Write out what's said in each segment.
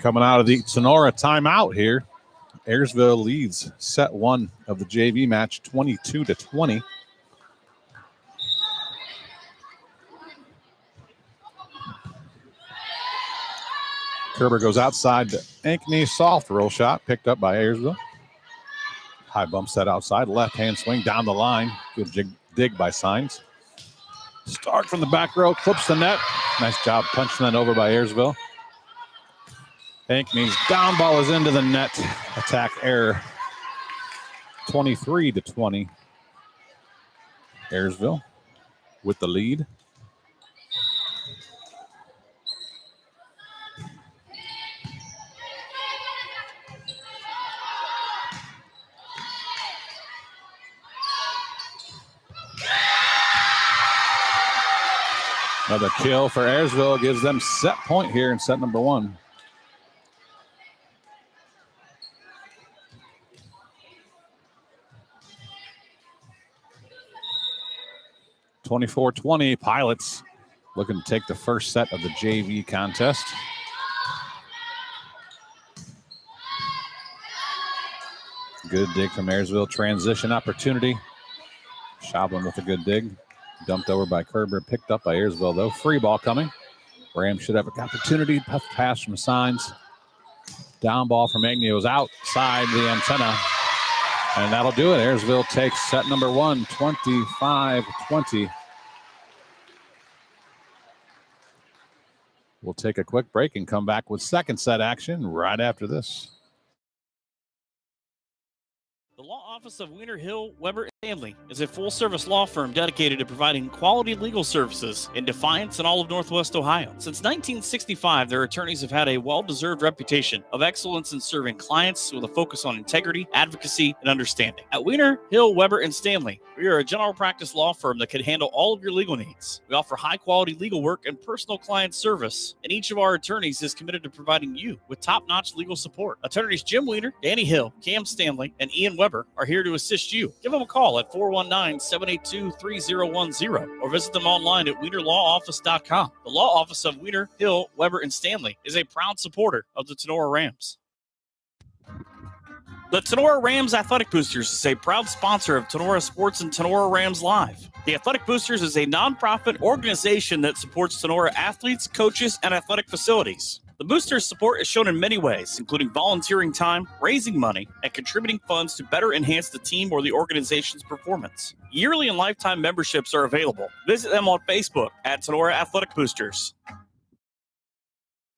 Coming out of the Tinora timeout here, Ayersville leads set one of the JV match 22-20. Kerber goes outside to Ankney, soft roll shot, picked up by Ayersville. High bump set outside, left hand swing down the line. Good dig by Signs. Start from the back row, clips the net. Nice job punching that over by Ayersville. Ankney's down ball is into the net. Attack error. 23-20. Ayersville with the lead. Another kill for Ayersville gives them set point here in set number one. (24-20) Pilots looking to take the first set of the JV contest. Good dig from Ayersville. Transition opportunity. Schaubman with a good dig. Dumped over by Kerber, picked up by Ayersville, though. Free ball coming. Rams should have an opportunity. Tough pass from Signs. Down ball from Agnew outside the antenna. And that'll do it. Ayersville takes set number one, 25-20. We'll take a quick break and come back with second set action right after this. The Law Office of Wiener Hill, Weber & Stanley is a full-service law firm dedicated to providing quality legal services in Defiance and all of Northwest Ohio. Since 1965, their attorneys have had a well-deserved reputation of excellence in serving clients with a focus on integrity, advocacy, and understanding. At Wiener Hill, Weber & Stanley, we are a general practice law firm that can handle all of your legal needs. We offer high-quality legal work and personal client service, and each of our attorneys is committed to providing you with top-notch legal support. Attorneys Jim Wiener, Danny Hill, Cam Stanley, and Ian Weber are here to assist you. Give them a call at 419-782-3010 or visit them online at wienerlawoffice.com. The Law Office of Wiener Hill, Weber & Stanley is a proud supporter of the Tinora Rams. The Tinora Rams Athletic Boosters is a proud sponsor of Tinora Sports and Tinora Rams Live. The Athletic Boosters is a nonprofit organization that supports Tinora athletes, coaches, and athletic facilities. The Boosters' support is shown in many ways, including volunteering time, raising money, and contributing funds to better enhance the team or the organization's performance. Yearly and lifetime memberships are available. Visit them on Facebook at Tinora Athletic Boosters.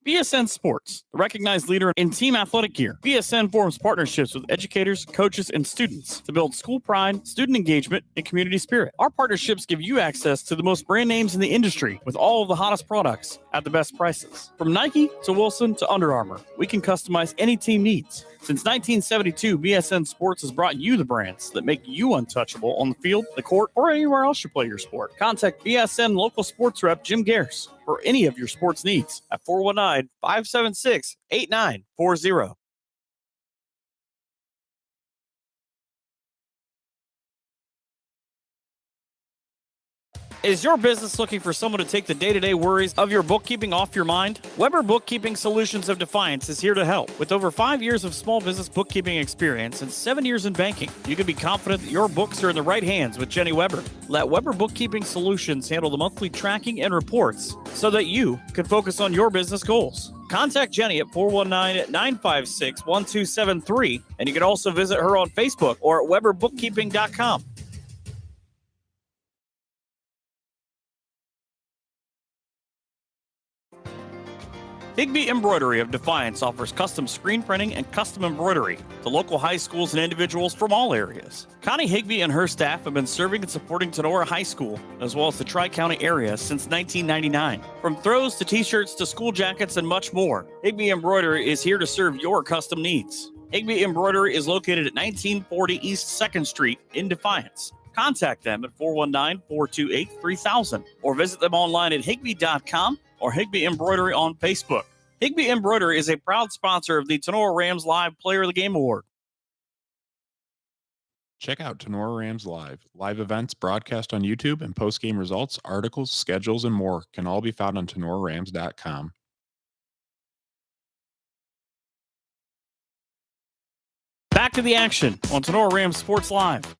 BSN Sports, the recognized leader in team athletic gear. BSN forms partnerships with educators, coaches, and students to build school pride, student engagement, and community spirit. Our partnerships give you access to the most brand names in the industry with all of the hottest products at the best prices. From Nike to Wilson to Under Armour, we can customize any team needs. Since 1972, BSN Sports has brought you the brands that make you untouchable on the field, the court, or anywhere else you play your sport. Contact BSN local sports rep Jim Garris for any of your sports needs at 419-576-8940. Is your business looking for someone to take the day-to-day worries of your bookkeeping off your mind? Weber Bookkeeping Solutions of Defiance is here to help. With over 5 years of small business bookkeeping experience and 7 years in banking, you can be confident that your books are in the right hands with Jenny Weber. Let Weber Bookkeeping Solutions handle the monthly tracking and reports so that you can focus on your business goals. Contact Jenny at 419-956-1273, and you can also visit her on Facebook or at weberbookkeeping.com. Higby Embroidery of Defiance offers custom screen printing and custom embroidery to local high schools and individuals from all areas. Connie Higby and her staff have been serving and supporting Tinora High School, as well as the Tri-County area, since 1999. From throws to t-shirts to school jackets and much more, Higby Embroidery is here to serve your custom needs. Higby Embroidery is located at 1940 East 2nd Street in Defiance. Contact them at 419-428-3000 or visit them online at higby.com or Higby Embroidery on Facebook. Higby Embroidery is a proud sponsor of the Tinora Rams Live Player of the Game Award. Check out Tinora Rams Live. Live events broadcast on YouTube and post-game results, articles, schedules, and more can all be found on TinoraRams.com. Back to the action on Tinora Rams Sports Live.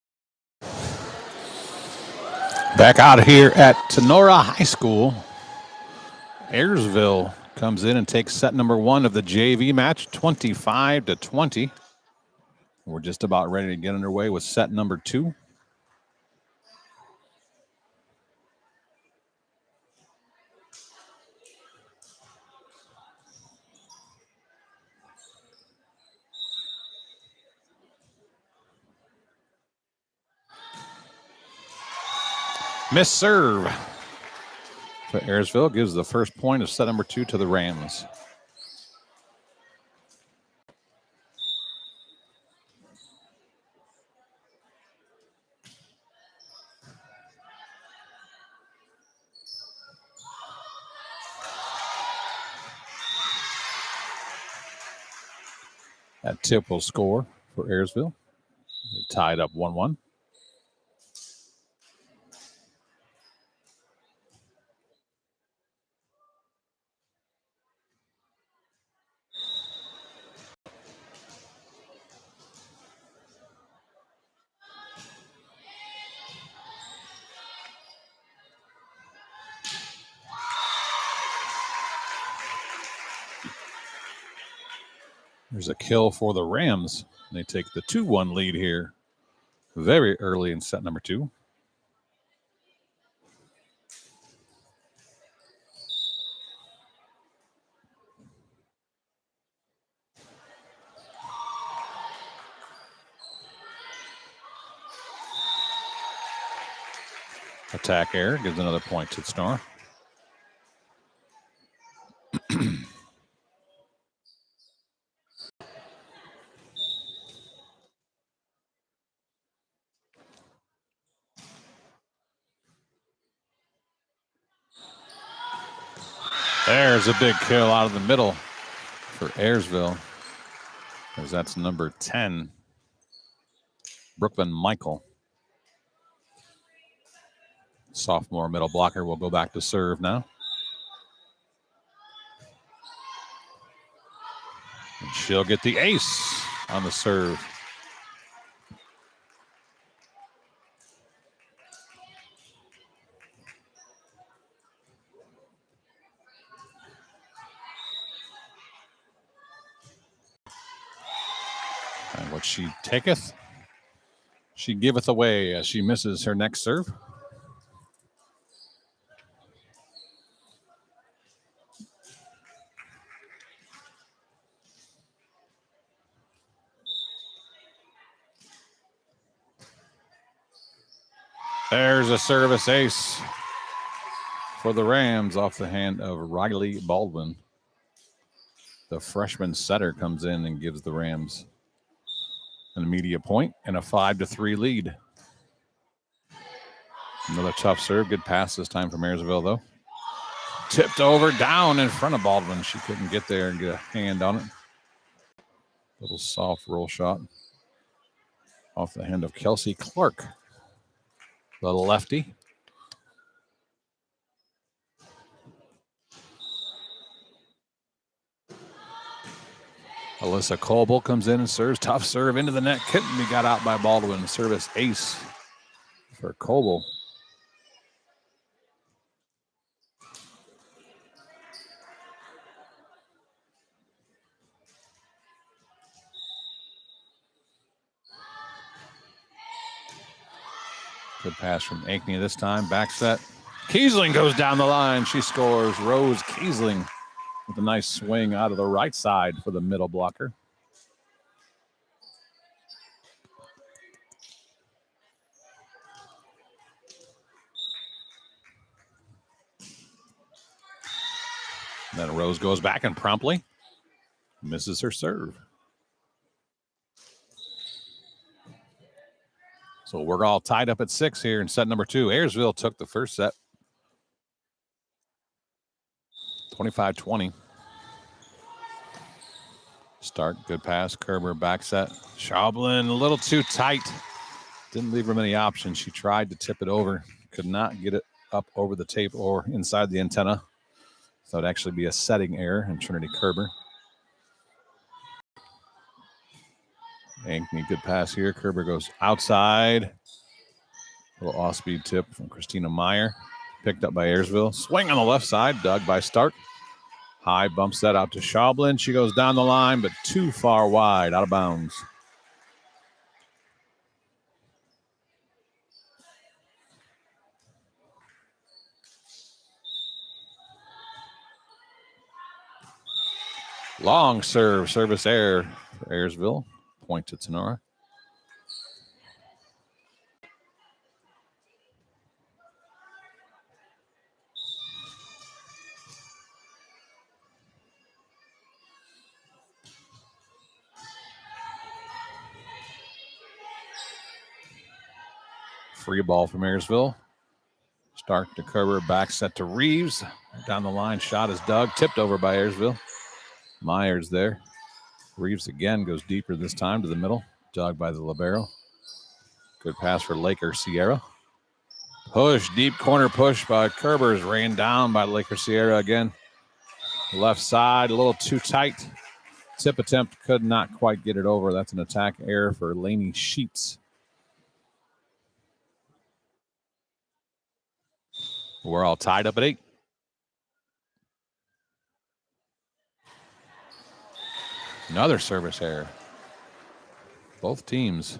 Back out here at Tinora High School. Ayersville comes in and takes set number 1 of the JV match, 25-20. We're just about ready to get underway with set number 2. Miss serve for Ayersville gives the first point of set number 2 to the Rams. That tip will score for Ayersville. They tied up 1-1. There's a kill for the Rams. They take the 2-1 lead here very early in set number 2. Attack error gives another point to Tinora. There's a big kill out of the middle for Ayersville, as that's number 10, Brooklyn Michael. Sophomore middle blocker will go back to serve now. And she'll get the ace on the serve. And what she taketh, she giveth away as she misses her next serve. There's a service ace for the Rams off the hand of Riley Baldwin. The freshman setter comes in and gives the Rams an immediate point and a 5-3 lead. Another tough serve. Good pass this time from Ayersville, though. Tipped over, down in front of Baldwin. She couldn't get there and get a hand on it. Little soft roll shot off the hand of Kelsey Clark, the lefty. Alyssa Coble comes in and serves. Tough serve into the net. Couldn't be got out by Baldwin. Service ace for Coble. Good pass from Ankney this time. Back set. Kiesling goes down the line. She scores. Rose Kiesling with a nice swing out of the right side for the middle blocker. Then Rose goes back and promptly misses her serve. So we're all tied up at 6 here in set number 2. Ayersville took the first set. 25-20. Start, good pass. Kerber back set. Schaublin a little too tight. Didn't leave her many options. She tried to tip it over. Could not get it up over the tape or inside the antenna. So it'd actually be a setting error in Trinity Kerber. Ankney, good pass here. Kerber goes outside. Little off-speed tip from Christina Meyer. Picked up by Ayersville. Swing on the left side, dug by Stark. High bumps that out to Schaublin. She goes down the line, but too far wide, out of bounds. Long serve, service error for Ayersville. Point to Tinora. Free ball from Ayersville. Stark to Kerber, back set to Reeves. Down the line, shot is dug, tipped over by Ayersville. Myers there. Reeves again goes deeper this time to the middle. Dug by the libero. Good pass for Laker Sierra. Push, deep corner push by Kerber is ran down by Laker Sierra again. Left side, a little too tight. Tip attempt could not quite get it over. That's an attack error for Lainey Sheets. We're all tied up at 8. Another service error. Both teams.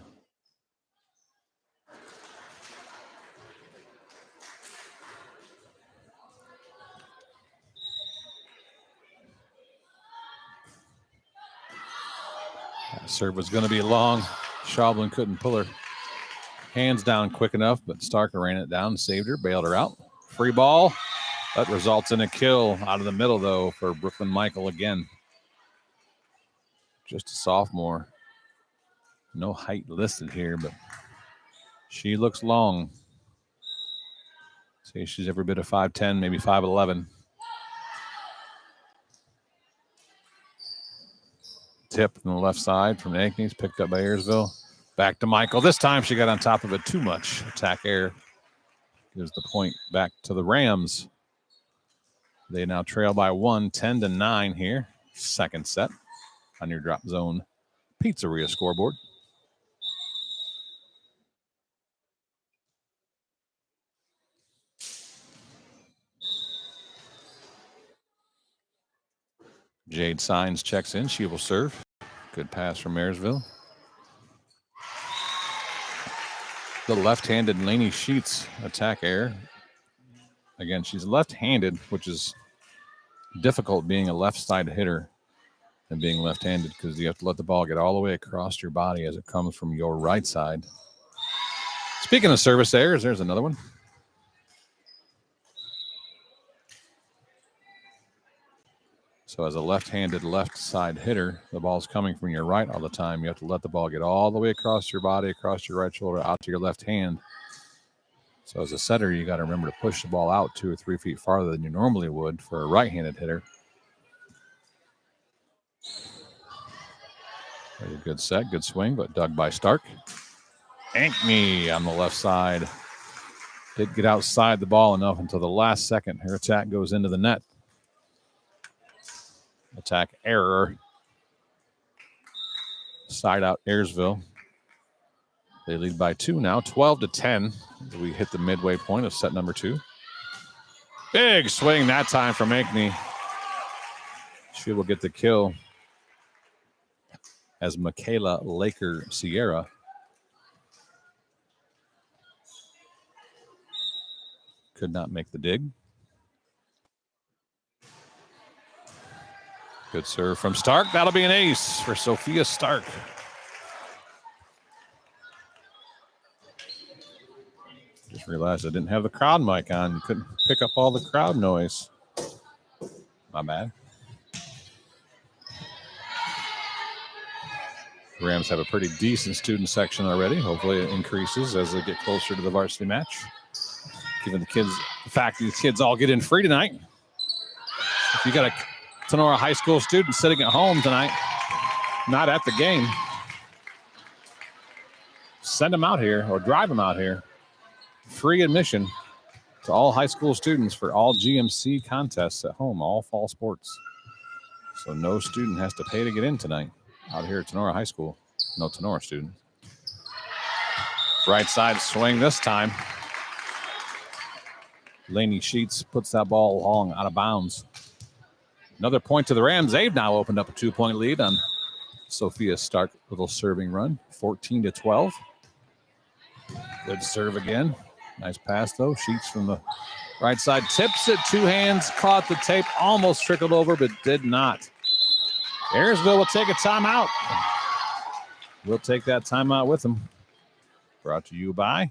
That serve was going to be long. Schaublin couldn't pull her hands down quick enough, but Stark ran it down, saved her, bailed her out. Free ball. That results in a kill out of the middle, though, for Brooklyn Michael again. Just a sophomore. No height listed here, but she looks long. Say she's every bit of 5'10", maybe 5'11". Tip on the left side from Ankney's, picked up by Ayersville. Back to Michael. This time she got on top of it too much. Attack error. Gives the point back to the Rams. They now trail by 1, 10-9 here. Second set on your Drop Zone Pizzeria scoreboard. Jade Signs checks in. She will serve. Good pass from Ayersville. The left-handed Lainey Sheets attack error. Again, she's left-handed, which is difficult being a left side hitter and being left-handed because you have to let the ball get all the way across your body as it comes from your right side. Speaking of service errors, there's another one. So as a left-handed left side hitter, the ball's coming from your right all the time. You have to let the ball get all the way across your body, across your right shoulder, out to your left hand. So as a setter, you got to remember to push the ball out 2 or 3 feet farther than you normally would for a right-handed hitter. Very good set, good swing, but dug by Stark. Ankney on the left side. Did get outside the ball enough until the last second. Her attack goes into the net. Attack error. Side out Ayersville. They lead by 2 now, 12-10. We hit the midway point of set number 2. Big swing that time from Ankney. She will get the kill as Michaela Laker Sierra. Could not make the dig. Good serve from Stark. That'll be an ace for Sophia Stark. Just realized I didn't have the crowd mic on. You couldn't pick up all the crowd noise. My bad. The Rams have a pretty decent student section already. Hopefully it increases as they get closer to the varsity match. Given the fact these kids all get in free tonight. If you got a Tinora high school student sitting at home tonight, not at the game, send them out here or drive them out here. Free admission to all high school students for all GMC contests at home, all fall sports. So no student has to pay to get in tonight out here at Tinora High School. No Tinora student. Right side swing this time. Laney Sheets puts that ball long out of bounds. Another point to the Rams. They've now opened up a 2-point lead on Sophia Stark. Little serving run, 14-12. Good serve again. Nice pass, though. Sheets from the right side. Tips it, two hands, caught the tape, almost trickled over, but did not. Ayersville will take a timeout. We'll take that timeout with them. Brought to you by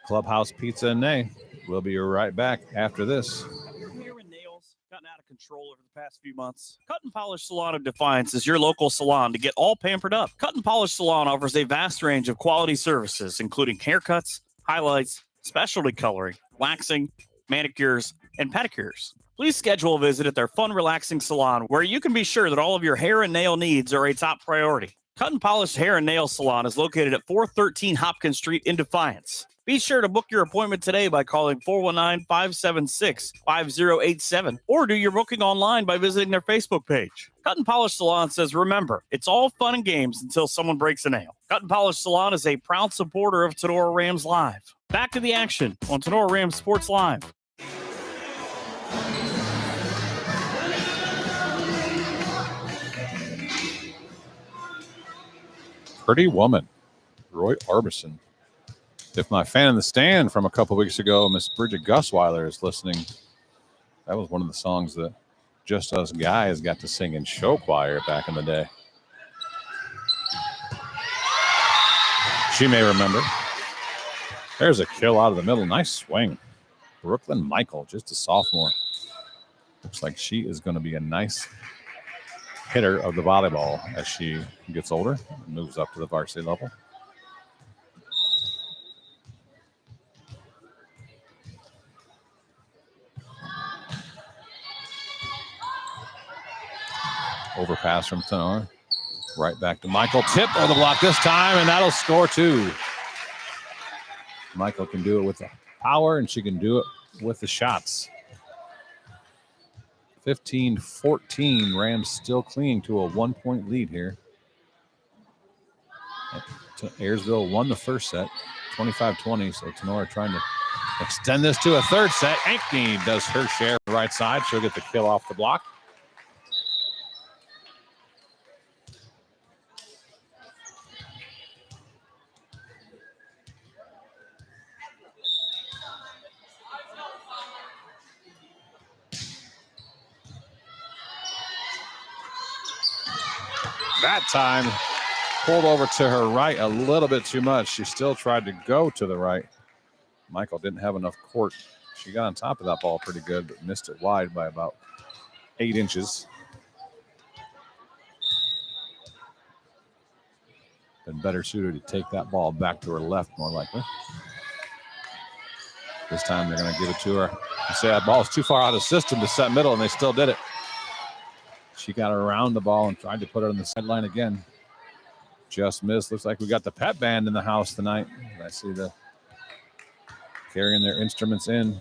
Clubhouse Pizza and Nay. We'll be right back after this. Your hair and nails gotten out of control over the past few months? Cut and Polish Salon of Defiance is your local salon to get all pampered up. Cut and Polish Salon offers a vast range of quality services, including haircuts, highlights, specialty coloring, waxing, manicures, and pedicures. Please schedule a visit at their fun, relaxing salon where you can be sure that all of your hair and nail needs are a top priority. Cut and Polish Hair and Nail Salon is located at 413 Hopkins Street in Defiance. Be sure to book your appointment today by calling 419-576-5087 or do your booking online by visiting their Facebook page. Cut and Polish Salon says, remember, it's all fun and games until someone breaks a nail. Cut and Polish Salon is a proud supporter of Tinora Rams Live. Back to the action on Tinora Rams Sports Live. Pretty Woman, Roy Orbison. If my fan in the stand from a couple weeks ago, Miss Bridget Gusweiler, is listening, that was one of the songs that just us guys got to sing in show choir back in the day. She may remember. There's a kill out of the middle. Nice swing. Brooklyn Michael, just a sophomore. Looks like she is going to be a nice hitter of the volleyball as she gets older and moves up to the varsity level. Overpass from Tinora. Right back to Michael. Tip on the block this time, and that'll score two. Michael can do it with the power, and she can do it with the shots. 15-14. Rams still clinging to a 1-point lead here. Ayersville won the first set, 25-20. So Tinora trying to extend this to a third set. Ankney does her share on the right side. She'll get the kill off the block. That time pulled over to her right a little bit too much. She still tried to go to the right. Michael didn't have enough court. She got on top of that ball pretty good, but missed it wide by about 8 inches. Been better suited to take that ball back to her left, more likely. This time they're going to give it to her. You say that ball is too far out of system to set middle, and they still did it. She got around the ball and tried to put it on the sideline again. Just missed. Looks like we got the pep band in the house tonight. I see the carrying their instruments in,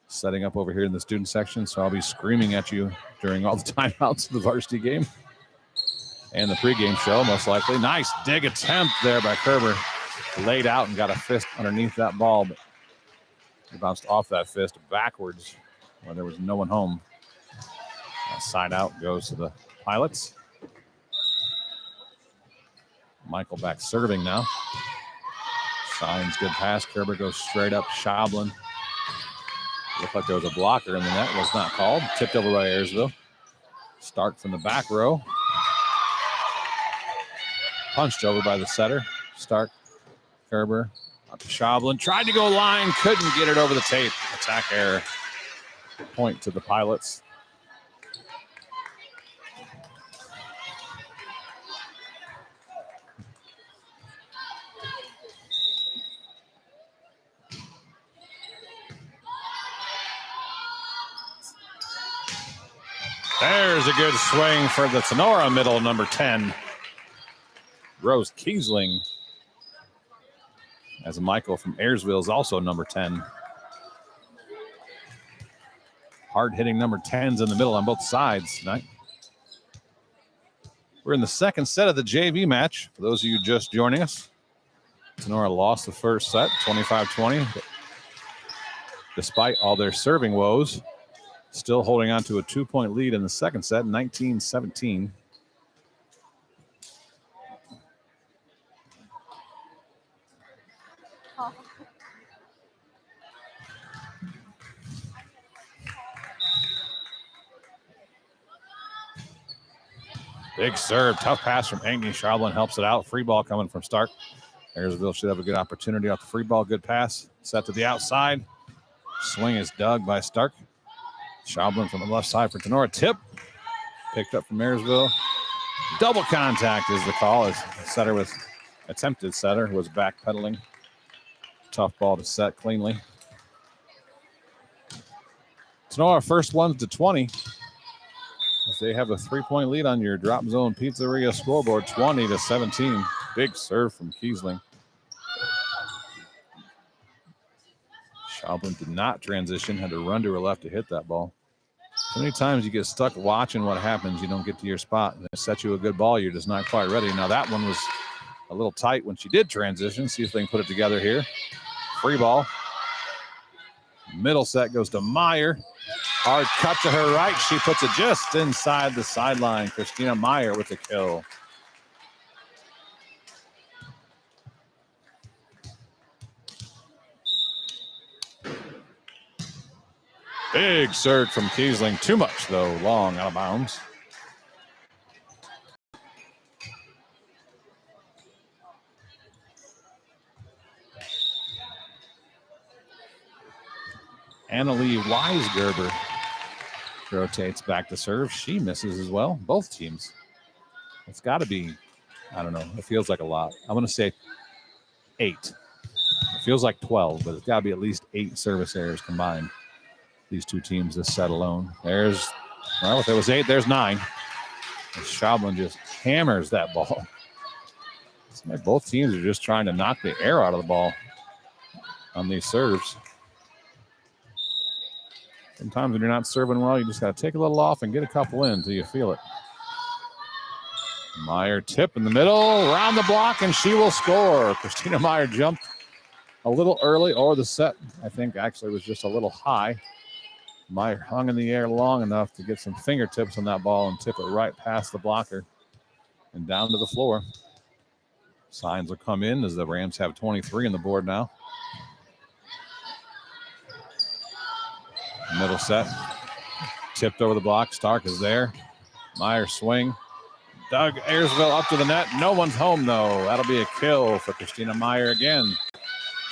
setting up over here in the student section. So I'll be screaming at you during all the timeouts of the varsity game and the pregame show, most likely. Nice dig attempt there by Kerber. Laid out and got a fist underneath that ball, but he bounced off that fist backwards when there was no one home. Side out goes to the Pilots. Michael back serving now. Signs good pass. Kerber goes straight up. Schablin. Looked like there was a blocker in the net. Was not called. Tipped over by Ayersville. Stark from the back row. Punched over by the setter. Stark. Kerber. Up to Schablin. Tried to go line. Couldn't get it over the tape. Attack error. Point to the Pilots. There's a good swing for the Tinora middle, number 10. Rose Kiesling. As Michael from Ayersville is also number 10. Hard-hitting number 10s in the middle on both sides tonight. We're in the second set of the JV match. For those of you just joining us, Tinora lost the first set, 25-20. Despite all their serving woes, still holding on to a 2-point lead in the second set, 19-17. Big serve, tough pass from Ankney. Schablin helps it out. Free ball coming from Stark. Ayersville should have a good opportunity off the free ball. Good pass. Set to the outside. Swing is dug by Stark. Schablin from the left side for Tinora. Tip. Picked up from Ayersville. Double contact is the call as setter was attempted setter was backpedaling. Tough ball to set cleanly. Tinora first ones to 20. As they have a 3-point lead on your Drop Zone Pizzeria scoreboard, 20-17. Big serve from Kiesling. Schablin did not transition, had to run to her left to hit that ball. So many times you get stuck watching what happens, you don't get to your spot. And they set you a good ball, you're just not quite ready. Now that one was a little tight when she did transition. See if they can put it together here. Free ball. Middle set goes to Meyer. Hard cut to her right. She puts it just inside the sideline. Christina Meyer with the kill. Big surge from Kiesling. Too much, though. Long out of bounds. Annalie Weisgerber rotates back to serve. She misses as well. Both teams. It's got to be, I don't know. It feels like a lot. I'm going to say 8. It feels like 12, but it's got to be at least 8 service errors combined. These two teams this set alone. There's, well, if it was 8, there's 9. And Schablin just hammers that ball. It's like both teams are just trying to knock the air out of the ball on these serves. Sometimes when you're not serving well, you just got to take a little off and get a couple in until you feel it. Meyer tip in the middle, around the block, and she will score. Christina Meyer jumped a little early, or the set, I think, actually was just a little high. Meyer hung in the air long enough to get some fingertips on that ball and tip it right past the blocker and down to the floor. Signs will come in as the Rams have 23 on the board now. Middle set. Tipped over the block. Stark is there. Meyer swing. Doug Ayersville up to the net. No one's home, though. That'll be a kill for Christina Meyer again.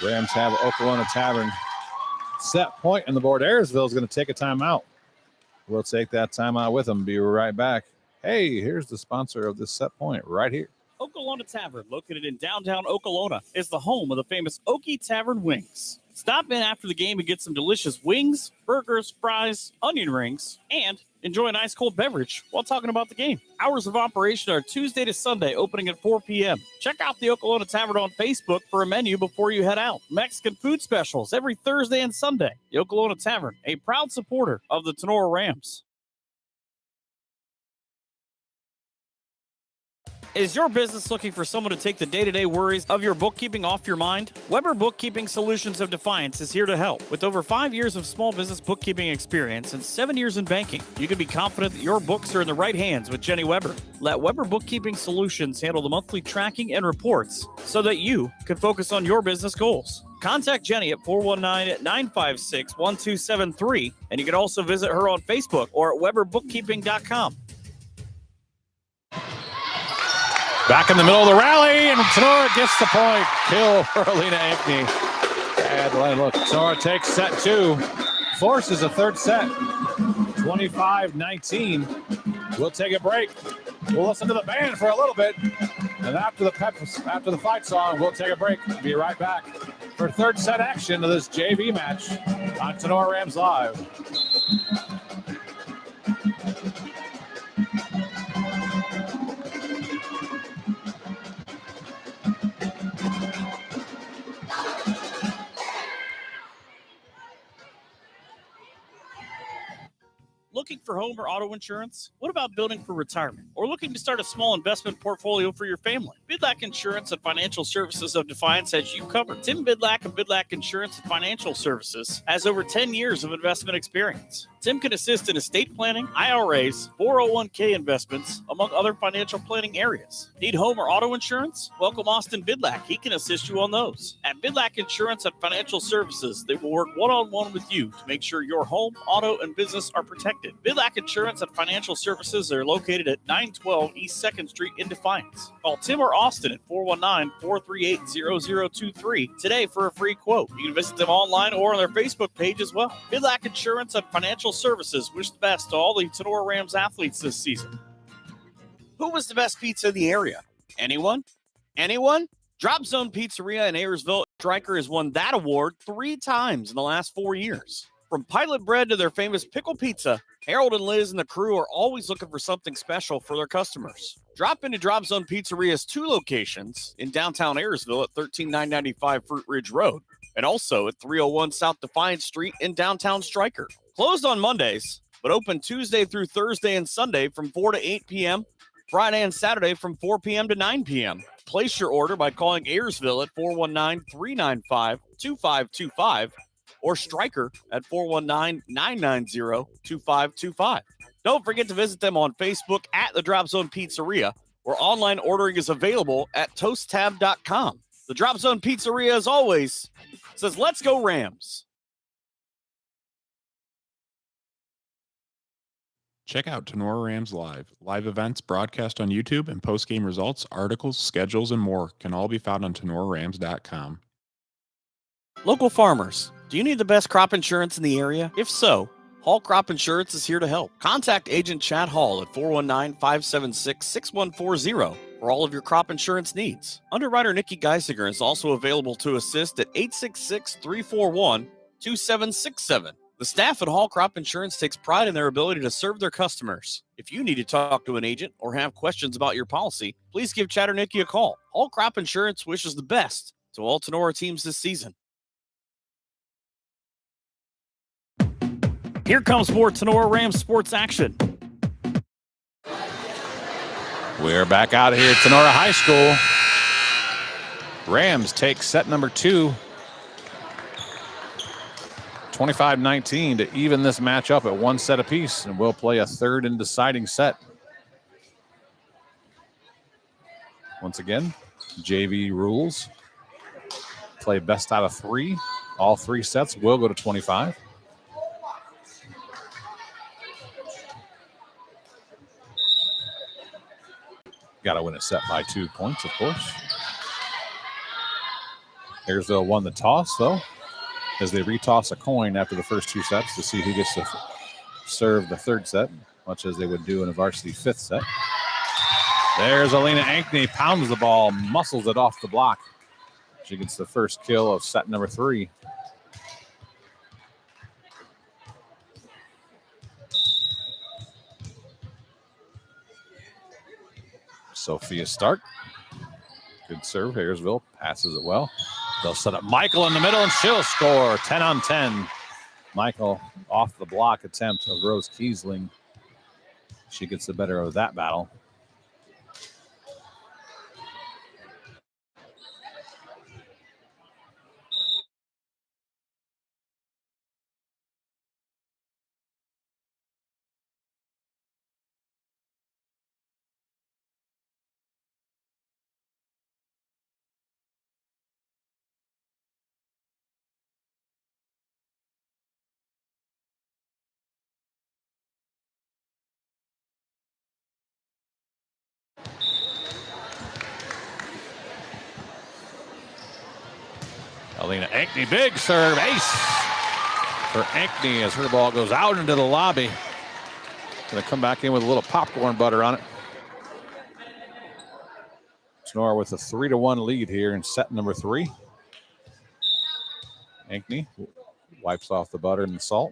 Rams have Okolona Tavern set point on the board. Ayersville is going to take a timeout. We'll take that timeout with them. Be right back. Hey, here's the sponsor of this set point right here. Okolona Tavern, located in downtown Okolona, is the home of the famous Okie Tavern wings. Stop in after the game and get some delicious wings, burgers, fries, onion rings, and enjoy an ice cold beverage while talking about the game. Hours of operation are Tuesday to Sunday, opening at 4 p.m. Check out the Okolona Tavern on Facebook for a menu before you head out. Mexican food specials every Thursday and Sunday. The Okolona Tavern, a proud supporter of the Tinora Rams. Is your business looking for someone to take the day-to-day worries of your bookkeeping off your mind? Weber Bookkeeping Solutions of Defiance is here to help. With over 5 years of small business bookkeeping experience and 7 years in banking, you can be confident that your books are in the right hands with Jenny Weber. Let Weber Bookkeeping Solutions handle the monthly tracking and reports so that you can focus on your business goals. Contact Jenny at 419-956-1273, and you can also visit her on Facebook or at weberbookkeeping.com. Back in the middle of the rally, and Tinora gets the point. Kill for Alina Ankney. Bad line look. Tinora takes set 2. Forces a third set. 25-19. We'll take a break. We'll listen to the band for a little bit. And after the fight song, we'll take a break. Be right back for third set action of this JV match on Tinora Rams Live. Looking Looking for home or auto insurance? What about building for retirement? Or looking to start a small investment portfolio for your family? Bidlack Insurance and Financial Services of Defiance has you covered. Tim Bidlack of Bidlack Insurance and Financial Services has over 10 years of investment experience. Tim can assist in estate planning, IRAs, 401k investments, among other financial planning areas. Need home or auto insurance? Welcome Austin Bidlack. He can assist you on those. At Bidlack Insurance and Financial Services, they will work one-on-one with you to make sure your home, auto, and business are protected. Bidlack Insurance and Financial Services are located at 912 East 2nd Street in Defiance. Call Tim or Austin at 419-438-0023 today for a free quote. You can visit them online or on their Facebook page as well. Bidlack Insurance and Financial Services wish the best to all the Tinora Rams athletes this season. Who was the best pizza in the area? Anyone? Anyone? Drop Zone Pizzeria in Ayersville. Stryker has won that award 3 times in the last 4 years. From pilot bread to their famous pickle pizza, Harold and Liz and the crew are always looking for something special for their customers. Drop into Drop Zone Pizzeria's 2 locations in downtown Ayersville at 13995 Fruit Ridge Road and also at 301 South Defiance Street in downtown Stryker. Closed on Mondays, but open Tuesday through Thursday and Sunday from 4 to 8 p.m., Friday and Saturday from 4 p.m. to 9 p.m. Place your order by calling Ayersville at 419-395-2525 or Stryker at 419-990-2525. Don't forget to visit them on Facebook at the Drop Zone Pizzeria, where online ordering is available at toasttab.com. The Drop Zone Pizzeria, as always, says, "Let's go Rams." Check out Tinora Rams Live. Live events broadcast on YouTube and post-game results, articles, schedules, and more can all be found on TinoraRams.com. Local farmers, do you need the best crop insurance in the area? If so, Hall Crop Insurance is here to help. Contact Agent Chad Hall at 419-576-6140 for all of your crop insurance needs. Underwriter Nikki Geisinger is also available to assist at 866-341-2767. The staff at Hall Crop Insurance takes pride in their ability to serve their customers. If you need to talk to an agent or have questions about your policy, please give Chad or Nikki a call. Hall Crop Insurance wishes the best to all Tinora teams this season. Here comes more Tinora Rams sports action. We're back out here at Tinora High School. Rams take set number 2. 25-19 to even this matchup at 1 set apiece, and we'll play a third and deciding set. Once again, JV rules. Play best out of 3. All 3 sets will go to 25. Got to win a set by 2 points, of course. Ayersville won the toss, though, as they retoss a coin after the first 2 sets to see who gets to serve the third set, much as they would do in a varsity 5th set. There's Alina Ankney, pounds the ball, muscles it off the block. She gets the first kill of set number 3. Sophia Stark. Good serve. Ayersville passes it well. They'll set up Michael in the middle, and she'll score 10 on 10. Michael off the block attempt of Rose Kiesling. She gets the better of that battle. Alina Ankney, big serve, ace for Ankney as her ball goes out into the lobby. Going to come back in with a little popcorn butter on it. Tinora with a 3-1 lead here in set number 3. Ankney wipes off the butter and the salt.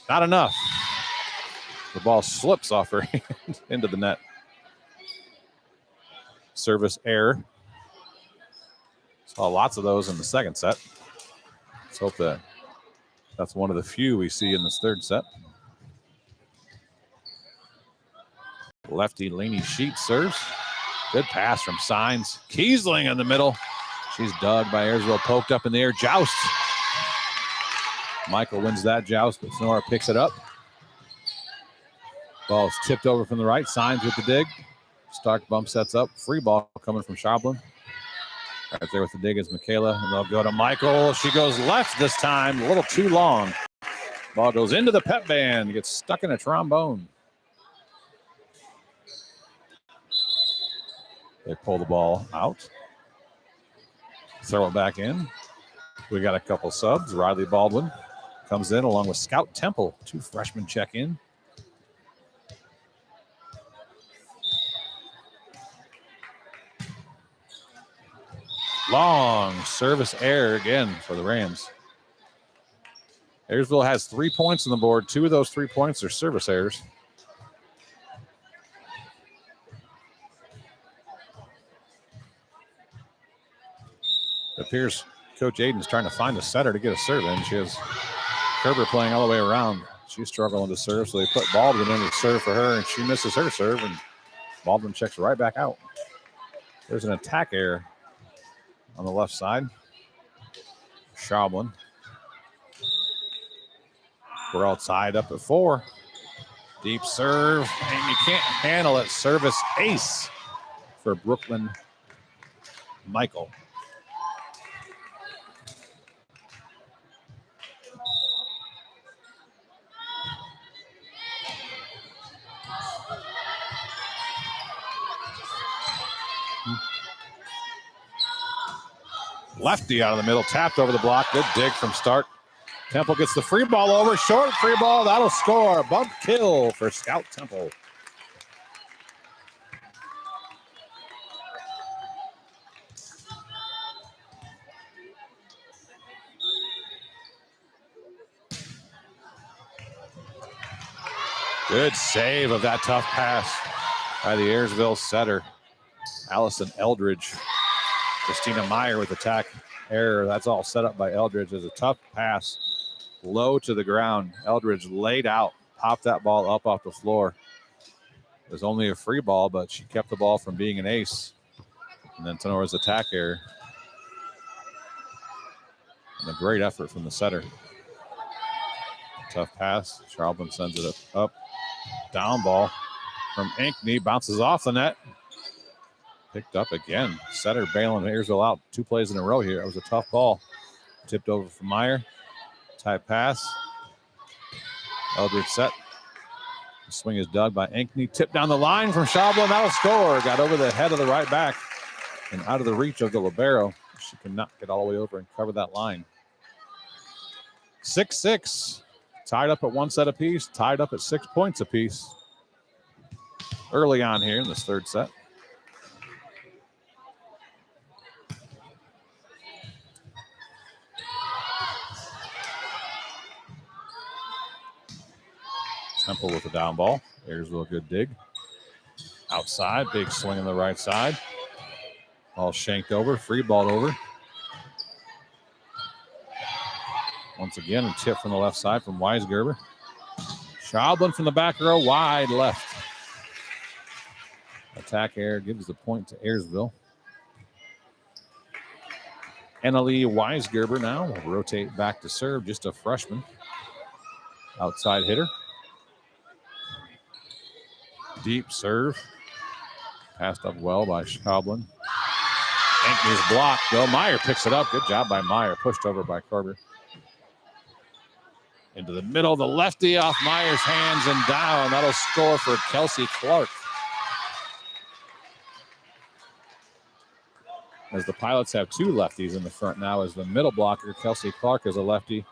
Not enough. The ball slips off her hand into the net. Service error. Saw lots of those in the second set. Let's hope that That's one of the few we see in this third set. Lefty Laney Sheets serves. Good pass from Signs. Kiesling in the middle. She's dug by Ayersville, poked up in the air. Joust. Michael wins that joust, but Tinora picks it up. Ball's tipped over from the right. Signs with the dig. Stark bump sets up. Free ball coming from Schaublen. Right there with the dig is Michaela, and they'll go to Michael. She goes left this time, a little too long. Ball goes into the pep band, gets stuck in a trombone. They pull the ball out. Throw it back in. We got a couple subs. Riley Baldwin comes in along with Scout Temple. 2 freshmen check in. Long service error again for the Rams. Ayersville has 3 points on the board. 2 of those 3 points are service errors. It appears Coach Aiden's trying to find a setter to get a serve in. She has Kerber playing all the way around. She's struggling to serve, so they put Baldwin in to serve for her, and she misses her serve, and Baldwin checks right back out. There's an attack error on the left side. Schaublen. We're all tied up at 4. Deep serve, and you can't handle it. Service ace for Brooklyn Michael. Lefty out of the middle, tapped over the block. Good dig from Stark. Temple gets the free ball over. Short free ball. That'll score. Bump kill for Scout Temple. Good save of that tough pass by the Ayersville setter, Allison Eldridge. Christina Meyer with attack error. That's all set up by Eldridge as a tough pass. Low to the ground. Eldridge laid out, popped that ball up off the floor. It was only a free ball, but she kept the ball from being an ace. And then Tenora's attack error. And a great effort from the setter. Tough pass. Schaublen sends it up. Down ball from Ankney. Bounces off the net. Picked up again. Setter bailing Ayersville out 2 plays in a row here. It was a tough ball. Tipped over from Meyer. Tight pass. Eldridge set. The swing is dug by Ankney. Tipped down the line from Schaublen. That'll score. Got over the head of the right back and out of the reach of the libero. She cannot get all the way over and cover that line. 6-6. Tied up at 1 set apiece. Tied up at 6 points apiece. Early on here in this third set. Temple with the down ball. Ayersville, good dig. Outside, big swing on the right side. Ball shanked over, free ball over. Once again, a tip from the left side from Weisgerber. Schaublen from the back row, wide left. Attack error gives the point to Ayersville. Annalie Weisgerber now will rotate back to serve, just a freshman. Outside hitter. Deep serve. Passed up well by Schaublen. Ankney's blocked. Bill Meyer picks it up. Good job by Meyer. Pushed over by Carver. Into the middle. The lefty off Meyer's hands and down. That'll score for Kelsey Clark. As the Pilots have 2 lefties in the front now as the middle blocker, Kelsey Clark, is a lefty.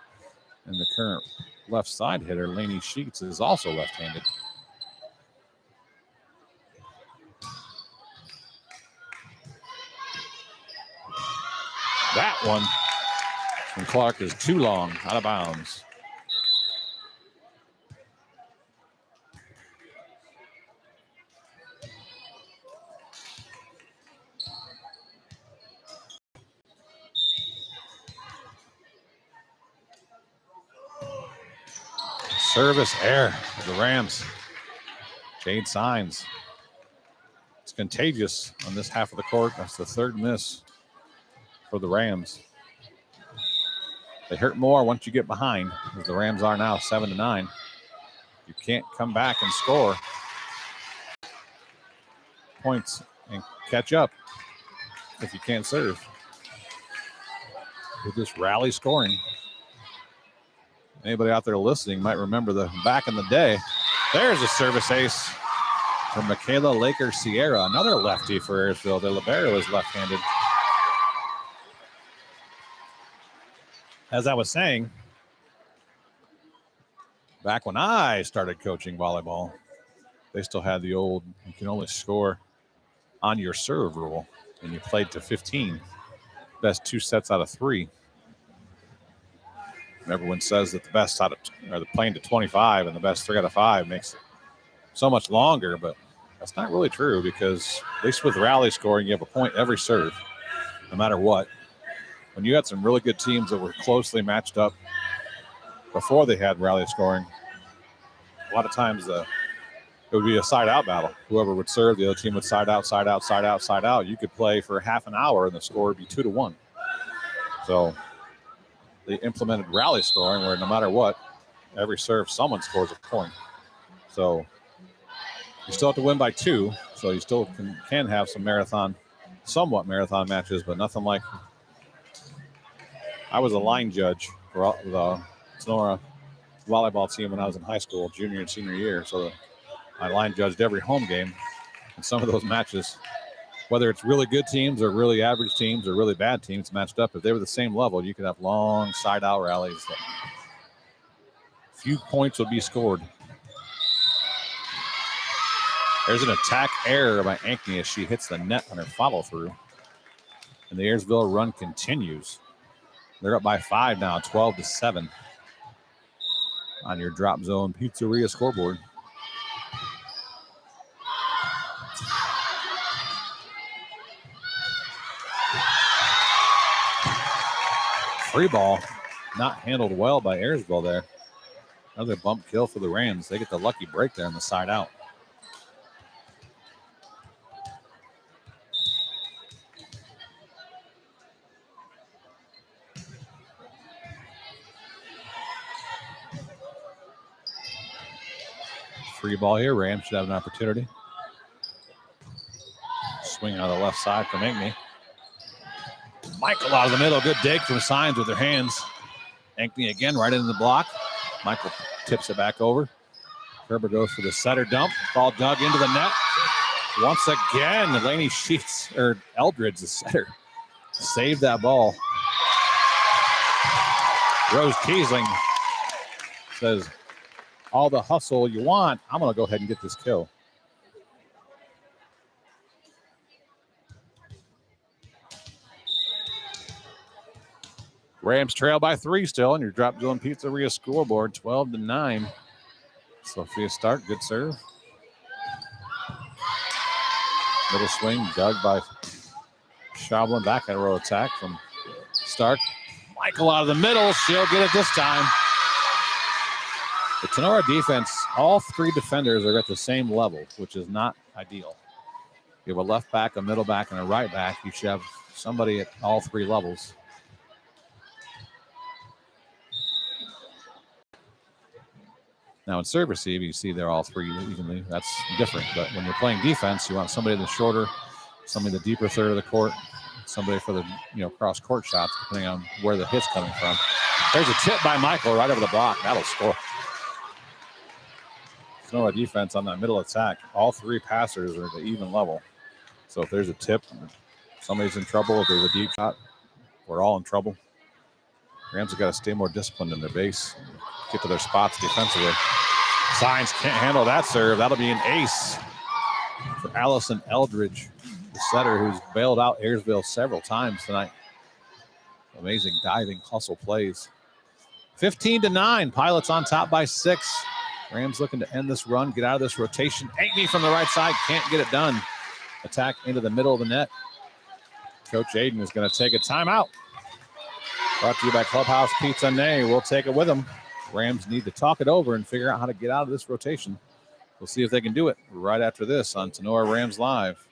And the current left side hitter, Laney Sheets, is also left-handed. That one from Clark is too long, out of bounds. Service error of the Rams. Jade Signs. It's contagious on this half of the court. That's the third miss for the Rams. They hurt more once you get behind, as the Rams are now 7-9. You can't come back and score points and catch up if you can't serve. With this rally scoring, anybody out there listening might remember the back in the day. There's a service ace from Michaela Laker Sierra, another lefty for Ayersville. The libero is left-handed. As I was saying, back when I started coaching volleyball, they still had the old, you can only score on your serve rule, and you played to 15. Best 2 sets out of 3. And everyone says that the best out of, or the playing to 25 and the best 3 out of 5 makes it so much longer, but that's not really true, because at least with rally scoring, you have a point every serve, no matter what. When you had some really good teams that were closely matched up before they had rally scoring, a lot of times it would be a side-out battle. Whoever would serve, the other team would side out, side out, side out, side out. You could play for half an hour and the score would be 2-1. So they implemented rally scoring where no matter what, every serve, someone scores a point. So you still have to win by 2, so you still can have some somewhat marathon matches, but nothing like. I was a line judge for the Tinora volleyball team when I was in high school, junior and senior year. So I line judged every home game. And some of those matches, whether it's really good teams or really average teams or really bad teams matched up, if they were the same level, you could have long side-out rallies that few points would be scored. There's an attack error by Ankney as she hits the net on her follow-through. And the Ayersville run continues. They're up by 5 now, 12-7 on your Drop Zone Pizzeria scoreboard. Free ball, not handled well by Ayersville there. Another bump kill for the Rams. They get the lucky break there on the side out. Free ball here. Rams should have an opportunity. Swing on the left side from Ankney. Michael out of the middle. Good dig from Signs with their hands. Ankney again right into the block. Michael tips it back over. Kerber goes for the setter dump. Ball dug into the net. Once again, Laney Sheets, or Eldridge, the setter, saved that ball. Rose Kiesling says, all the hustle you want. I'm going to go ahead and get this kill. Rams trail by 3 still on your Drop Zone Pizzeria scoreboard, 12-9. Sophia Stark, good serve. Middle swing, dug by Schablin. Back at a row attack from Stark. Michael out of the middle. She'll get it this time. The Tinora defense, all 3 defenders are at the same level, which is not ideal. You have a left back, a middle back, and a right back. You should have somebody at all 3 levels. Now in serve receive, you see they're all 3 evenly. That's different. But when you're playing defense, you want somebody in the shorter, somebody in the deeper third of the court, somebody for the cross court shots, depending on where the hit's coming from. There's a tip by Michael right over the block. That'll score. Tinora defense on that middle attack. All 3 passers are at an even level. So if there's a tip, somebody's in trouble. If there's a deep shot, we're all in trouble. Rams have got to stay more disciplined in their base, get to their spots defensively. Signs can't handle that serve. That'll be an ace for Allison Eldridge, the setter who's bailed out Ayersville several times tonight. Amazing diving hustle plays. 15-9. Pilots on top by 6. Rams looking to end this run, get out of this rotation. Ankney from the right side, can't get it done. Attack into the middle of the net. Coach Aiden is going to take a timeout. Brought to you by Clubhouse Pizza Nay. We'll take it with him. Rams need to talk it over and figure out how to get out of this rotation. We'll see if they can do it right after this on Tinora Rams Live.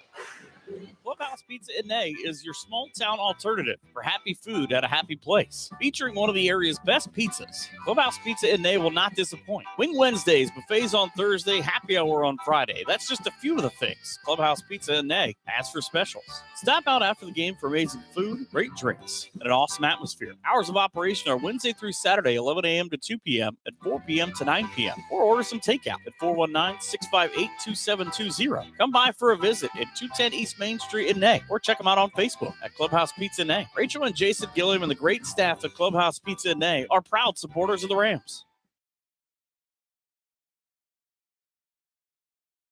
Clubhouse Pizza in A is your small town alternative for happy food at a happy place. Featuring one of the area's best pizzas, Clubhouse Pizza in A will not disappoint. Wing Wednesdays, buffets on Thursday, happy hour on Friday. That's just a few of the things Clubhouse Pizza in A has for specials. Stop out after the game for amazing food, great drinks, and an awesome atmosphere. Hours of operation are Wednesday through Saturday, 11 a.m. to 2 p.m. and 4 p.m. to 9 p.m. Or order some takeout at 419-658-2720. Come by for a visit at 210 East Main Street in A, or check them out on Facebook at Clubhouse Pizza in A. Rachel and Jason Gilliam and the great staff at Clubhouse Pizza in A are proud supporters of the Rams.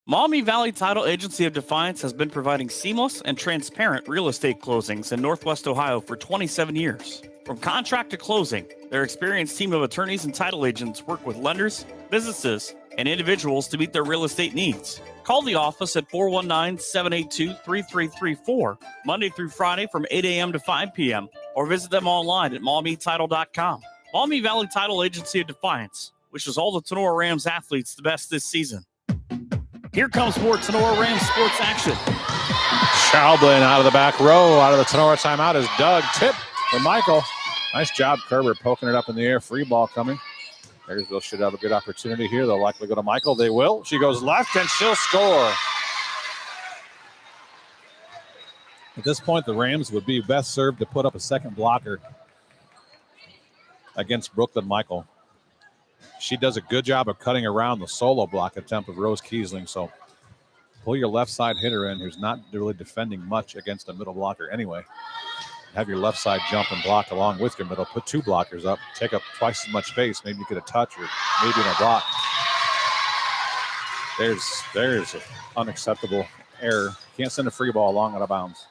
Maumee Valley Title Agency of Defiance has been providing seamless and transparent real estate closings in Northwest Ohio for 27 years. From contract to closing, their experienced team of attorneys and title agents work with lenders, businesses, and individuals to meet their real estate needs. Call the office at 419-782-3334, Monday through Friday from 8 a.m. to 5 p.m., or visit them online at MaumeeTitle.com. Maumee Valley Title Agency of Defiance wishes all the Tinora Rams athletes the best this season. Here comes more Tinora Rams sports action. Schaublin out of the back row, out of the Tinora timeout is Doug. Tip for Michael. Nice job, Kerber, poking it up in the air. Free ball coming. Ayersville should have a good opportunity here. They'll likely go to Michael. They will. She goes left, and she'll score. At this point, the Rams would be best served to put up a second blocker against Brooklyn Michael. She does a good job of cutting around the solo block attempt of Rose Kiesling. So pull your left side hitter in, who's not really defending much against a middle blocker anyway. Have your left side jump and block along with your middle. Put two blockers up. Take up twice as much space. Maybe you get a touch or maybe in a block. There's an unacceptable error. Can't send a free ball long out of bounds.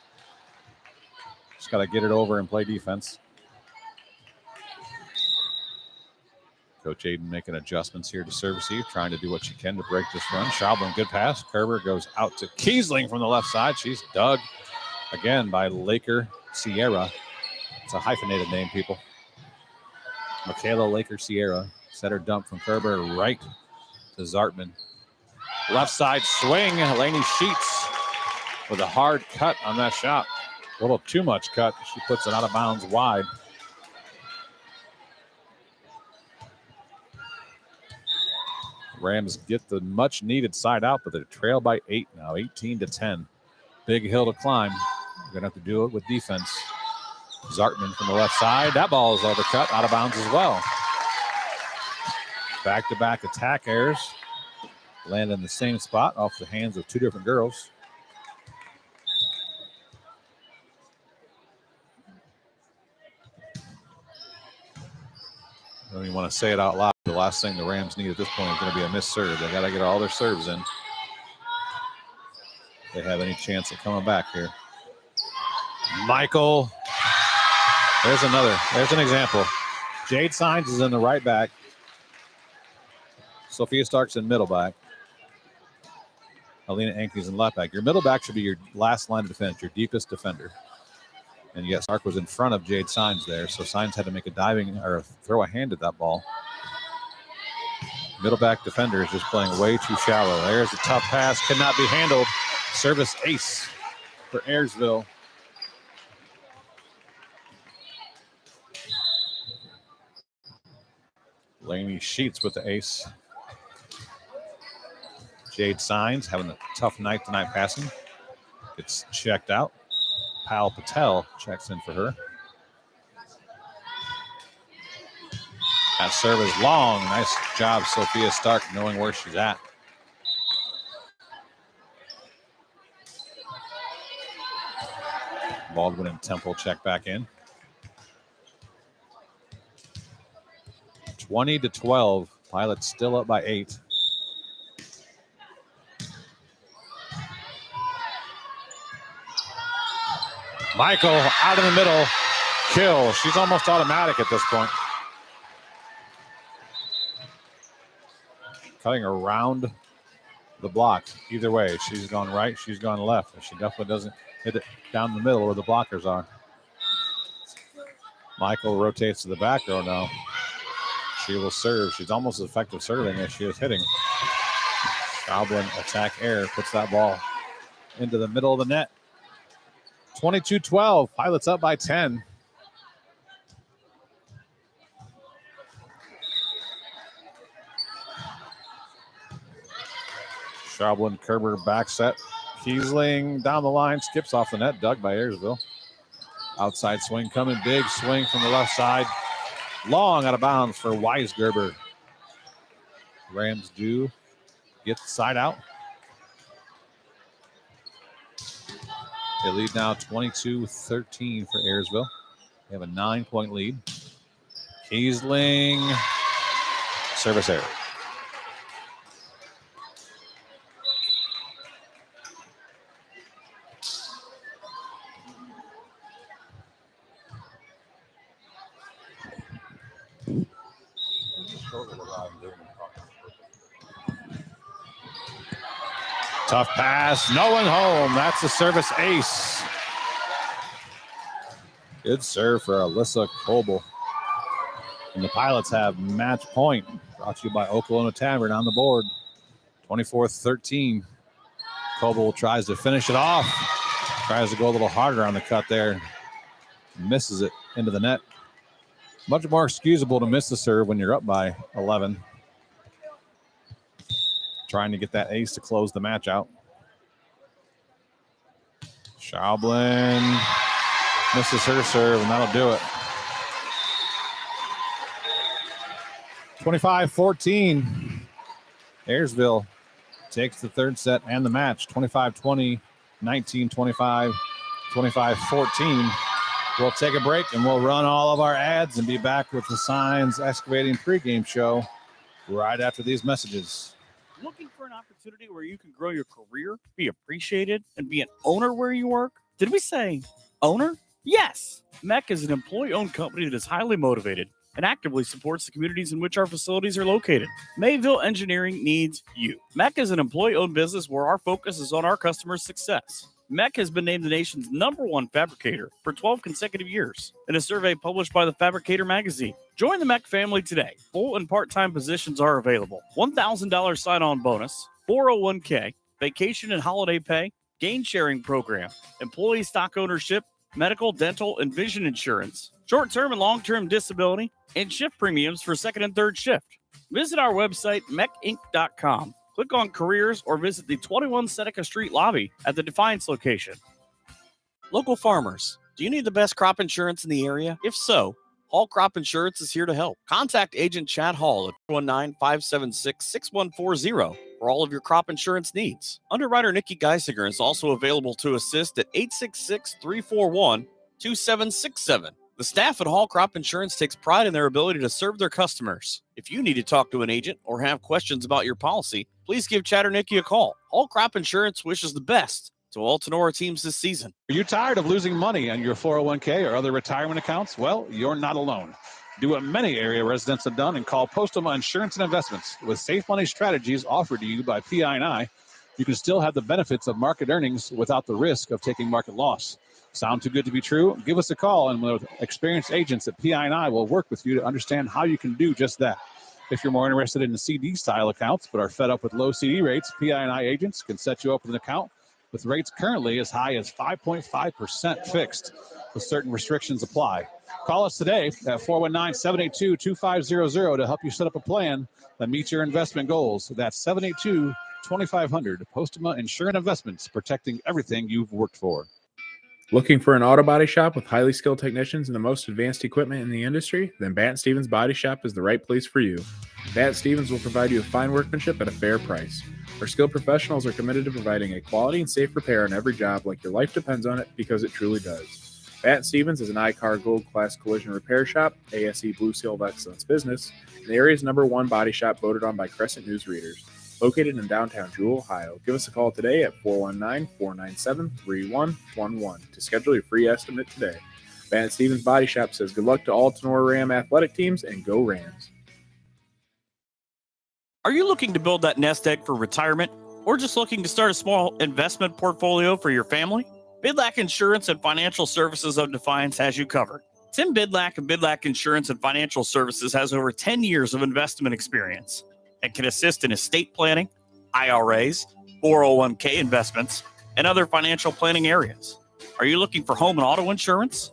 Just got to get it over and play defense. Coach Aiden making adjustments here to serve receive, trying to do what she can to break this run. Schaublin, good pass. Kerber goes out to Kiesling from the left side. She's dug again by Laker Sierra. It's a hyphenated name, people. Michaela Laker Sierra set her dump from Kerber right to Zartman. Left side swing. Lainey Sheets with a hard cut on that shot. A little too much cut. She puts it out of bounds wide. Rams get the much needed side out, but they're trailed by 8 now, 18-10. Big hill to climb. We're going to have to do it with defense. Zartman from the left side. That ball is overcut, out of bounds as well. Back-to-back attack errors. Land in the same spot off the hands of two different girls. I don't even want to say it out loud. The last thing the Rams need at this point is going to be a missed serve. They got to get all their serves in. If they have any chance of coming back here. Michael. There's an example. Jade Signs is in the right back. Sophia Stark's in middle back. Alina Enke's in left back. Your middle back should be your last line of defense, your deepest defender. And yes, Stark was in front of Jade Signs there, so Signs had to make a diving or throw a hand at that ball. Middle back defender is just playing way too shallow. There's a tough pass, cannot be handled. Service ace for Ayersville. Lainey Sheets with the ace. Jade Signs having a tough night tonight passing. Gets checked out. Pal Patel checks in for her. That serve is long. Nice job, Sophia Stark, knowing where she's at. Baldwin and Temple check back in. 20-12. Pilots still up by 8. Michael out in the middle. Kill. She's almost automatic at this point. Cutting around the block. Either way, she's gone right, she's gone left. She definitely doesn't hit it down the middle where the blockers are. Michael rotates to the back row now. She will serve. She's almost as effective serving as she is hitting. Goblin attack air puts that ball into the middle of the net. 22-12. Pilots up by 10. Schaublen, Kerber back set. Kiesling down the line, skips off the net, dug by Ayersville. Outside swing coming, big swing from the left side. Long out of bounds for Weisgerber. Rams do get the side out. They lead now 22-13 for Ayersville. They have a 9-point lead. Kiesling, service error. Tough pass, no one home. That's a service ace. Good serve for Alyssa Coble. And the Pilots have match point. Brought to you by Oklahoma Tavern on the board. 24-13. Coble tries to finish it off. Tries to go a little harder on the cut there. Misses it into the net. Much more excusable to miss the serve when you're up by 11. Trying to get that ace to close the match out. Schaublen misses her serve, and that'll do it. 25-14. Ayersville takes the third set and the match. 25-20, 19-25, 25-14. We'll take a break, and we'll run all of our ads and be back with the Signs Excavating pregame show right after these messages. Looking for an opportunity where you can grow your career, be appreciated, and be an owner where you work? Did we say owner? Yes! MEC is an employee-owned company that is highly motivated and actively supports the communities in which our facilities are located. Mayville Engineering needs you. MEC is an employee-owned business where our focus is on our customers' success. MEC has been named the nation's #1 fabricator for 12 consecutive years in a survey published by the Fabricator magazine. Join the MEC family today. Full and part-time positions are available. $1,000 sign-on bonus, 401k, vacation and holiday pay, gain sharing program, employee stock ownership, medical, dental, and vision insurance, short-term and long-term disability, and shift premiums for second and third shift. Visit our website, mecinc.com. Click on careers or visit the 21 Seneca Street lobby at the Defiance location. Local farmers, do you need the best crop insurance in the area? If so, Hall Crop Insurance is here to help. Contact Agent Chad Hall at 419-576-6140 for all of your crop insurance needs. Underwriter Nikki Geisinger is also available to assist at 866-341-2767. The staff at Hall Crop Insurance takes pride in their ability to serve their customers. If you need to talk to an agent or have questions about your policy, please give Chad or Nikki a call. Hall Crop Insurance wishes the best to all Tinora teams this season. Are you tired of losing money on your 401k or other retirement accounts? Well, you're not alone. Do what many area residents have done and call Postgame Insurance and Investments. With safe money strategies offered to you by PI&I, you can still have the benefits of market earnings without the risk of taking market loss. Sound too good to be true? Give us a call, and with experienced agents at PI&I will work with you to understand how you can do just that. If you're more interested in the CD-style accounts but are fed up with low CD rates, PI&I agents can set you up with an account with rates currently as high as 5.5% fixed, with certain restrictions apply. Call us today at 419-782-2500 to help you set up a plan that meets your investment goals. That's 782-2500. Postgame Insurance Investments, protecting everything you've worked for. Looking for an auto body shop with highly skilled technicians and the most advanced equipment in the industry? Then Batt Stevens Body Shop is the right place for you. Batt Stevens will provide you with fine workmanship at a fair price. Our skilled professionals are committed to providing a quality and safe repair on every job like your life depends on it, because it truly does. Batt Stevens is an I-CAR Gold Class Collision Repair Shop, ASE Blue Seal of Excellence Business, and the area's #1 body shop voted on by Crescent News readers. Located in downtown Jewell, Ohio. Give us a call today at 419-497-3111 to schedule your free estimate today. Batt Stevens Body Shop says good luck to all Tinora Ram athletic teams, and go Rams. Are you looking to build that nest egg for retirement, or just looking to start a small investment portfolio for your family? Bidlack Insurance and Financial Services of Defiance has you covered. Tim Bidlack of Bidlack Insurance and Financial Services has over 10 years of investment experience and can assist in estate planning, IRAs, 401k investments, and other financial planning areas. Are you looking for home and auto insurance?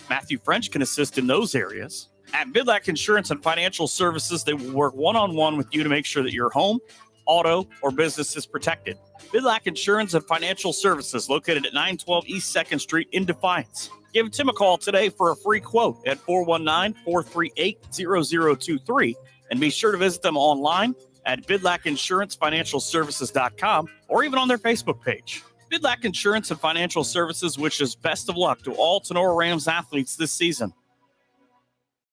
Matthew French can assist in those areas. At Bidlack Insurance and Financial Services, they will work one-on-one with you to make sure that your home, auto, or business is protected. Bidlack Insurance and Financial Services, located at 912 East 2nd Street in Defiance. Give Tim a call today for a free quote at 419-438-0023, and be sure to visit them online at bidlackinsurancefinancialservices.com or even on their Facebook page. Bidlack Insurance and Financial Services wishes best of luck to all Tinora Rams athletes this season.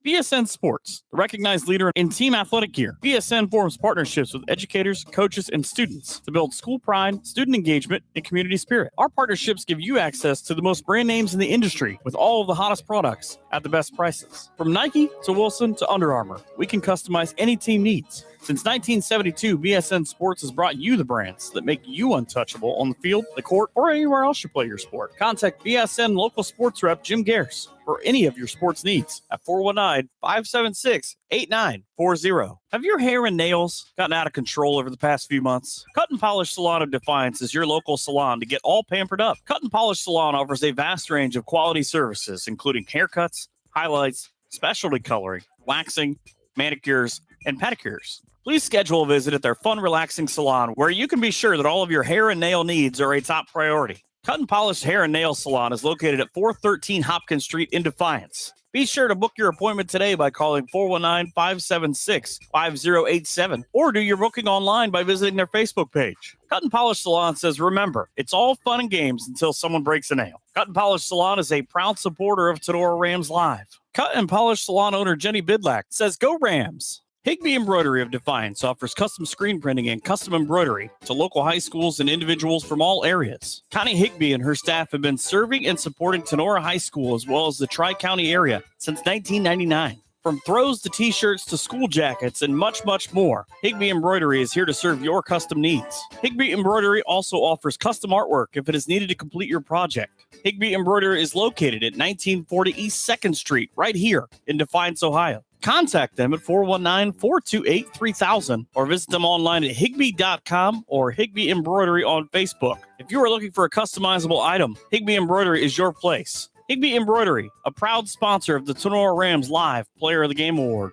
BSN Sports, the recognized leader in team athletic gear. BSN forms partnerships with educators, coaches, and students to build school pride, student engagement, and community spirit. Our partnerships give you access to the most brand names in the industry with all of the hottest products at the best prices. From Nike to Wilson to Under Armour, we can customize any team needs. Since 1972, BSN Sports has brought you the brands that make you untouchable on the field, the court, or anywhere else you play your sport. Contact BSN local sports rep Jim Garris for any of your sports needs at 419-576-8940. Have your hair and nails gotten out of control over the past few months? Cut and Polish Salon of Defiance is your local salon to get all pampered up. Cut and Polish Salon offers a vast range of quality services, including haircuts, highlights, specialty coloring, waxing, manicures, and pedicures. Please schedule a visit at their fun, relaxing salon where you can be sure that all of your hair and nail needs are a top priority. Cut and Polished Hair and Nail Salon is located at 413 Hopkins Street in Defiance. Be sure to book your appointment today by calling 419-576-5087 or do your booking online by visiting their Facebook page. Cut and Polish Salon says, remember, it's all fun and games until someone breaks a nail. Cut and Polish Salon is a proud supporter of Tinora Rams Live. Cut and Polish Salon owner Jenny Bidlack says, go Rams! Higbee Embroidery of Defiance offers custom screen printing and custom embroidery to local high schools and individuals from all areas. Connie Higbee and her staff have been serving and supporting Tinora High School as well as the Tri-County area since 1999. From throws to t-shirts to school jackets and much, much more, Higbee Embroidery is here to serve your custom needs. Higbee Embroidery also offers custom artwork if it is needed to complete your project. Higbee Embroidery is located at 1940 East 2nd Street, right here in Defiance, Ohio. Contact them at 419-428-3000 or visit them online at higbee.com or Higbee Embroidery on Facebook. If you are looking for a customizable item, Higbee Embroidery is your place. Higbee Embroidery, a proud sponsor of the Tinora Rams Live Player of the Game Award.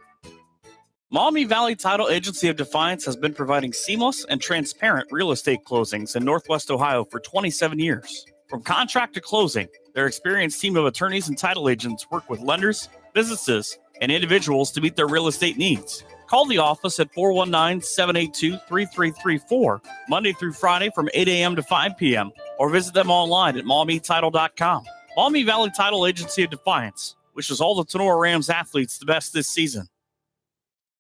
Maumee Valley Title Agency of Defiance has been providing seamless and transparent real estate closings in Northwest Ohio for 27 years. From contract to closing, their experienced team of attorneys and title agents work with lenders, businesses, and individuals to meet their real estate needs. Call the office at 419-782-3334, Monday through Friday from 8 a.m. to 5 p.m., or visit them online at maumeetitle.com. Maumee Valley Title Agency of Defiance wishes all the Tinora Rams athletes the best this season.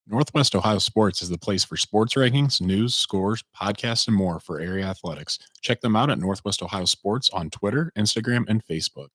Northwest Ohio Sports is the place for sports rankings, news, scores, podcasts, and more for area athletics. Check them out at Northwest Ohio Sports on Twitter, Instagram, and Facebook.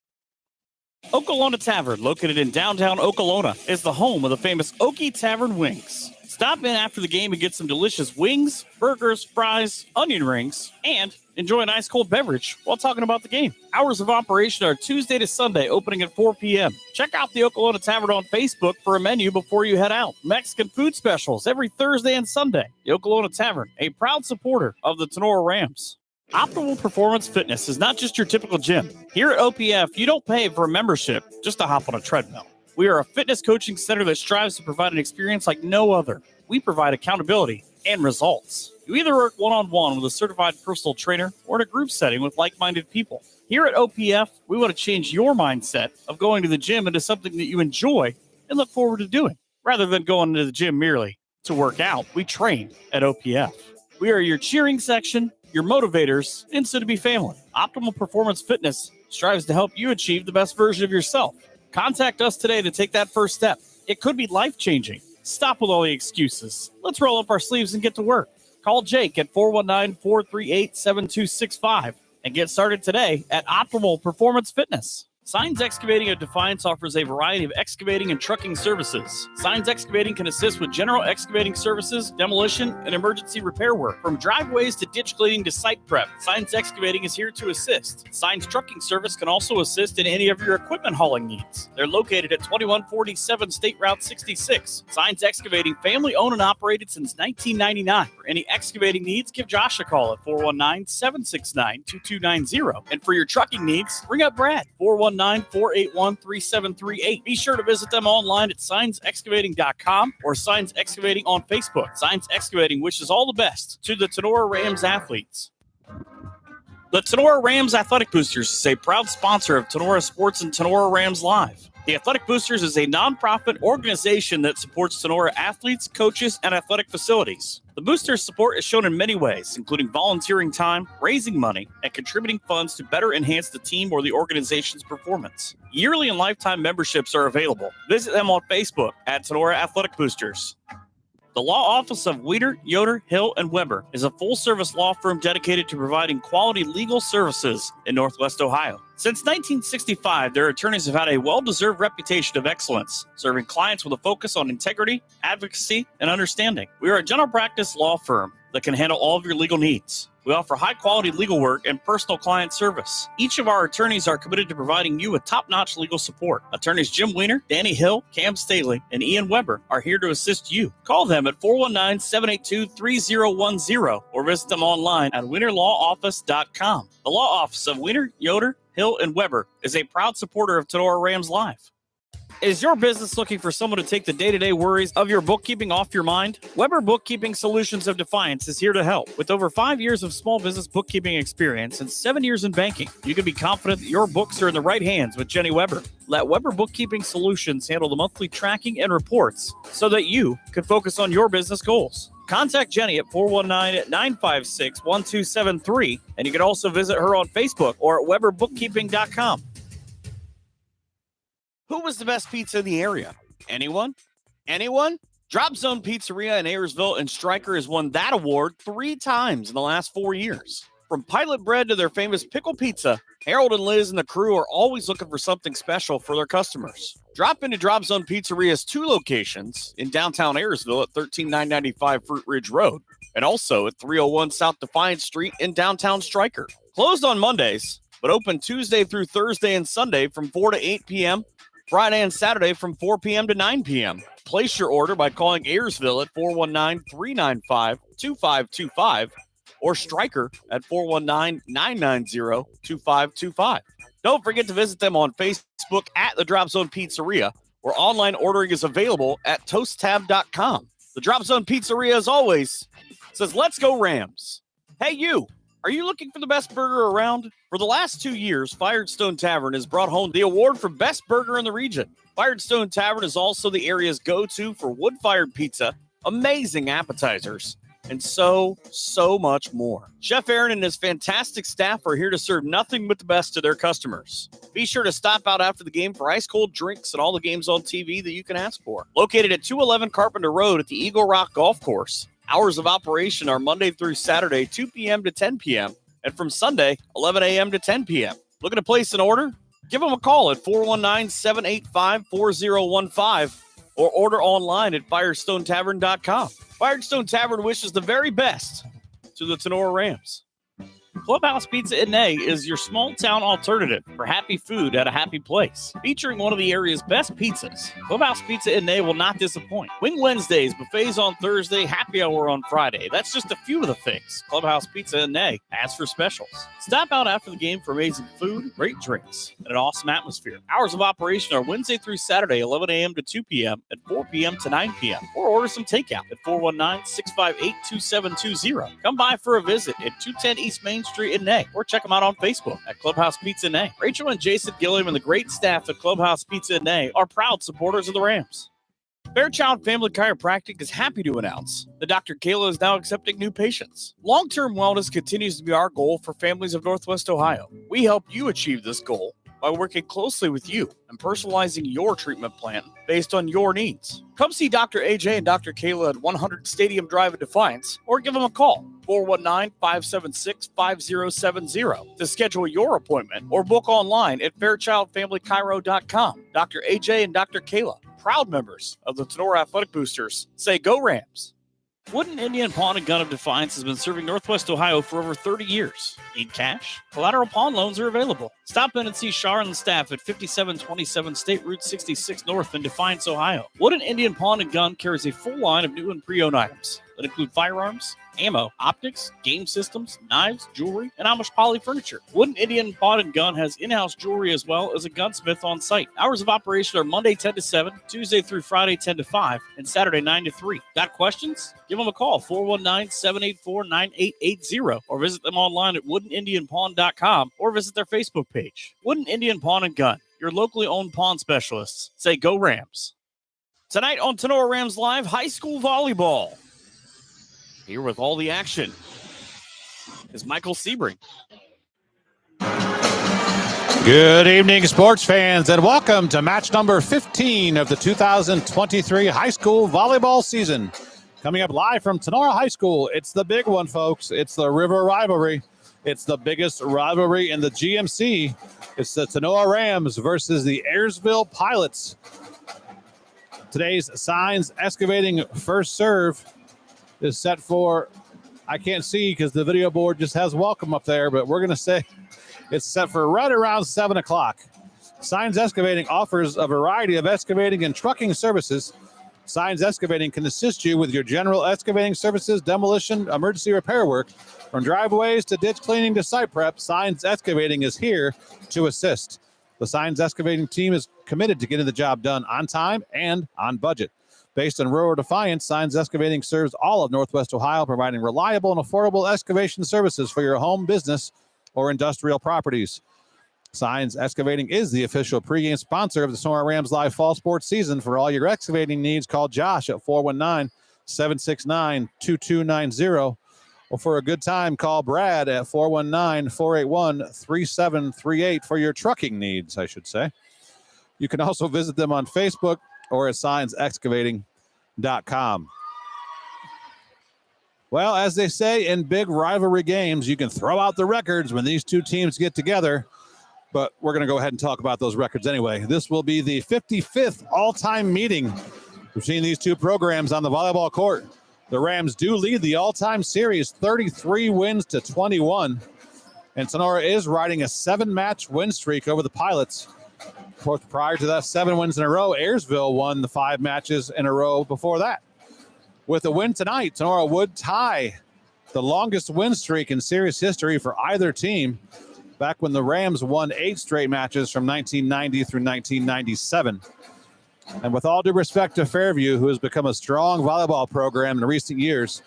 Okolona Tavern, located in downtown Okolona, is the home of the famous Okie Tavern Wings. Stop in after the game and get some delicious wings, burgers, fries, onion rings, and enjoy an ice cold beverage while talking about the game. Hours of operation are Tuesday to Sunday, opening at 4 p.m. Check out the Okolona Tavern on Facebook for a menu before you head out. Mexican food specials every Thursday and Sunday. The Okolona Tavern, a proud supporter of the Tinora Rams. Optimal Performance Fitness is not just your typical gym. Here at OPF, you don't pay for a membership just to hop on a treadmill. We are a fitness coaching center that strives to provide an experience like no other. We provide accountability and results. You either work one-on-one with a certified personal trainer or in a group setting with like-minded people. Here at OPF, we want to change your mindset of going to the gym into something that you enjoy and look forward to doing. Rather than going to the gym merely to work out, we train at OPF. We are your cheering section, your motivators, and soon-to-be family. Optimal Performance Fitness strives to help you achieve the best version of yourself. Contact us today to take that first step. It could be life-changing. Stop with all the excuses. Let's roll up our sleeves and get to work. Call Jake at 419-438-7265 and get started today at Optimal Performance Fitness. Signs Excavating of Defiance offers a variety of excavating and trucking services. Signs Excavating can assist with general excavating services, demolition, and emergency repair work. From driveways to ditch cleaning to site prep, Signs Excavating is here to assist. Signs Trucking Service can also assist in any of your equipment hauling needs. They're located at 2147 State Route 66. Signs Excavating, family owned and operated since 1999. For any excavating needs, give Josh a call at 419-769-2290. And for your trucking needs, ring up Brad, 419-481-3738. Be sure to visit them online at signsexcavating.com or Signs Excavating on Facebook. Signs Excavating wishes all the best to the Tinora Rams athletes. The Tinora Rams Athletic Boosters is a proud sponsor of Tinora Sports and Tinora Rams Live. The Athletic Boosters is a nonprofit organization that supports Tinora athletes, coaches, and athletic facilities. The Boosters' support is shown in many ways, including volunteering time, raising money, and contributing funds to better enhance the team or the organization's performance. Yearly and lifetime memberships are available. Visit them on Facebook at Tinora Athletic Boosters. The Law Office of Weeder, Yoder, Hill, and Weber is a full-service law firm dedicated to providing quality legal services in Northwest Ohio. Since 1965, their attorneys have had a well-deserved reputation of excellence, serving clients with a focus on integrity, advocacy, and understanding. We are a general practice law firm that can handle all of your legal needs. We offer high-quality legal work and personal client service. Each of our attorneys are committed to providing you with top-notch legal support. Attorneys Jim Weiner, Danny Hill, Cam Staley, and Ian Weber are here to assist you. Call them at 419-782-3010 or visit them online at WeinerLawOffice.com. The Law Office of Weiner, Yoder, Hill, and Weber is a proud supporter of Tinora Rams Live. Is your business looking for someone to take the day-to-day worries of your bookkeeping off your mind? Weber Bookkeeping Solutions of Defiance is here to help. With over 5 years of small business bookkeeping experience and 7 years in banking, you can be confident that your books are in the right hands with Jenny Weber. Let Weber Bookkeeping Solutions handle the monthly tracking and reports so that you can focus on your business goals. Contact Jenny at 419-956-1273, and you can also visit her on Facebook or at weberbookkeeping.com. Who was the best pizza in the area? Anyone? Anyone? Drop Zone Pizzeria in Ayersville and Stryker has won that award 3 times in the last 4 years. From pilot bread to their famous pickle pizza, Harold and Liz and the crew are always looking for something special for their customers. Drop into Drop Zone Pizzeria's 2 locations in downtown Ayersville at 13995 Fruit Ridge Road and also at 301 South Defiance Street in downtown Stryker. Closed on Mondays, but open Tuesday through Thursday and Sunday from 4 to 8 p.m., Friday and Saturday from 4 p.m. to 9 p.m. Place your order by calling Ayersville at 419-395-2525 or Stryker at 419-990-2525. Don't forget to visit them on Facebook at the Drop Zone Pizzeria, where online ordering is available at toasttab.com. The Drop Zone Pizzeria, as always, says, "Let's go Rams." Hey, you. Are you looking for the best burger around? For the last 2 years, Firestone Tavern has brought home the award for best burger in the region. Firestone Tavern is also the area's go-to for wood-fired pizza, amazing appetizers, and so much more. Chef Aaron and his fantastic staff are here to serve nothing but the best to their customers. Be sure to stop out after the game for ice-cold drinks and all the games on TV that you can ask for. Located at 211 Carpenter Road at the Eagle Rock Golf Course. Hours of operation are Monday through Saturday, 2 p.m. to 10 p.m., and from Sunday, 11 a.m. to 10 p.m. Looking to place an order? Give them a call at 419-785-4015 or order online at firestonetavern.com. Firestone Tavern wishes the very best to the Tinora Rams. Clubhouse Pizza in A is your small-town alternative for happy food at a happy place. Featuring one of the area's best pizzas, Clubhouse Pizza in A will not disappoint. Wing Wednesdays, buffets on Thursday, happy hour on Friday. That's just a few of the things Clubhouse Pizza in A has for specials. Stop out after the game for amazing food, great drinks, and an awesome atmosphere. Hours of operation are Wednesday through Saturday, 11 a.m. to 2 p.m. and 4 p.m. to 9 p.m. Or order some takeout at 419-658-2720. Come by for a visit at 210 East Main Street in Nay, or check them out on Facebook at Clubhouse Pizza in Nay. Rachel and Jason Gilliam and the great staff at Clubhouse Pizza in Nay are proud supporters of the Rams. Fairchild Family Chiropractic is happy to announce that Dr. Kayla is now accepting new patients. Long-term wellness continues to be our goal for families of Northwest Ohio. We help you achieve this goal by working closely with you and personalizing your treatment plan based on your needs. Come see Dr. AJ and Dr. Kayla at 100 Stadium Drive in Defiance, or give them a call, 419-576-5070, to schedule your appointment or book online at fairchildfamilychiro.com. Dr. AJ and Dr. Kayla, proud members of the Tinora Athletic Boosters, say go Rams. Wooden Indian Pawn and Gun of Defiance has been serving Northwest Ohio for over 30 years. Need cash? Collateral pawn loans are available. Stop in and see Shar and the staff at 5727 State Route 66 North in Defiance, Ohio. Wooden Indian Pawn and Gun carries a full line of new and pre-owned items that include firearms, ammo, optics, game systems, knives, jewelry, and Amish poly furniture. Wooden Indian Pawn and Gun has in-house jewelry as well as a gunsmith on site. Hours of operation are Monday 10 to 7, Tuesday through Friday 10 to 5, and Saturday 9 to 3. Got questions? Give them a call, 419-784-9880, or visit them online at woodenindianpawn.com, or visit their Facebook page. Wooden Indian Pawn and Gun, your locally owned pawn specialists. Say go Rams. Tonight on Tinora Rams Live, high school volleyball. Here with all the action is Michael Sebring. Good evening, sports fans, and welcome to match number 15 of the 2023 high school volleyball season. Coming up live from Tinora High School, it's the big one, folks. It's the River Rivalry. It's the biggest rivalry in the GMC. It's the Tinora Rams versus the Ayersville Pilots. Today's Signs Excavating first serve is set for, I can't see because the video board just has welcome up there, but we're going to say it's set for right around 7 o'clock. Signs Excavating offers a variety of excavating and trucking services. Signs Excavating can assist you with your general excavating services, demolition, emergency repair work. From driveways to ditch cleaning to site prep, Signs Excavating is here to assist. The Signs Excavating team is committed to getting the job done on time and on budget. Based in rural Defiance, Signs Excavating serves all of Northwest Ohio, providing reliable and affordable excavation services for your home, business, or industrial properties. Signs Excavating is the official pregame sponsor of the Tinora Rams Live Fall Sports Season. For all your excavating needs, call Josh at 419-769-2290. Or for a good time, call Brad at 419-481-3738 for your trucking needs, I should say. You can also visit them on Facebook or at signsexcavating.com. Well, as they say in big rivalry games, you can throw out the records when these two teams get together, but we're going to go ahead and talk about those records anyway. This will be the 55th all-time meeting between these two programs on the volleyball court. The Rams do lead the all-time series 33 wins to 21, and Tinora is riding a 7-match win streak over the Pilots. Of course, prior to that 7 wins in a row, Ayersville won the 5 matches in a row before that. With a win tonight, Tinora would tie the longest win streak in series history for either team, back when the Rams won 8 straight matches from 1990 through 1997. And with all due respect to Fairview, who has become a strong volleyball program in recent years,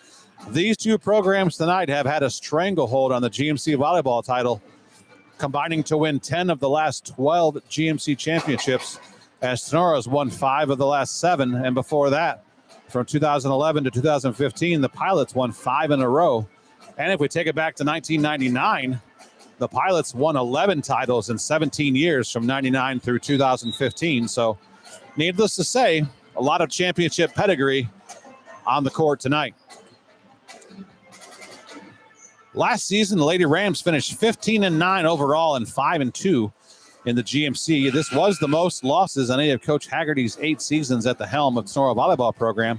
these two programs tonight have had a stranglehold on the GMC volleyball title, combining to win 10 of the last 12 GMC championships, as Tinora has won 5 of the last 7. And before that, from 2011 to 2015, the Pilots won 5 in a row. And if we take it back to 1999, the Pilots won 11 titles in 17 years from 99 through 2015. So needless to say, a lot of championship pedigree on the court tonight. Last season, the Lady Rams finished 15-9 overall and 5-2 in the GMC. This was the most losses on any of Coach Haggerty's 8 seasons at the helm of the Tinora volleyball program.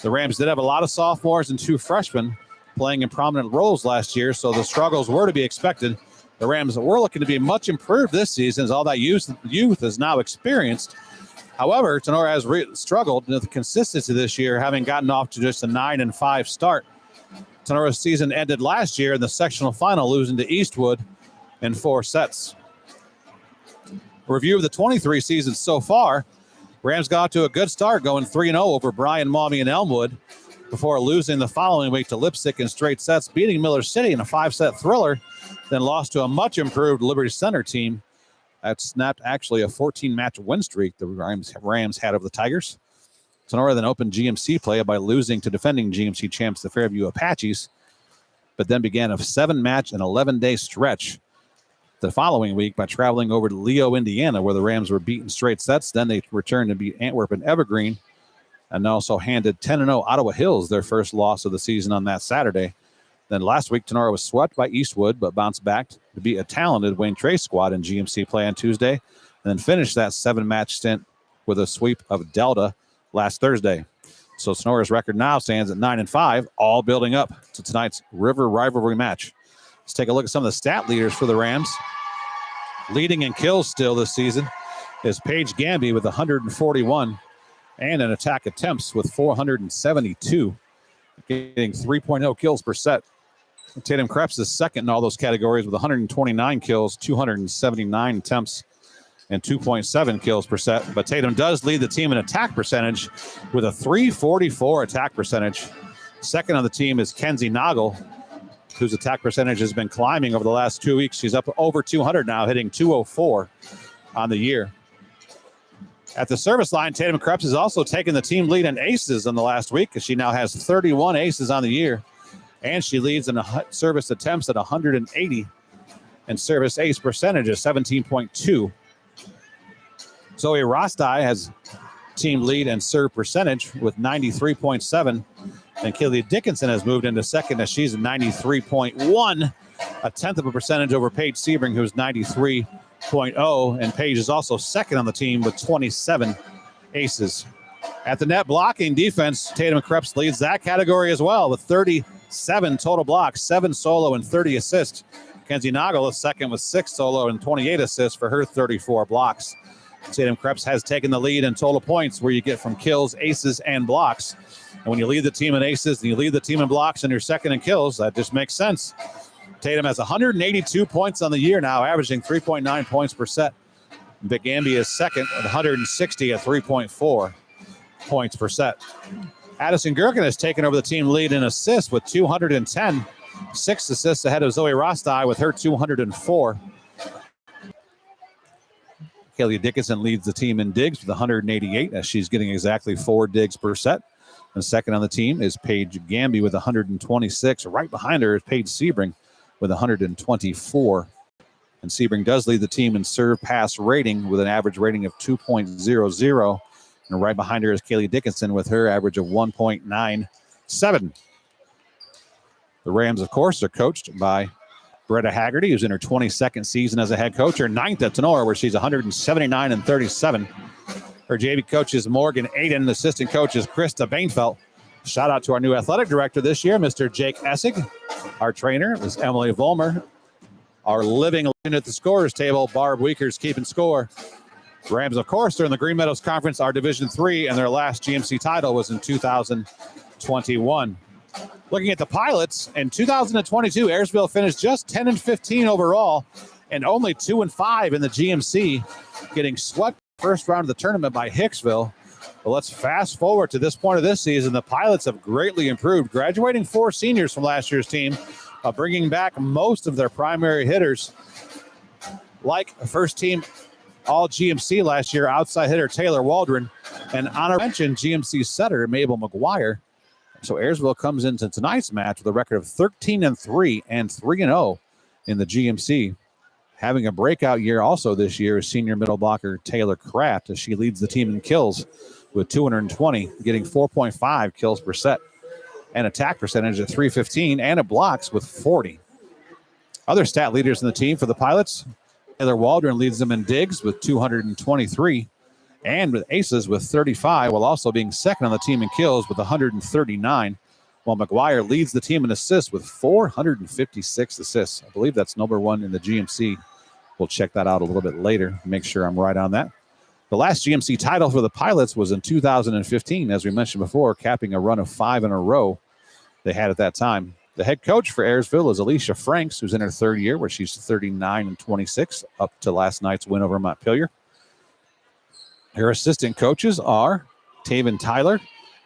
The Rams did have a lot of sophomores and 2 freshmen playing in prominent roles last year, so the struggles were to be expected. The Rams were looking to be much improved this season, as all that youth is now experienced. However, Tinora has struggled with the consistency this year, having gotten off to just a 9-5 start. Tinora's season ended last year in the sectional final, losing to Eastwood in 4 sets. A review of the 23 seasons so far. Rams got to a good start, going 3-0 over Bryan, Maumee, and Elmwood, before losing the following week to Lipstick in straight sets, beating Miller City in a 5-set thriller, then lost to a much improved Liberty Center team that snapped actually a 14-match win streak the Rams had over the Tigers. Tinora then opened GMC play by losing to defending GMC champs, the Fairview Apaches, but then began a 7-match and 11-day stretch the following week by traveling over to Leo, Indiana, where the Rams were beaten straight sets. Then they returned to beat Antwerp and Evergreen, and also handed 10-0 Ottawa Hills their first loss of the season on that Saturday. Then last week, Tinora was swept by Eastwood, but bounced back to beat a talented Wayne Trace squad in GMC play on Tuesday, and then finished that 7-match stint with a sweep of Delta last Thursday. So Tinora's record now stands at 9-5, all building up to tonight's River Rivalry match. Let's take a look at some of the stat leaders for the Rams. Leading in kills still this season is Paige Gamby with 141 and in attack attempts with 472, getting 3.0 kills per set. Tatum Krebs is second in all those categories with 129 kills, 279 attempts, and 2.7 kills per set. But Tatum does lead the team in attack percentage with a 344 attack percentage. Second on the team is Kenzie Noggle, whose attack percentage has been climbing over the last 2 weeks. She's up over 200 now, hitting 204 on the year. At the service line, Tatum Krebs has also taken the team lead in aces in the last week, as she now has 31 aces on the year. And she leads in service attempts at 180 and service ace percentage of 17.2. Zoe Rostai has team lead and serve percentage with 93.7. And Kaylee Dickinson has moved into second as she's at 93.1, a tenth of a percentage over Paige Sebring, who's 93.0. And Paige is also second on the team with 27 aces. At the net blocking defense, Tatum Krebs leads that category as well with 37 total blocks, 7 solo and 30 assists. Kenzie Noggle is second with 6 solo and 28 assists for her 34 blocks. Tatum Krebs has taken the lead in total points, where you get from kills, aces, and blocks. And when you lead the team in aces and you lead the team in blocks and you're second in kills, that just makes sense. Tatum has 182 points on the year now, averaging 3.9 points per set. Vic Gamby is second at 160 at 3.4 points per set. Addison Gherkin has taken over the team lead in assists with 210, 6 assists ahead of Zoe Rostai with her 204. Kaylee Dickinson leads the team in digs with 188, as she's getting exactly 4 digs per set. And second on the team is Paige Gamby with 126. Right behind her is Paige Sebring with 124. And Sebring does lead the team in serve pass rating with an average rating of 2.00. And right behind her is Kaylee Dickinson with her average of 1.97. The Rams, of course, are coached by Bretta Haggerty, who's in her 22nd season as a head coach, her 9th at Tinora, where she's 179 and 37. Her JV coach is Morgan Aiden. Assistant coach is Krista Bainfelt. Shout out to our new athletic director this year, Mr. Jake Essig. Our trainer is Emily Vollmer. Our living legend at the scorers table, Barb Weekers, keeping score. Rams, of course, are in the Green Meadows Conference, our Division III, and their last GMC title was in 2021. Looking at the Pilots, in 2022, Ayersville finished just 10-15 overall and only 2-5 in the GMC, getting swept first round of the tournament by Hicksville. But let's fast forward to this point of this season. The Pilots have greatly improved, graduating 4 seniors from last year's team, bringing back most of their primary hitters, like first team all GMC last year outside hitter Taylor Waldron, and honor mention GMC setter Mabel McGuire. So Ayersville comes into tonight's match with a record of 13-3 and 3-0 in the GMC. Having a breakout year also this year is senior middle blocker Taylor Kraft, as she leads the team in kills with 220, getting 4.5 kills per set, and attack percentage at 315, and a blocks with 40. Other stat leaders in the team for the Pilots, Taylor Waldron leads them in digs with 223, and with aces with 35, while also being second on the team in kills with 139, while McGuire leads the team in assists with 456 assists. I believe that's number 1 in the GMC. We'll check that out a little bit later, make sure I'm right on that. The last GMC title for the Pilots was in 2015, as we mentioned before, capping a run of 5 in a row they had at that time. The head coach for Ayersville is Alicia Franks, who's in her 3rd year, where she's 39-26, up to last night's win over Montpelier. Her assistant coaches are Taven Tyler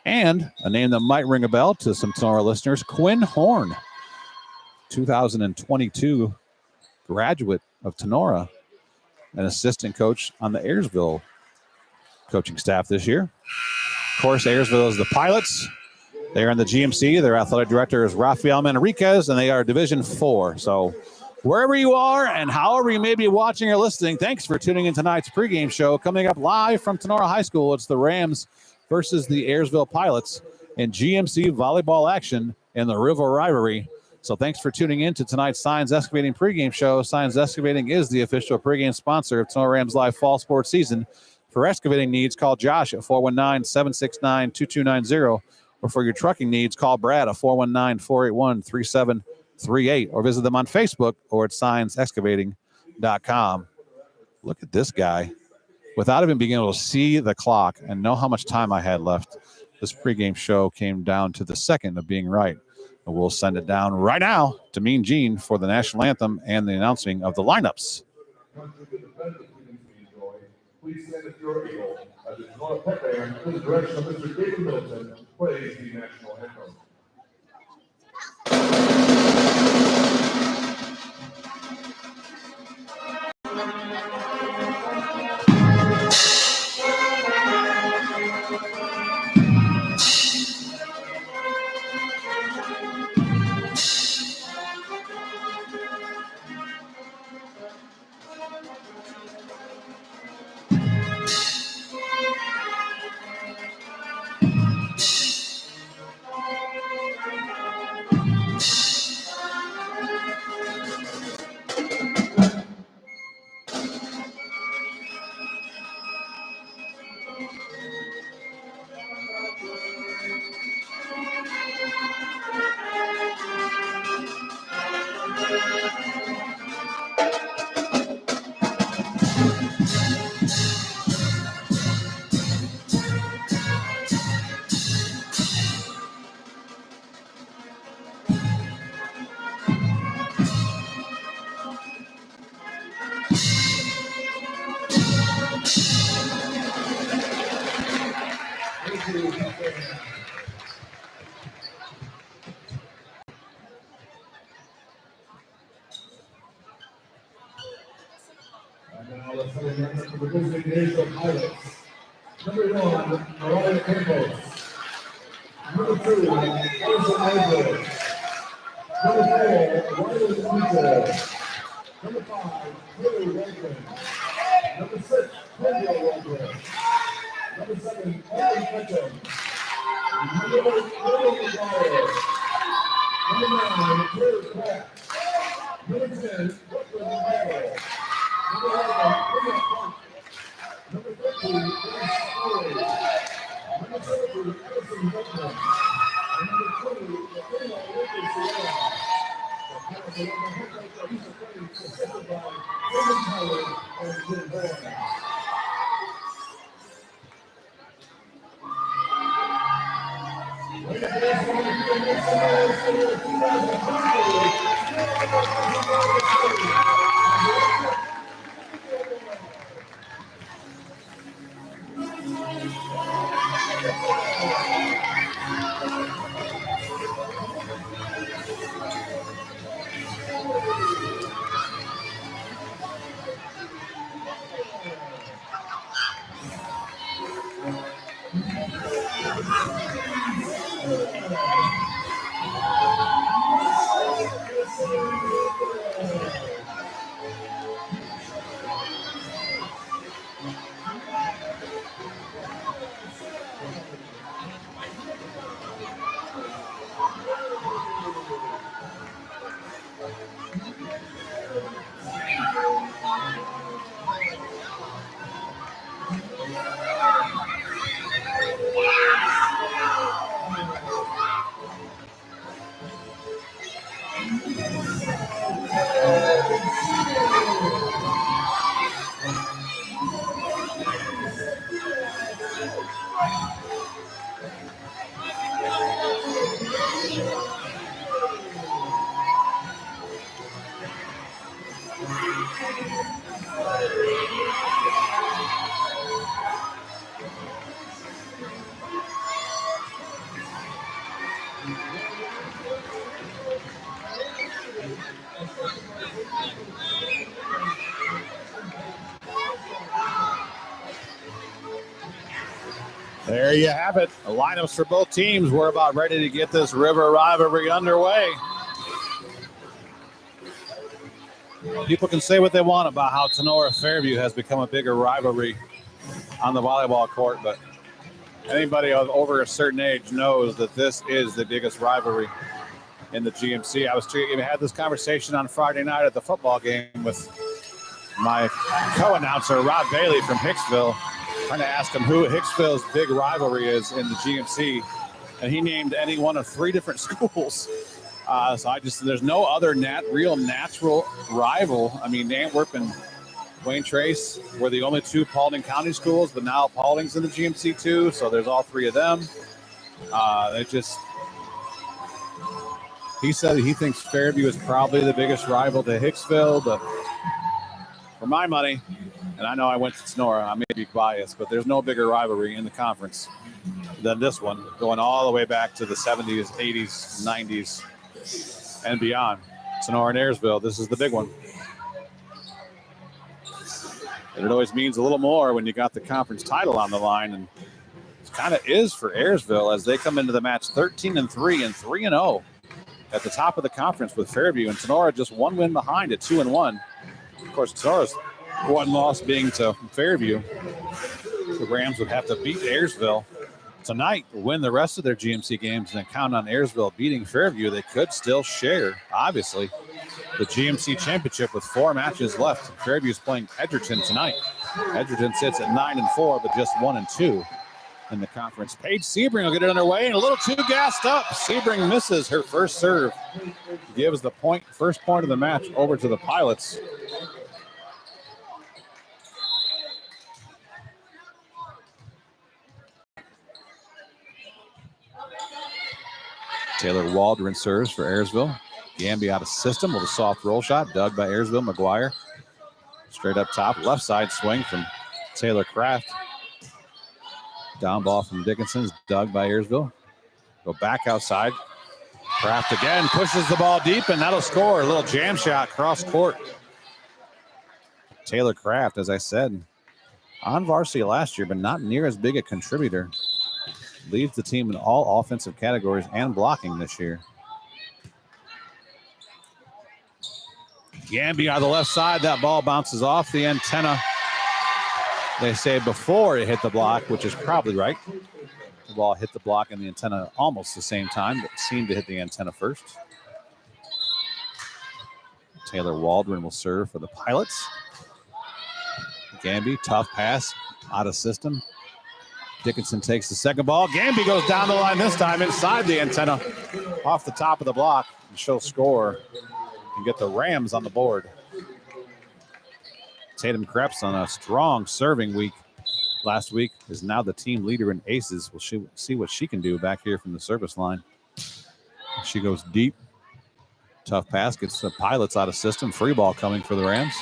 and a name that might ring a bell to some Tinora listeners, Quinn Horn, 2022 graduate of Tinora, an assistant coach on the Ayersville coaching staff this year. Of course, Ayersville is the Pilots. They are in the GMC. Their athletic director is Rafael Manriquez, and they are Division 4. So Wherever you are and however you may be watching or listening, thanks for tuning in tonight's pregame show. Coming up live from Tinora High School, it's the Rams versus the Ayersville Pilots in GMC volleyball action in the Rivalry. So thanks for tuning in to tonight's Signs Excavating pregame show. Signs Excavating is the official pregame sponsor of Tinora Rams Live Fall Sports Season. For excavating needs, call Josh at 419-769-2290. Or for your trucking needs, call Brad at 419-481-3738. Or visit them on Facebook or at signsexcavating.com. Look at this guy. Without even being able to see the clock and know how much time I had left, this pregame show came down to the second of being right. And we'll send it down right now to Mean Gene for the national anthem and the announcing of the lineups. Please stand if you're able as the Tinora Pep Band, under the direction of Mr. David Middleton, plays the national anthem. Now let's have a number for the visiting Ayersville Pilots. Number 1, Mariah Campos. Number 2, Allison Edwards. Number 4, Riley Eagle. Number 5, Haley Redmond. Number 6, Kendall Redmond. Number 7, Ellen Peckham. Number 8, Ellen McGuire. Number 9, Terry Pratt. Number 10, Brooklyn Michael. Number 11, Leah Clark. Number 13, Dennis Story. Number 17, Edison Beckman. And number 20, Athena Lucas Sierra. The Pilots are on the head coach of East Academy, assisted by Kevin Howard and Jim Bourne. There you have it. The lineups for both teams. We're about ready to get this river rivalry underway. People can say what they want about how Tinora Fairview has become a bigger rivalry on the volleyball court, but anybody over a certain age knows that this is the biggest rivalry in the GMC. I had this conversation on Friday night at the football game with my co-announcer, Rob Bailey from Hicksville, trying to ask him who Hicksville's big rivalry is in the GMC, and he named any one of 3 different schools. There's no other real natural rival. I mean, Antwerp and Wayne Trace were the only 2 Paulding County schools, but now Paulding's in the GMC too, so there's all 3 of them. He said he thinks Fairview is probably the biggest rival to Hicksville, but for my money, and I know I went to Tinora, I may be biased, but there's no bigger rivalry in the conference than this one, going all the way back to the 70s, 80s, 90s, and beyond. Tinora and Ayersville, this is the big one. And it always means a little more when you got the conference title on the line, and it kind of is for Ayersville as they come into the match 13-3 and 3-0 at the top of the conference with Fairview, and Tinora just 1 win behind at 2-1. Of course, Tinora's 1 loss being to Fairview. The Rams would have to beat Ayersville tonight to win the rest of their GMC games and then count on Ayersville beating Fairview. They could still share, obviously, the GMC championship with 4 matches left. Fairview's playing Edgerton tonight. Edgerton sits at 9-4, but just 1-2 in the conference. Paige Sebring will get it underway and a little too gassed up. Sebring misses her first serve. Gives the first point of the match over to the Pilots. Taylor Waldron serves for Ayersville. Gamby out of system with a soft roll shot. Dug by Ayersville. McGuire straight up top. Left side swing from Taylor Kraft. Down ball from Dickinson's dug by Ayersville. Go back outside. Kraft again pushes the ball deep, and that'll score. A little jam shot cross court. Taylor Kraft, as I said, on varsity last year, but not near as big a contributor. Leads the team in all offensive categories and blocking this year. Gamby on the left side. That ball bounces off the antenna. They say before it hit the block, which is probably right. The ball hit the block and the antenna almost the same time, but seemed to hit the antenna first. Taylor Waldron will serve for the Pilots. Gamby, tough pass, out of system. Dickinson takes the second ball. Gamby goes down the line this time inside the antenna, off the top of the block, and she'll score and get the Rams on the board. Tatum Krebs on a strong serving week last week is now the team leader in aces. We'll see what she can do back here from the service line. She goes deep. Tough pass, gets the Pilots out of system. Free ball coming for the Rams.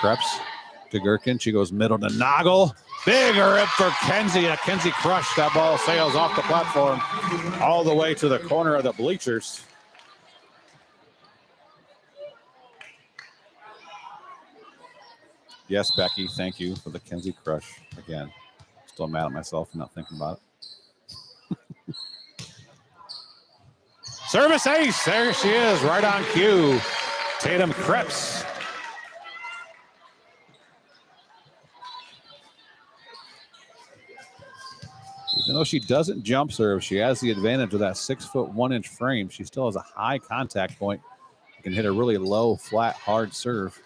Krebs to Gherkin. She goes middle to Noggle. Big rip for Kenzie. A Kenzie crush. That ball sails off the platform all the way to the corner of the bleachers. Yes, Becky, thank you for the Kenzie crush. Again, still mad at myself for not thinking about it. Service ace. There she is, right on cue. Tatum Krebs. Even though she doesn't jump serve, she has the advantage of that 6' 1" frame. She still has a high contact point. Can hit a really low, flat, hard serve.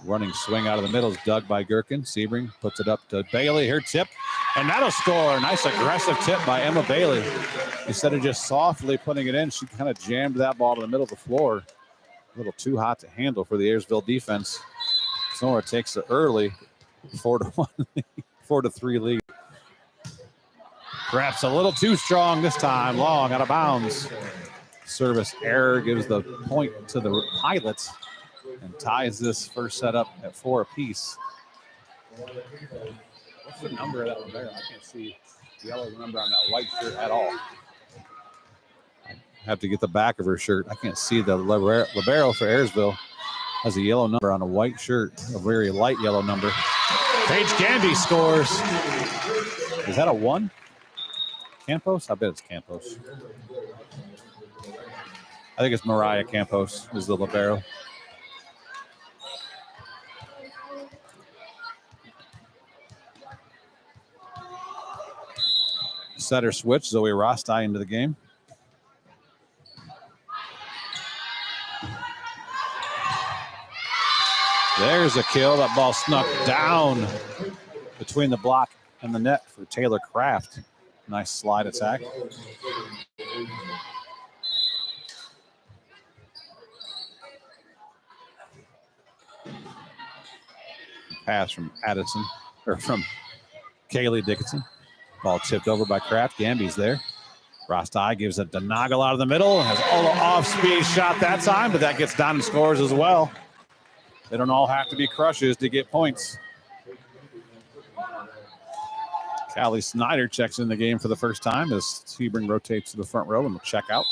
Running swing out of the middle is dug by Gherkin. Sebring puts it up to Bailey. Her tip, and that'll score. Nice aggressive tip by Emma Bailey. Instead of just softly putting it in, she kind of jammed that ball to the middle of the floor. A little too hot to handle for the Ayersville defense. Tinora takes it early, 4-1, 4-3 lead. Perhaps a little too strong this time. Long out of bounds. Service error gives the point to the Pilots and ties this first set up at 4 apiece. What's the number of that one there? I can't see the yellow number on that white shirt at all. I have to get the back of her shirt. I can't see the libero for Ayersville. Has a yellow number on a white shirt, a very light yellow number. Paige Gamby scores. Is that a 1? Campos? I bet it's Campos. I think it's Mariah Campos is the libero. Setter switch, Zoe Rostai into the game. There's a kill. That ball snuck down between the block and the net for Taylor Kraft. Nice slide attack. Pass from Addison, or from Kaylee Dickinson. Ball tipped over by Kraft. Gamby's there. Rostai gives it to Nagel out of the middle. Has all the off-speed shot that time, but that gets down and scores as well. They don't all have to be crushes to get points. Callie Snyder checks in the game for the first time as Sebring rotates to the front row and will check out.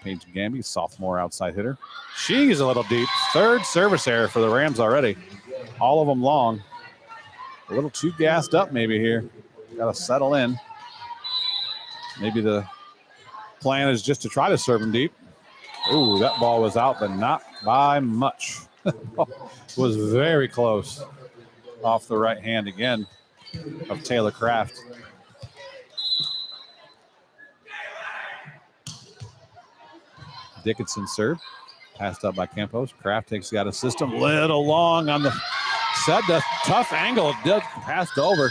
Paige Gamby, sophomore outside hitter. She's a little deep. Third service error for the Rams already. All of them long. A little too gassed up maybe here. Got to settle in. Maybe the plan is just to try to serve them deep. Ooh, that ball was out, but not by much. Was very close. Off the right hand again of Taylor Kraft. Dickinson serve. Passed up by Campos. Kraft takes it out of system. Little long on the set. The tough angle. Passed over.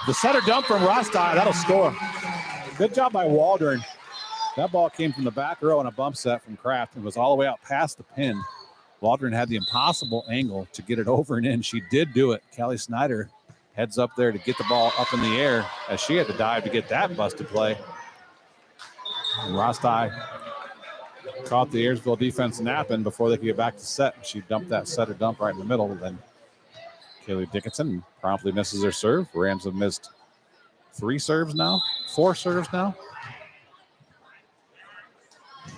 The setter dump from Rostai. That'll score. Good job by Waldron. That ball came from the back row on a bump set from Kraft and was all the way out past the pin. Waldron had the impossible angle to get it over and in. She did do it. Callie Snyder heads up there to get the ball up in the air as she had to dive to get that busted play. And Rostai caught the Ayersville defense napping before they could get back to set. She dumped that setter dump right in the middle. And then Kaylee Dickinson promptly misses her serve. Rams have missed 4 serves now.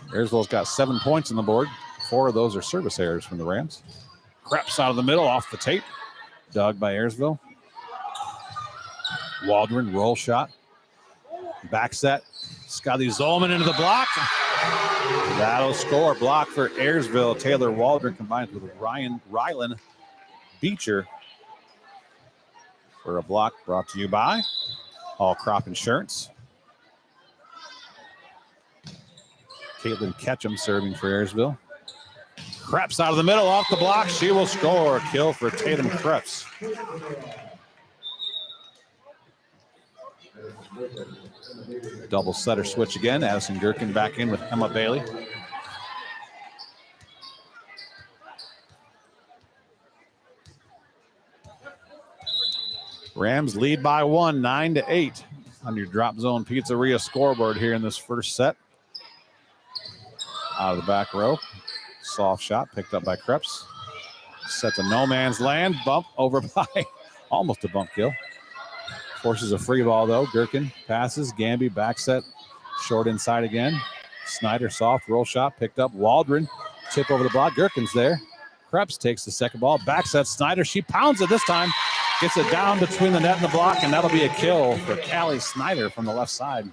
Ayersville's got 7 points on the board. 4 of those are service errors from the Rams. Creps out of the middle off the tape. Dug by Ayersville. Waldron, roll shot. Back set. Scotty Zolman into the block. That'll score. Block for Ayersville. Taylor Waldron combines with Rylan Beecher for a block brought to you by All Crop Insurance. Caitlin Ketchum serving for Ayersville. Kreps out of the middle off the block. She will score. Kill for Tatum Kreps. Double setter switch again. Addison Gherkin back in with Emma Bailey. Rams lead by 1, 9-8 on your Drop Zone Pizzeria scoreboard here in this first set. Out of the back row. Soft shot picked up by Kreps. Set to no man's land. Bump over by almost a bump kill. Forces a free ball though. Gherkin passes. Gamby back set. Short inside again. Snyder soft roll shot picked up. Waldron tip over the block. Gherkin's there. Kreps takes the second ball. Back set Snyder. She pounds it this time. Gets it down between the net and the block, and that'll be a kill for Callie Snyder from the left side.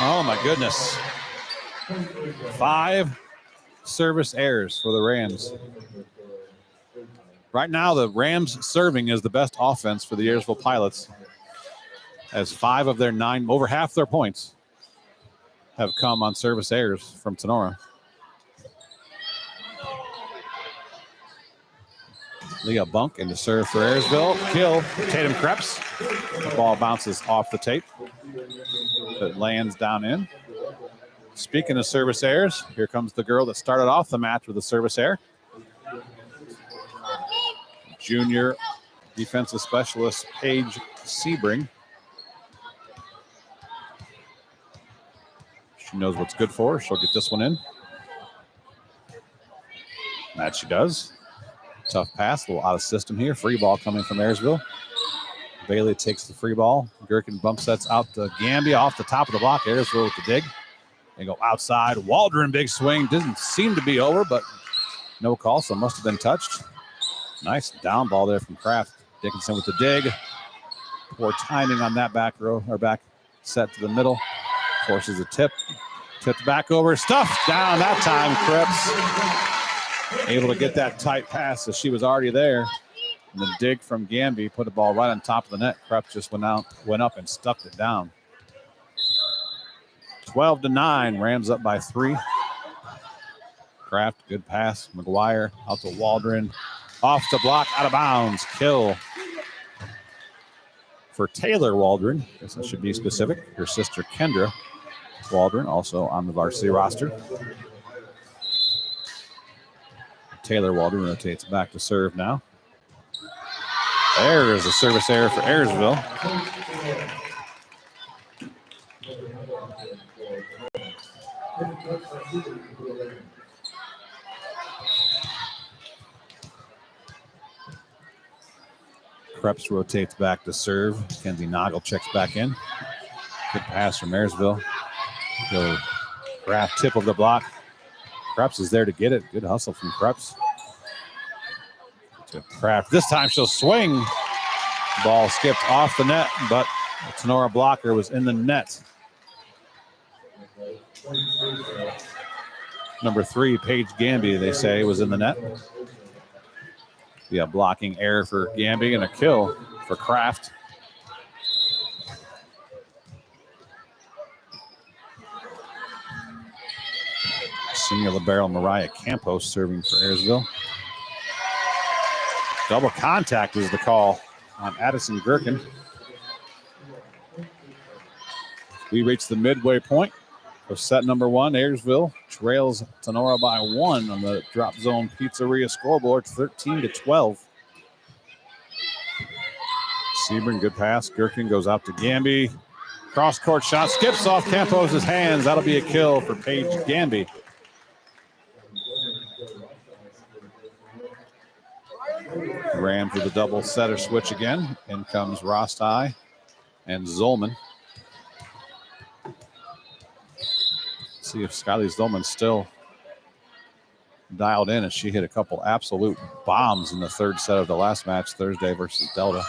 Oh, my goodness. 5 service errors for the Rams. Right now, the Rams serving is the best offense for the Ayersville Pilots, as 5 of their 9, over half their points, have come on service errors from Tinora. Leah Bunk into serve for Ayersville. Kill Tatum Kreps. The ball bounces off the tape. It lands down in. Speaking of service errors, here comes the girl that started off the match with a service error. Junior defensive specialist Paige Sebring. She knows what's good for her. She'll get this one in. That she does. Tough pass, a little out of system here. Free ball coming from Ayersville. Bailey takes the free ball. Gherkin bump sets out to Gambia off the top of the block. Ayersville with the dig. They go outside. Waldron, big swing. Doesn't seem to be over, but no call, so must have been touched. Nice down ball there from Kraft. Dickinson with the dig. Poor timing on that back row, or back set to the middle. Forces a tip. Tipped back over, stuffed down that time. Cripps able to get that tight pass as she was already there. And the dig from Gamby put the ball right on top of the net. Cripps just went up and stuffed it down. 12-9, Rams up by 3. Kraft, good pass. McGuire out to Waldron. Off the block, out of bounds. Kill for Taylor Waldron. I guess I should be specific. Her sister Kendra Waldron, also on the varsity roster. Taylor Waldron rotates back to serve now. There is a service error for Ayersville. Krebs rotates back to serve. Kenzie Noggle checks back in. Good pass from Ayersville. The Kraft tip of the block. Krebs is there to get it. Good hustle from Krebs. To Kraft. This time she'll swing. Ball skipped off the net, but the Tinora blocker was in the net. Number 3, Paige Gamby, they say, was in the net. Yeah, blocking error for Gamby and a kill for Kraft. Senior libero Mariah Campos serving for Ayersville. Double contact is the call on Addison Gherkin. We reach the midway point of set number 1. Ayersville trails Tinora by 1 on the Drop Zone Pizzeria scoreboard, 13-12. Sebring, good pass. Gherkin goes out to Gamby. Cross-court shot, skips off Campos' hands. That'll be a kill for Paige Gamby. Rams with a double setter switch again. In comes Rostai and Zolman. See if Skylie Zolman's still dialed in, as she hit a couple absolute bombs in the third set of the last match Thursday versus Delta.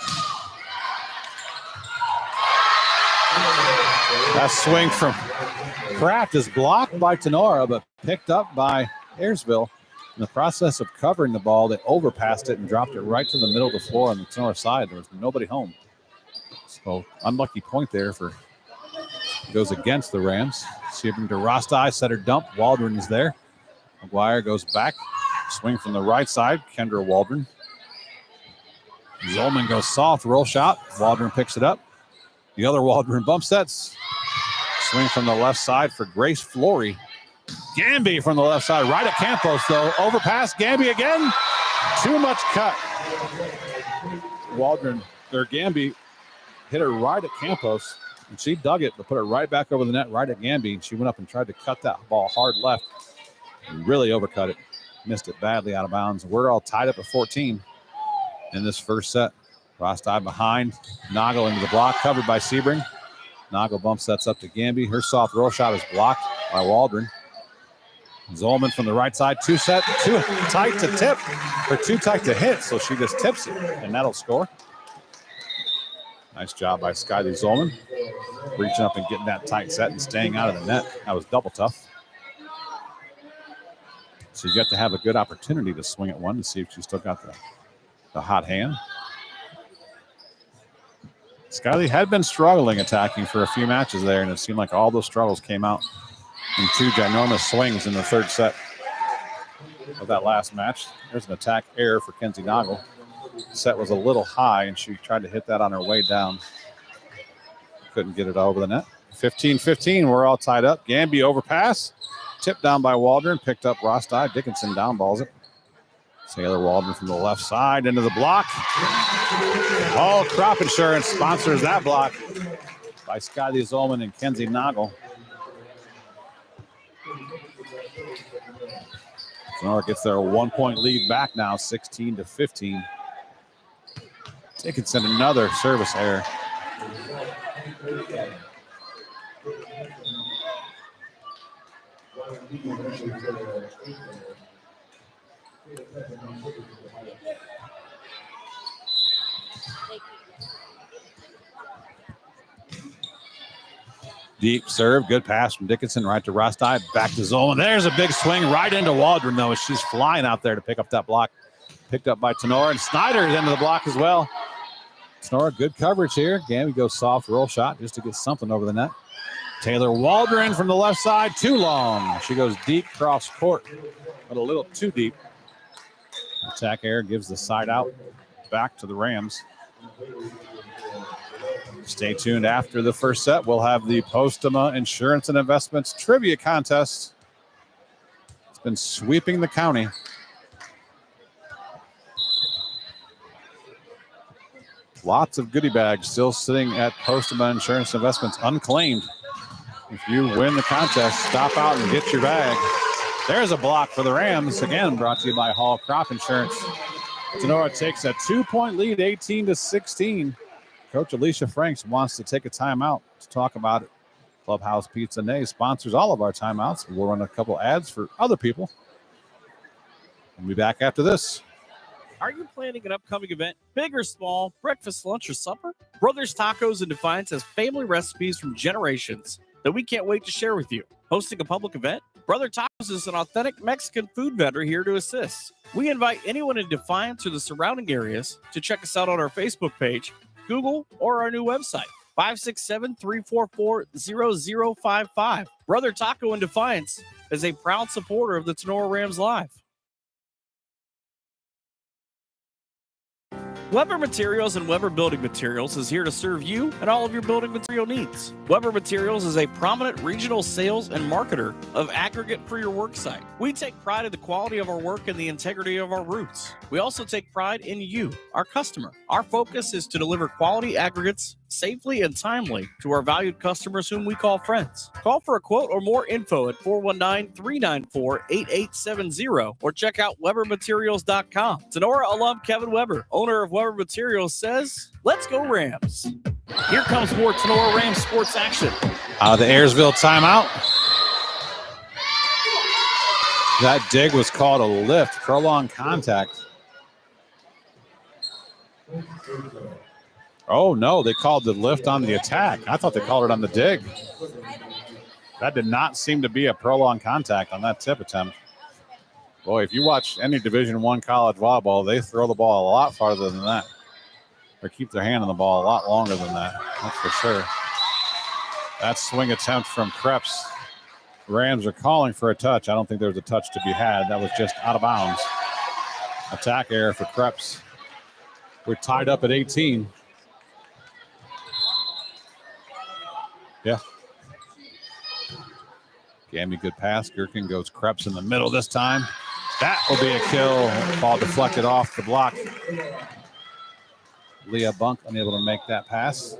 That swing from Kraft is blocked by Tinora, but picked up by Ayersville. In the process of covering the ball, they overpassed it and dropped it right to the middle of the floor on the Tinora side. There was nobody home. So unlucky point there for goes against the Rams. Sebring to Rostai, setter dump. Waldron is there. McGuire goes back. Swing from the right side. Kendra Waldron. Zolman goes soft. Roll shot. Waldron picks it up. The other Waldron bump sets. Swing from the left side for Grace Flory. Gamby from the left side, right at Campos, though. Overpass, Gamby again. Too much cut. Gamby hit her right at Campos, and she dug it, but put it right back over the net, right at Gamby. She went up and tried to cut that ball hard left and really overcut it. Missed it badly out of bounds. We're all tied up at 14 in this first set. Rostai behind. Noggle into the block, covered by Sebring. Noggle bump sets up to Gamby. Her soft roll shot is blocked by Waldron. Zolman from the right side, too tight to tip, or too tight to hit, so she just tips it, and that'll score. Nice job by Skylie Zolman, reaching up and getting that tight set and staying out of the net. That was double tough. So you got to have a good opportunity to swing at one to see if she still got the hot hand. Skylie had been struggling attacking for a few matches there, and it seemed like all those struggles came out in 2 ginormous swings in the third set of that last match. There's an attack error for Kenzie Noggle. The set was a little high, and she tried to hit that on her way down. Couldn't get it over the net. 15-15, we're all tied up. Gamby overpass. Tipped down by Waldron, picked up Rostai. Dickinson downballs it. Taylor Waldron from the left side into the block. All Crop Insurance sponsors that block by Skylie Zolman and Kenzie Noggle. Tinora gets their 1-point lead back now, 16-15. Dickinson, another service error. Deep serve, good pass from Dickinson right to Rosti, back to Zolan. There's a big swing right into Waldron, though, as she's flying out there to pick up that block. Picked up by Tinora, and Snyder is into the block as well. Tinora, good coverage here. Again, we go soft roll shot just to get something over the net. Taylor Waldron from the left side, too long. She goes deep cross court, but a little too deep. Attack air gives the side out back to the Rams. Stay tuned after the first set. We'll have the Postgame Insurance and Investments Trivia Contest. It's been sweeping the county. Lots of goodie bags still sitting at Postgame Insurance Investments unclaimed. If you win the contest, stop out and get your bag. There's a block for the Rams. Again, brought to you by Hall Crop Insurance. Tinora takes a 2-point lead, 18-16. Coach Alicia Franks wants to take a timeout to talk about it. Clubhouse Pizza Nay sponsors all of our timeouts. We'll run a couple ads for other people. We'll be back after this. Are you planning an upcoming event, big or small, breakfast, lunch, or supper? Brothers Tacos in Defiance has family recipes from generations that we can't wait to share with you. Hosting a public event? Brother Tacos is an authentic Mexican food vendor here to assist. We invite anyone in Defiance or the surrounding areas to check us out on our Facebook page, Google, or our new website, 567-344-0055. Brother Taco in Defiance is a proud supporter of the Tinora Rams Live. Weber Materials and Weber Building Materials is here to serve you and all of your building material needs. Weber Materials is a prominent regional sales and marketer of aggregate for your work site. We take pride in the quality of our work and the integrity of our roots. We also take pride in you, our customer. Our focus is to deliver quality aggregates safely and timely to our valued customers whom we call friends. Call for a quote or more info at 419-394-8870 or check out WeberMaterials.com. Tinora alum Kevin Weber, owner of Weber Materials, says, let's go Rams. Here comes more Tinora Rams sports action. The Ayersville timeout. That dig was called a lift, prolonged contact. Oh, no, they called the lift on the attack. I thought they called it on the dig. That did not seem to be a prolonged contact on that tip attempt. Boy, if you watch any Division I college volleyball, they throw the ball a lot farther than that. Or keep their hand on the ball a lot longer than that. That's for sure. That swing attempt from Krebs. Rams are calling for a touch. I don't think there was a touch to be had. That was just out of bounds. Attack error for Krebs. We're tied up at 18. Yeah. Gammy, good pass. Gherkin goes Krebs in the middle this time. That will be a kill. Ball deflected off the block. Leah Bunk unable to make that pass.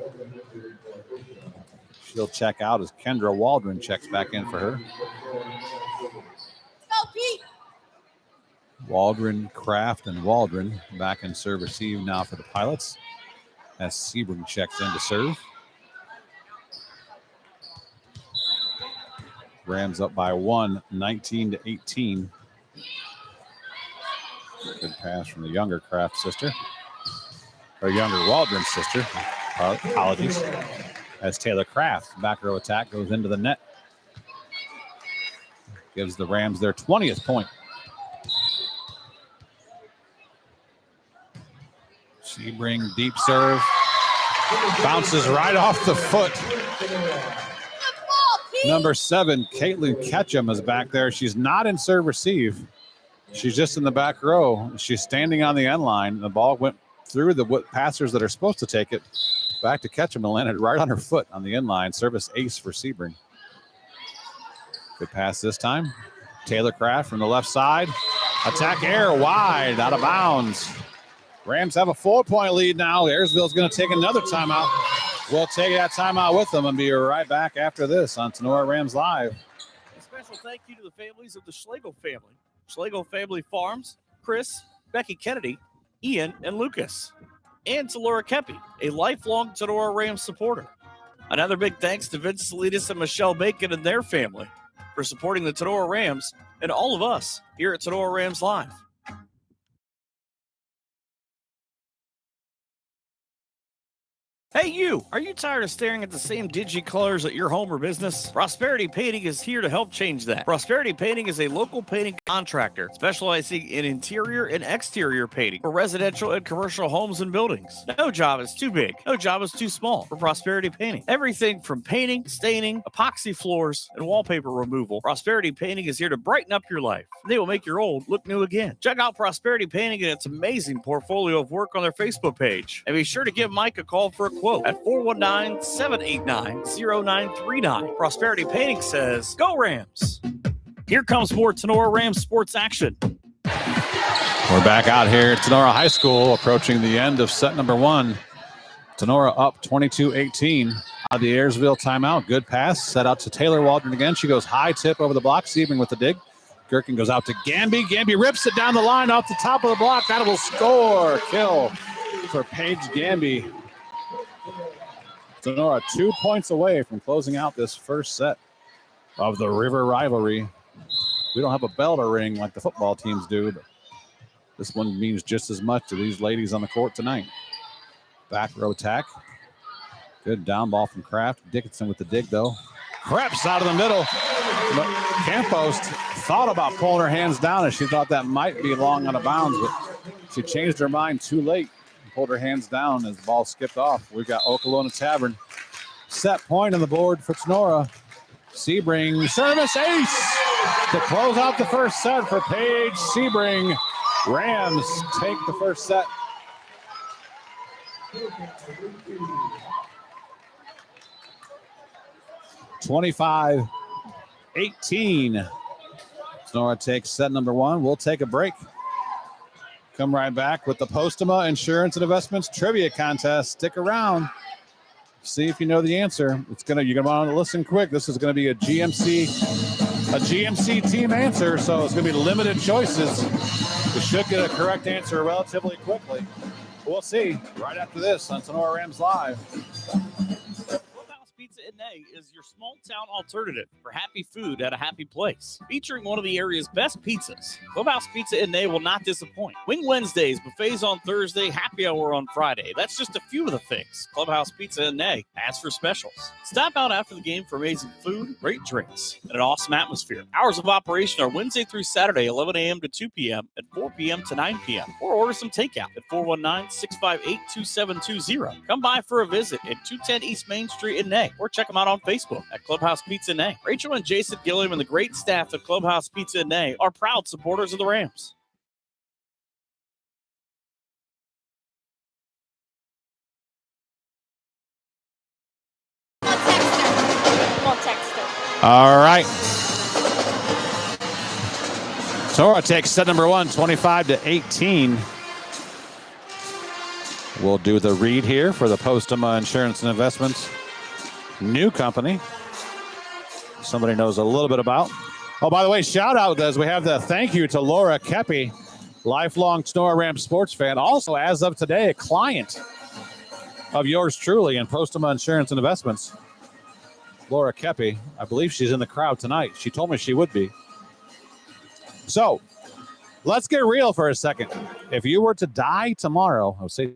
She'll check out as Kendra Waldron checks back in for her. Waldron, Kraft, and Waldron back in serve receive now for the Pilots as Sebring checks in to serve. Rams up by 1, 19-18. Good pass from the younger Kraft sister. Or younger Waldron sister. Apologies. As Taylor Kraft, back row attack, goes into the net. Gives the Rams their 20th point. Sebring, deep serve. Bounces right off the foot. Number 7, Caitlin Ketchum is back there. She's not in serve receive. She's just in the back row. She's standing on the end line. The ball went through the passers that are supposed to take it. Back to Ketchum and landed right on her foot on the end line. Service ace for Sebring. Good pass this time. Taylor Kraft from the left side. Attack air wide, out of bounds. Rams have a 4-point lead now. Ayersville's going to take another timeout. We'll take that timeout with them and be right back after this on Tinora Rams Live. A special thank you to the families of the Schlegel family. Schlegel Family Farms, Chris, Becky Kennedy, Ian, and Lucas. And to Laura Kepi, a lifelong Tinora Rams supporter. Another big thanks to Vince Salinas and Michelle Bacon and their family for supporting the Tinora Rams and all of us here at Tinora Rams Live. Hey you! Are you tired of staring at the same dingy colors at your home or business? Prosperity Painting is here to help change that. Prosperity Painting is a local painting contractor specializing in interior and exterior painting for residential and commercial homes and buildings. No job is too big. No job is too small for Prosperity Painting. Everything from painting, staining, epoxy floors, and wallpaper removal. Prosperity Painting is here to brighten up your life. They will make your old look new again. Check out Prosperity Painting and its amazing portfolio of work on their Facebook page. And be sure to give Mike a call for a quote at 419-789-0939. Prosperity Painting says, "Go Rams." Here comes more Tinora Rams sports action. We're back out here at Tinora High School, approaching the end of set number 1. Tinora up 22-18 out of the Ayersville timeout. Good pass, set out to Taylor Waldron again. She goes high tip over the block. Sebring with the dig. Gherkin goes out to Gamby. Gamby rips it down the line off the top of the block. That will score. Kill for Paige Gamby. Tinora 2 points away from closing out this first set of the River Rivalry. We don't have a bell to ring like the football teams do, but this one means just as much to these ladies on the court tonight. Back row attack. Good down ball from Kraft. Dickinson with the dig, though. Creps out of the middle. But Campos thought about pulling her hands down as she thought that might be long out of bounds, but she changed her mind too late. Pulled her hands down as the ball skipped off. We've got Okolona Tavern. Set point on the board for Tinora. Sebring service ace to close out the first set for Paige Sebring. Rams take the first set. (25-18). Tinora takes set number 1. We'll take a break. Come right back with the Postgame Insurance and Investments Trivia Contest. Stick around. See if you know the answer. You're gonna want to listen quick. This is gonna be a GMC team answer, so it's gonna be limited choices. You should get a correct answer relatively quickly. We'll see right after this on Tinora Rams Live. Pizza & Nay is your small town alternative for happy food at a happy place. Featuring one of the area's best pizzas, Clubhouse Pizza & Nay will not disappoint. Wing Wednesdays, buffets on Thursday, happy hour on Friday. That's just a few of the things Clubhouse Pizza & Nay has for specials. Stop out after the game for amazing food, great drinks, and an awesome atmosphere. Hours of operation are Wednesday through Saturday, 11 a.m. to 2 p.m. and 4 p.m. to 9 p.m. Or order some takeout at 419-658-2720. Come by for a visit at 210 East Main Street in Nay, or check them out on Facebook at Clubhouse Pizza & Nay. Rachel and Jason Gilliam and the great staff at Clubhouse Pizza & Nay are proud supporters of the Rams. All right. Tinora takes set number 1, 25-18. We'll do the read here for the Postgame Insurance and Investments new company. Somebody knows a little bit about. Oh, by the way, shout out as we have the thank you to Laura Kepi, lifelong Tinora Rams sports fan. Also, as of today, a client of yours truly in Postgame Insurance and Investments. Laura Kepi, I believe she's in the crowd tonight. She told me she would be. So, let's get real for a second. If you were to die tomorrow, I would say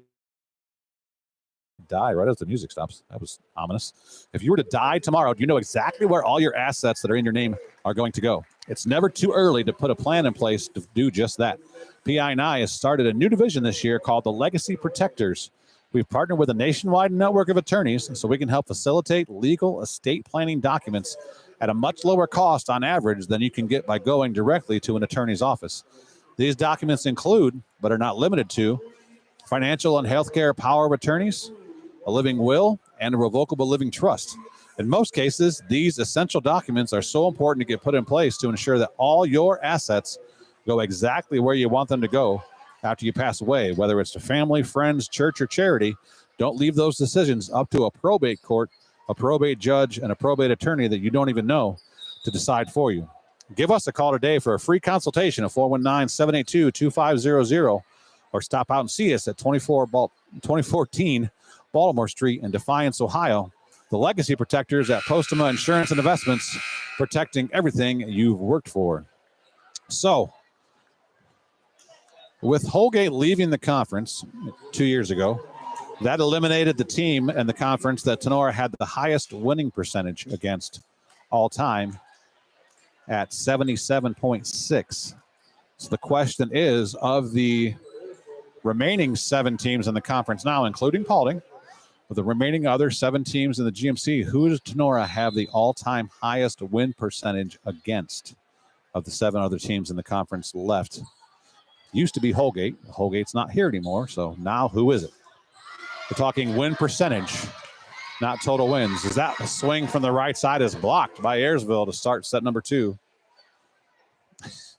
die right as the music stops. That was ominous. If you were to die tomorrow, do you know exactly where all your assets that are in your name are going to go? It's never too early to put a plan in place to do just that. PI&I has started a new division this year called the Legacy Protectors. We've partnered with a nationwide network of attorneys so we can help facilitate legal estate planning documents at a much lower cost on average than you can get by going directly to an attorney's office. These documents include, but are not limited to, financial and healthcare power of attorneys, a living will, and a revocable living trust. In most cases, these essential documents are so important to get put in place to ensure that all your assets go exactly where you want them to go after you pass away, whether it's to family, friends, church, or charity. Don't leave those decisions up to a probate court, a probate judge, and a probate attorney that you don't even know to decide for you. Give us a call today for a free consultation at 419-782-2500 or stop out and see us at 2014 Baltimore Street in Defiance, Ohio. The Legacy Protectors at Postgame Insurance and Investments, protecting everything you've worked for. So, with Holgate leaving the conference 2 years ago, That eliminated the team in the conference that Tinora had the highest winning percentage against all time at 77.6. So the question is, of the remaining 7 teams in the conference now, including Paulding, with the remaining other 7 teams in the GMC, who does Tinora have the all-time highest win percentage against of the 7 other teams in the conference left? Used to be Holgate. Holgate's not here anymore, so now who is it? We're talking win percentage, not total wins. Is that a swing from the right side is blocked by Ayersville to start set number 2.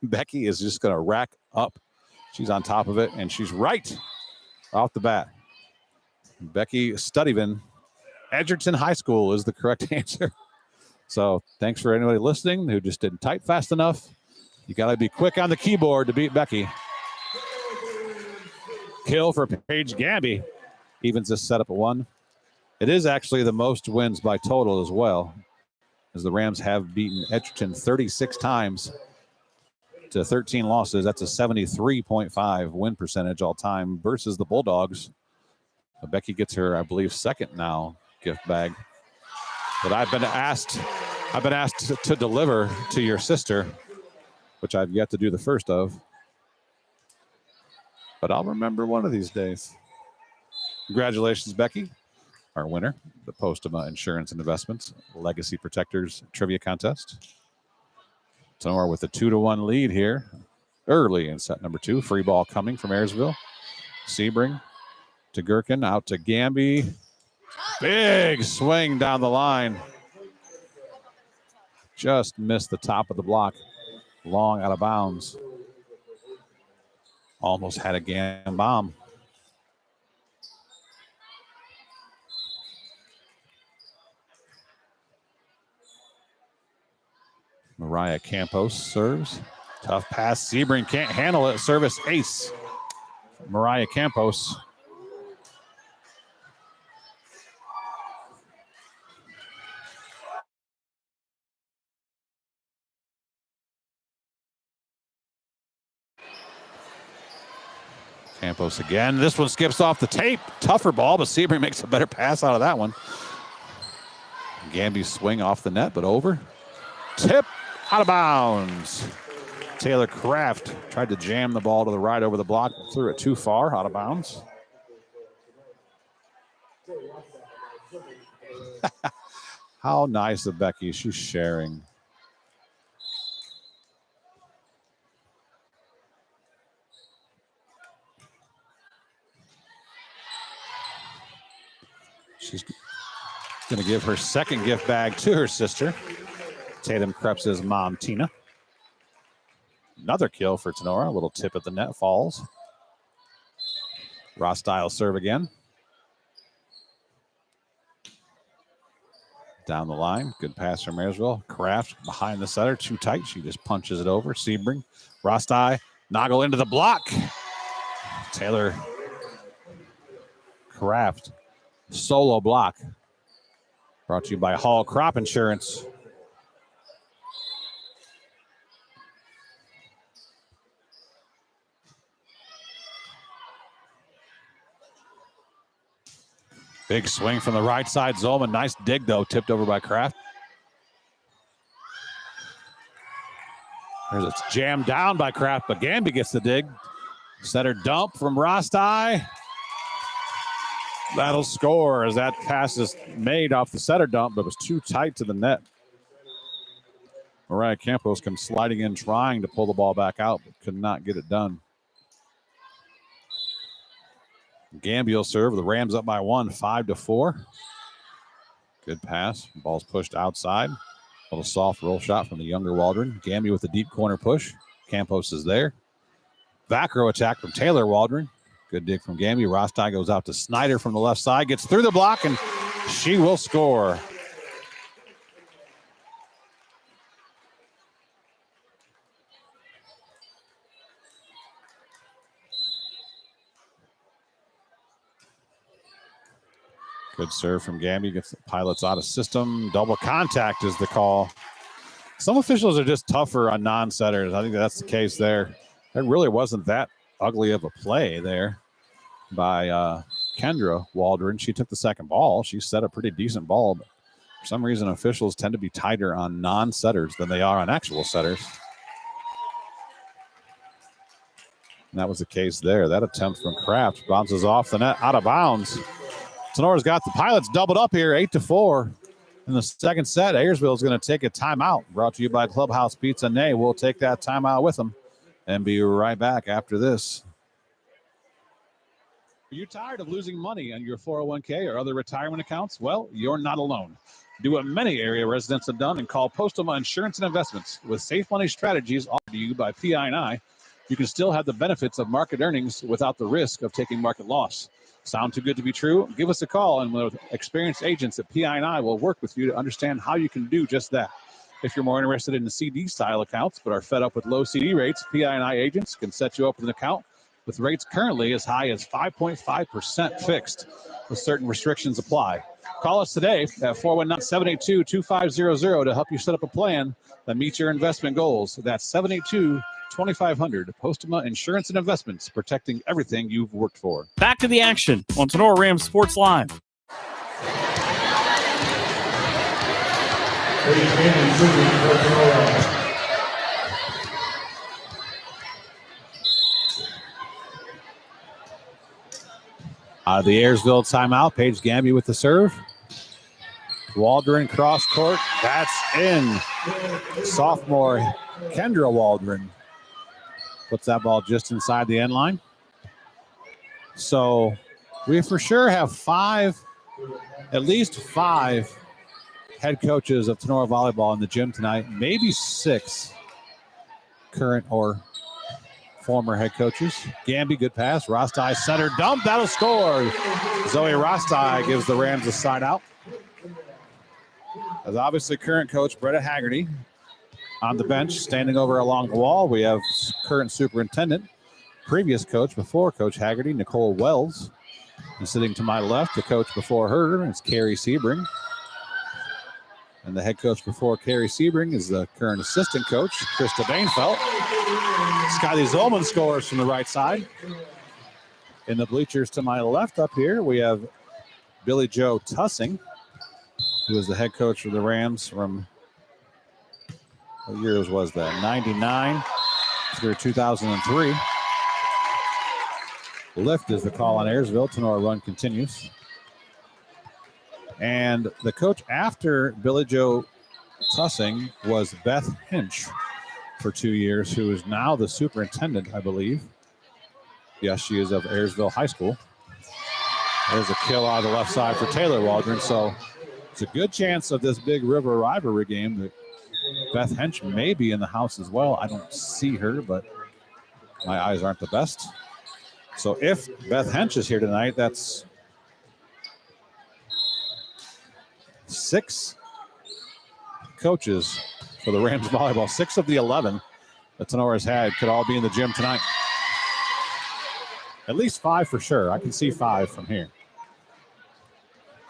Becky is just going to rack up. She's on top of it, and she's right off the bat. Becky Studevin, Edgerton High School is the correct answer. So thanks for anybody listening who just didn't type fast enough. You got to be quick on the keyboard to beat Becky. Kill for Paige Gamby. Evens this setup at 1. It is actually the most wins by total as well, as the Rams have beaten Edgerton 36 times to 13 losses. That's a 73.5 win percentage all time versus the Bulldogs. Becky gets her, I believe, second now gift bag that I've been asked to deliver to your sister, which I've yet to do the first of. But I'll remember one of these days. Congratulations, Becky, our winner, the Postgame Insurance and Investments Legacy Protectors Trivia Contest. Tinora with a 2-1 lead here early in set number 2. Free ball coming from Ayersville. Sebring to Gherkin, out to Gamby. Big swing down the line. Just missed the top of the block. Long out of bounds. Almost had a Gam bomb. Mariah Campos serves. Tough pass. Sebring can't handle it. Service ace. Mariah Campos. Campos again. This one skips off the tape. Tougher ball, but Sebring makes a better pass out of that one. Gamby's swing off the net, but over. Tip out of bounds. Taylor Kraft tried to jam the ball to the right over the block, threw it too far, out of bounds. How nice of Becky. She's sharing. She's going to give her second gift bag to her sister. Tatum Krebs' mom, Tina. Another kill for Tinora. A little tip at the net, falls. Ross Stiles serve again. Down the line. Good pass from Ayersville. Kraft behind the setter. Too tight. She just punches it over. Sebring. Rosti. Noggle into the block. Taylor Kraft. Solo block. Brought to you by Hall Crop Insurance. Big swing from the right side. Zolman, nice dig though, tipped over by Kraft. There's a jam down by Kraft, but Gamby gets the dig. Center dump from Rosti. That'll score as that pass is made off the setter dump, but was too tight to the net. Mariah Campos comes sliding in, trying to pull the ball back out, but could not get it done. Gamby will serve. The Rams up by 1, 5-4. Good pass. Ball's pushed outside. A little soft roll shot from the younger Waldron. Gamby with the deep corner push. Campos is there. Back row attack from Taylor Waldron. Good dig from Gamby. Rosti goes out to Snyder from the left side. Gets through the block, and she will score. Good serve from Gamby. Gets the Pilots out of system. Double contact is the call. Some officials are just tougher on non-setters. I think that's the case there. It really wasn't that ugly of a play there by Kendra Waldron. She took the second ball. She set a pretty decent ball, but for some reason, officials tend to be tighter on non-setters than they are on actual setters. And that was the case there. That attempt from Kraft bounces off the net, out of bounds. Tenora's got the Pilots doubled up here, 8-4. In the second set, Ayersville is going to take a timeout. Brought to you by Clubhouse Pizza Nay. We'll take that timeout with them and be right back after this. Are you tired of losing money on your 401k or other retirement accounts? Well, you're not alone. Do what many area residents have done and call Postgame Insurance and Investments. With safe money strategies offered to you by PI&I, you can still have the benefits of market earnings without the risk of taking market loss. Sound too good to be true? Give us a call, and with experienced agents at PI&I will work with you to understand how you can do just that. If you're more interested in the CD-style accounts but are fed up with low CD rates, PI&I agents can set you up with an account with rates currently as high as 5.5% fixed, with certain restrictions apply. Call us today at 419-782-2500 to help you set up a plan that meets your investment goals. That's 782-2500. Postgame Insurance and Investments, protecting everything you've worked for. Back to the action on Tinora Rams Sports Live. Out of the Ayersville timeout, Paige Gamby with the serve. Waldron cross court. That's in. Sophomore Kendra Waldron puts that ball just inside the end line. So we for sure have at least five head coaches of Tinora volleyball in the gym tonight, maybe 6 current or former head coaches. Gamby, good pass. Rostai center dump. That'll score. Zoe Rostai gives the Rams a side out. As obviously current coach Bretta Haggerty on the bench, standing over along the wall. We have current superintendent, previous coach before Coach Haggerty, Nicole Wells. And sitting to my left, the coach before her is Carrie Sebring. And the head coach before Carrie Sebring is the current assistant coach, Krista Bainfeld. Skyly Zolman scores from the right side. In the bleachers to my left up here, we have Billy Joe Tussing, who is the head coach for the Rams from, what years was that? 99 through 2003. Lift is the call on Ayersville. Tinora run continues. And the coach after Billy Joe Tussing was Beth Hinch for 2 years, who is now the superintendent, I believe. Yes, she is of Ayersville High School. There's a kill out of the left side for Taylor Waldron. So it's a good chance of this big river rivalry game that Beth Hench may be in the house as well. I don't see her, but my eyes aren't the best. So if Beth Hench is here tonight, that's 6 coaches for the Rams volleyball. 6 of the 11 that Tenora's had could all be in the gym tonight. At least 5 for sure. I can see 5 from here.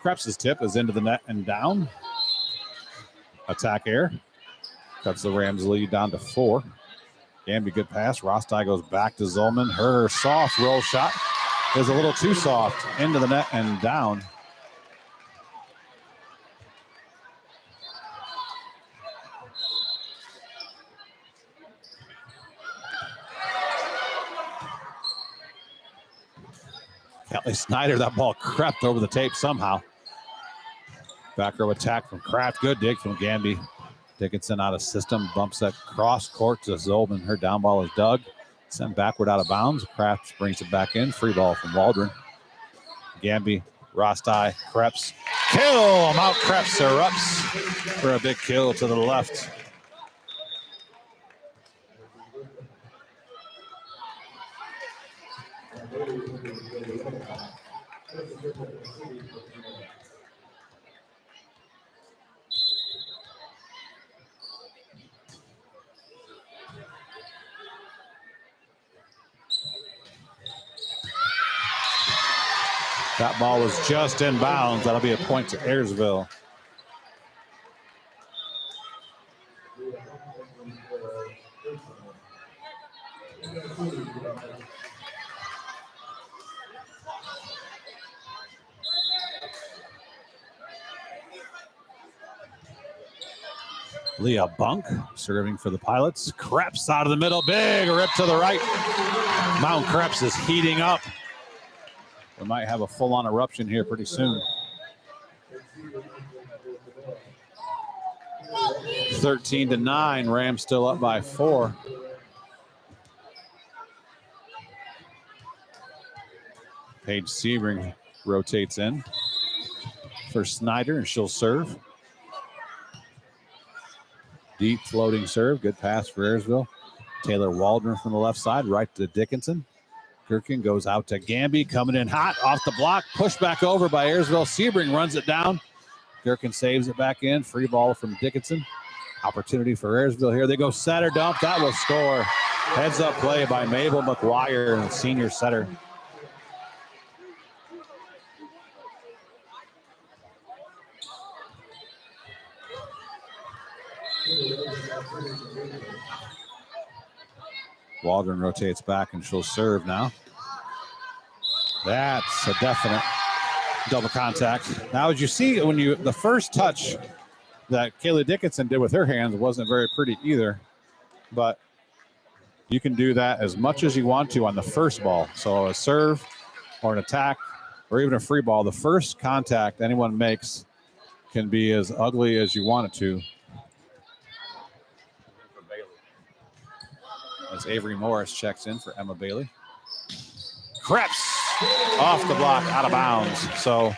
Krebs' tip is into the net and down. Attack air. Cuts the Rams lead down to 4. Gamby, good pass. Rostai goes back to Zolman. Her soft roll shot is a little too soft. Into the net and down. Kelly Snyder, that ball crept over the tape somehow. Back row attack from Kraft. Good dig from Gamby. Dickinson out of system. Bumps that cross court to Zolman. Her down ball is dug. Sent backward out of bounds. Kraft brings it back in. Free ball from Waldron. Gamby, Rostai, Krebs. Kill! Mount Krebs erupts for a big kill to the left. That ball was just in bounds. That'll be a point to Ayersville. Leah Bunk serving for the Pilots. Krebs out of the middle. Big rip to the right. Mount Krebs is heating up. We might have a full-on eruption here pretty soon. 13-9. Rams still up by 4. Paige Sebring rotates in for Snyder, and she'll serve. Deep floating serve. Good pass for Ayersville. Taylor Waldron from the left side, right to Dickinson. Gherkin goes out to Gamby, coming in hot off the block. Pushed back over by Ayersville. Sebring runs it down. Gherkin saves it back in. Free ball from Dickinson. Opportunity for Ayersville here. They go setter dump. That will score. Heads up play by Mabel McGuire, senior setter. Waldron rotates back and she'll serve now. That's a definite double contact. Now, as you see, when the first touch that Kayla Dickinson did with her hands wasn't very pretty either, but you can do that as much as you want to on the first ball. So a serve or an attack or even a free ball, the first contact anyone makes can be as ugly as you want it to. As Avery Morris checks in for Emma Bailey. Krebs off the block, out of bounds. So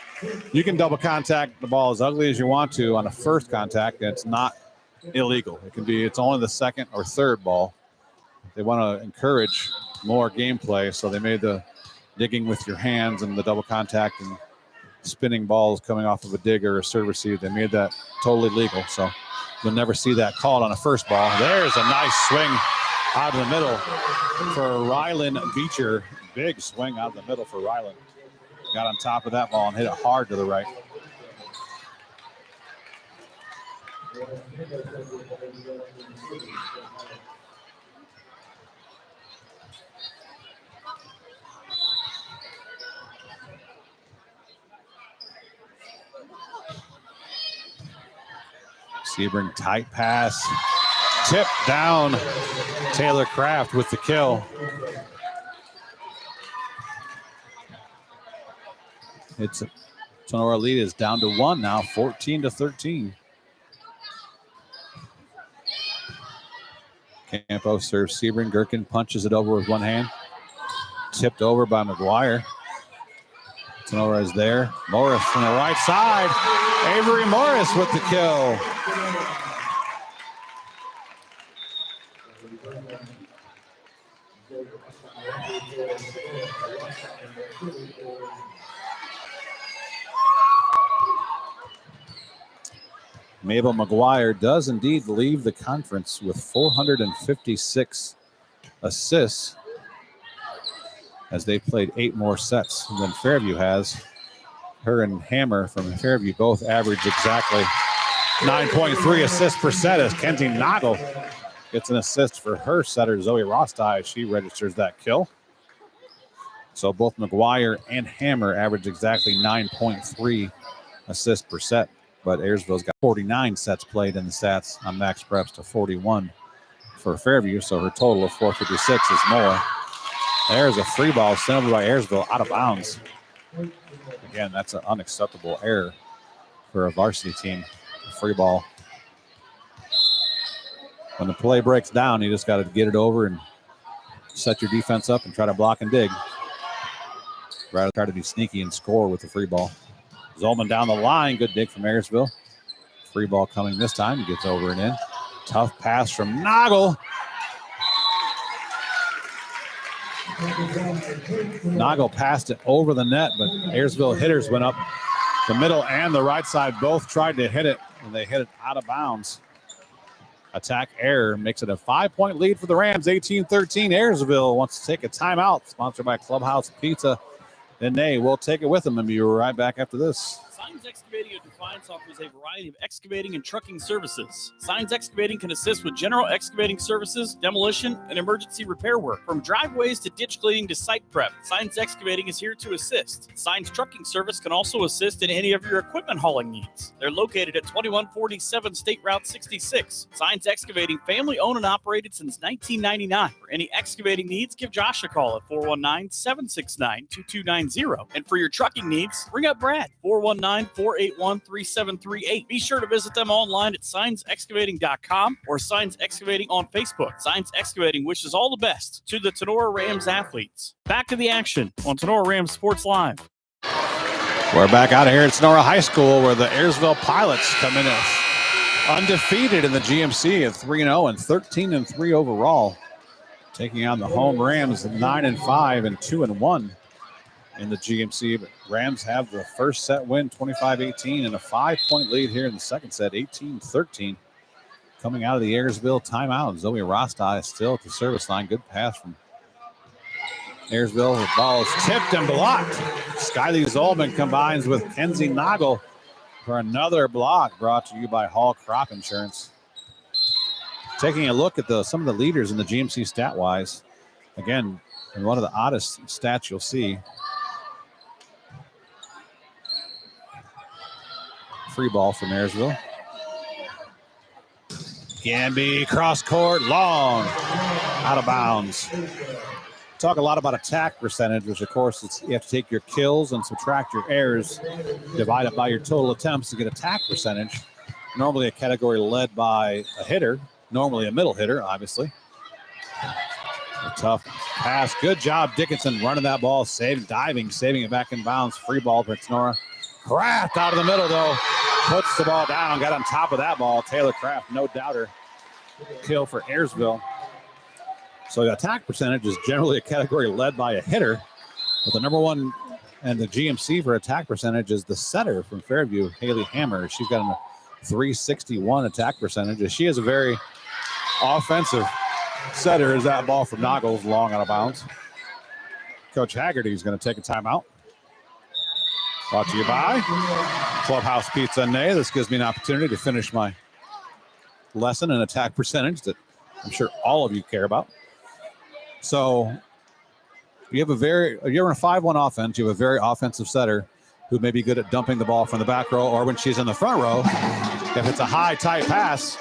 you can double contact the ball as ugly as you want to on a first contact, and it's not illegal. It's only the second or third ball. They want to encourage more gameplay, so they made the digging with your hands and the double contact and spinning balls coming off of a dig or a serve receive. They made that totally legal, so you'll never see that called on a first ball. There's a nice swing out of the middle for Rylan Beecher. Big swing out of the middle for Rylan. Got on top of that ball and hit it hard to the right. Sebring tight pass. Tip down. Taylor Kraft with the kill. It's Tinora lead is down to 1 now, 14-13. Campo serves Sebring. Gherkin punches it over with one hand. Tipped over by McGuire. Tinora is there. Morris from the right side. Avery Morris with the kill. Mabel McGuire does indeed leave the conference with 456 assists as they played 8 more sets than Fairview has. Her and Hammer from Fairview both average exactly 9.3 assists per set as Kenzie Noggle gets an assist for her setter, Zoe Rostai. She registers that kill. So both McGuire and Hammer average exactly 9.3 assists per set. But Ayersville's got 49 sets played in the stats on Max Preps to 41 for Fairview. So her total of 456 is more. There's a free ball sent over by Ayersville out of bounds. Again, that's an unacceptable error for a varsity team. A free ball. When the play breaks down, you just got to get it over and set your defense up and try to block and dig. Rather try to be sneaky and score with the free ball. Zolman down the line. Good dig from Ayersville. Free ball coming this time. He gets over and in. Tough pass from Noggle. Noggle passed it over the net, but Ayersville hitters went up the middle and the right side. Both tried to hit it, and they hit it out of bounds. Attack error makes it a 5-point lead for the Rams. 18-13. Ayersville wants to take a timeout. Sponsored by Clubhouse Pizza. And they will take it with them and be right back after this. Signs Excavating of Defiance offers a variety of excavating and trucking services. Signs Excavating can assist with general excavating services, demolition, and emergency repair work. From driveways to ditch cleaning to site prep, Signs Excavating is here to assist. Signs Trucking Service can also assist in any of your equipment hauling needs. They're located at 2147 State Route 66. Signs Excavating, family owned and operated since 1999. For any excavating needs, give Josh a call at 419-769-2290. And for your trucking needs, ring up Brad, 419-481-3738. Be sure to visit them online at signsexcavating.com or Signs Excavating on Facebook. Signs Excavating wishes all the best to the Tinora Rams athletes. Back to the action on Tinora Rams Sports Live. We're back out of here at Tinora High School, where the Ayersville Pilots come in as undefeated in the GMC at 3-0 and 13-3 overall, taking on the home Rams 9-5 and 2-1 in the GMC. But Rams have the first set win, 25-18, and a 5-point lead here in the second set, 18-13. Coming out of the Ayersville timeout, Zoe Rostai is still at the service line. Good pass from Ayersville. The ball is tipped and blocked. Skyly Zolman combines with Kenzie Noggle for another block, brought to you by Hall Crop Insurance. Taking a look at some of the leaders in the GMC stat-wise. Again, in one of the oddest stats you'll see. Free ball from Ayersville. Gamby, cross court, long, out of bounds. Talk a lot about attack percentage, which of course you have to take your kills and subtract your errors, divide it by your total attempts to get attack percentage. Normally a category led by a hitter, normally a middle hitter, obviously. A tough pass. Good job, Dickinson, running that ball, saving it back in bounds. Free ball for Tinora. Kraft out of the middle, though. Puts the ball down, got on top of that ball. Taylor Kraft, no doubter. Kill for Ayersville. So the attack percentage is generally a category led by a hitter. But the number one and the GMC for attack percentage is the setter from Fairview, Haley Hammer. She's got a 361 attack percentage. She is a very offensive setter as that ball from Noggles long out of bounds. Coach Haggerty is going to take a timeout. Brought to you by Clubhouse Pizza and Nay. This gives me an opportunity to finish my lesson in attack percentage that I'm sure all of you care about. So you're in a 5-1 offense. You have a very offensive setter who may be good at dumping the ball from the back row, or when she's in the front row, if it's a high, tight pass,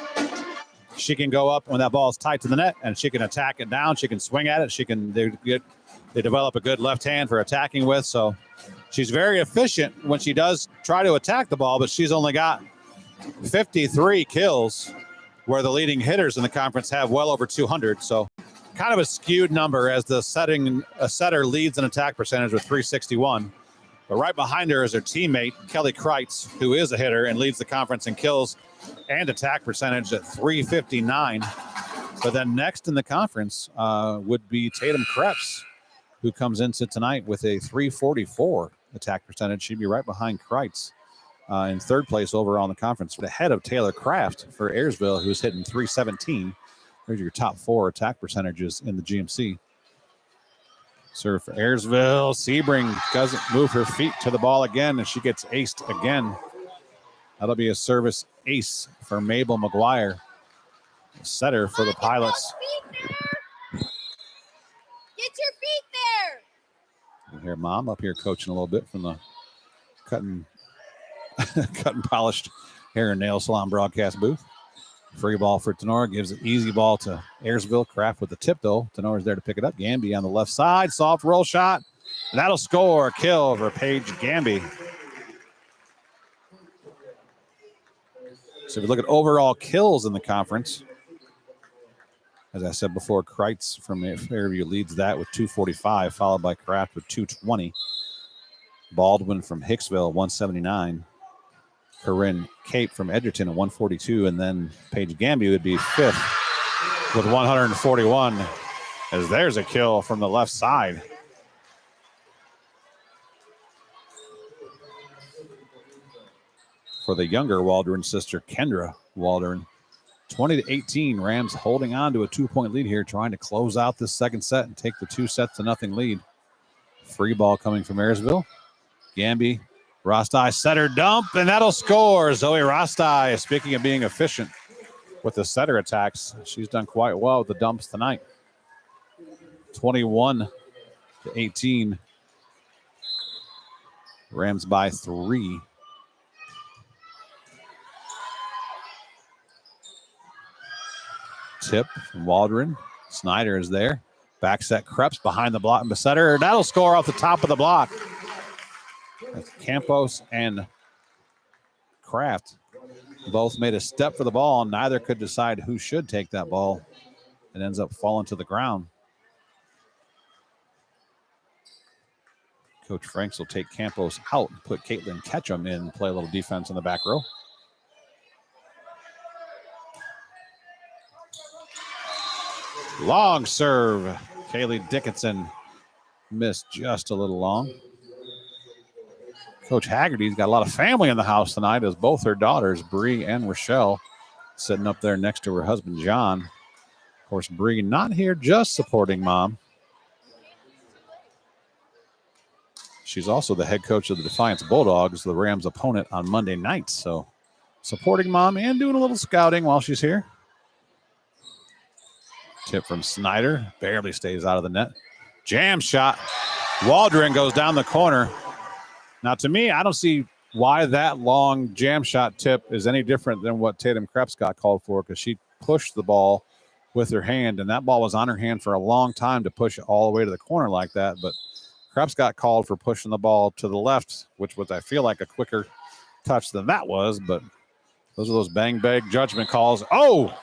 she can go up when that ball is tight to the net, and she can attack it down. She can swing at it. They develop a good left hand for attacking with. So she's very efficient when she does try to attack the ball, but she's only got 53 kills, where the leading hitters in the conference have well over 200. So kind of a skewed number as a setter leads in attack percentage with 361. But right behind her is her teammate, Kelly Kreitz, who is a hitter and leads the conference in kills and attack percentage at 359. But then next in the conference would be Tatum Krebs, who comes into tonight with a 344 attack percentage. She'd be right behind Kreitz in third place overall in the conference, ahead of Taylor Kraft for Ayersville, who's hitting 317. There's your top four attack percentages in the GMC. Serve for Ayersville. Sebring doesn't move her feet to the ball again, and she gets aced again. That'll be a service ace for Mabel McGuire, setter for the Pilots. Get your feet there. You hear Mom up here coaching a little bit from the cutting polished hair and nail salon broadcast booth. Free ball for Tinora, gives an easy ball to Ayersville. Kraft with the tip, though. Tenora's there to pick it up. Gamby on the left side. Soft roll shot. That'll score. Kill for Paige Gamby. So if you look at overall kills in the conference, as I said before, Kreitz from Fairview leads that with 245, followed by Kraft with 220. Baldwin from Hicksville, 179. Corinne Cape from Edgerton at 142, and then Paige Gamby would be fifth with 141, as there's a kill from the left side. For the younger Waldron sister, Kendra Waldron. 20-18, Rams holding on to a 2-point lead here, trying to close out this second set and take the 2-0 lead. Free ball coming from Ayersville. Gamby Rostai setter dump, and that'll score. Zoe Rostai, speaking of being efficient with the setter attacks, she's done quite well with the dumps tonight. 21-18. Rams by 3. Tip from Waldron. Snyder is there. Back set Krebs behind the block and Besetter. That'll score off the top of the block. That's Campos and Kraft both made a step for the ball. Neither could decide who should take that ball. It ends up falling to the ground. Coach Franks will take Campos out and put Caitlin Ketchum in, play a little defense in the back row. Long serve. Kaylee Dickinson missed just a little long. Coach Haggerty's got a lot of family in the house tonight as both her daughters, Bree and Rochelle, sitting up there next to her husband, John. Of course, Bree not here just supporting mom. She's also the head coach of the Defiance Bulldogs, the Rams' opponent on Monday nights. So supporting mom and doing a little scouting while she's here. Tip from Snyder. Barely stays out of the net. Jam shot. Waldron goes down the corner. Now, to me, I don't see why that long jam shot tip is any different than what Tatum Krebs got called for, because she pushed the ball with her hand, and that ball was on her hand for a long time to push it all the way to the corner like that. But Krebs got called for pushing the ball to the left, which was, I feel like, a quicker touch than that was. But those are those bang-bang judgment calls. Oh!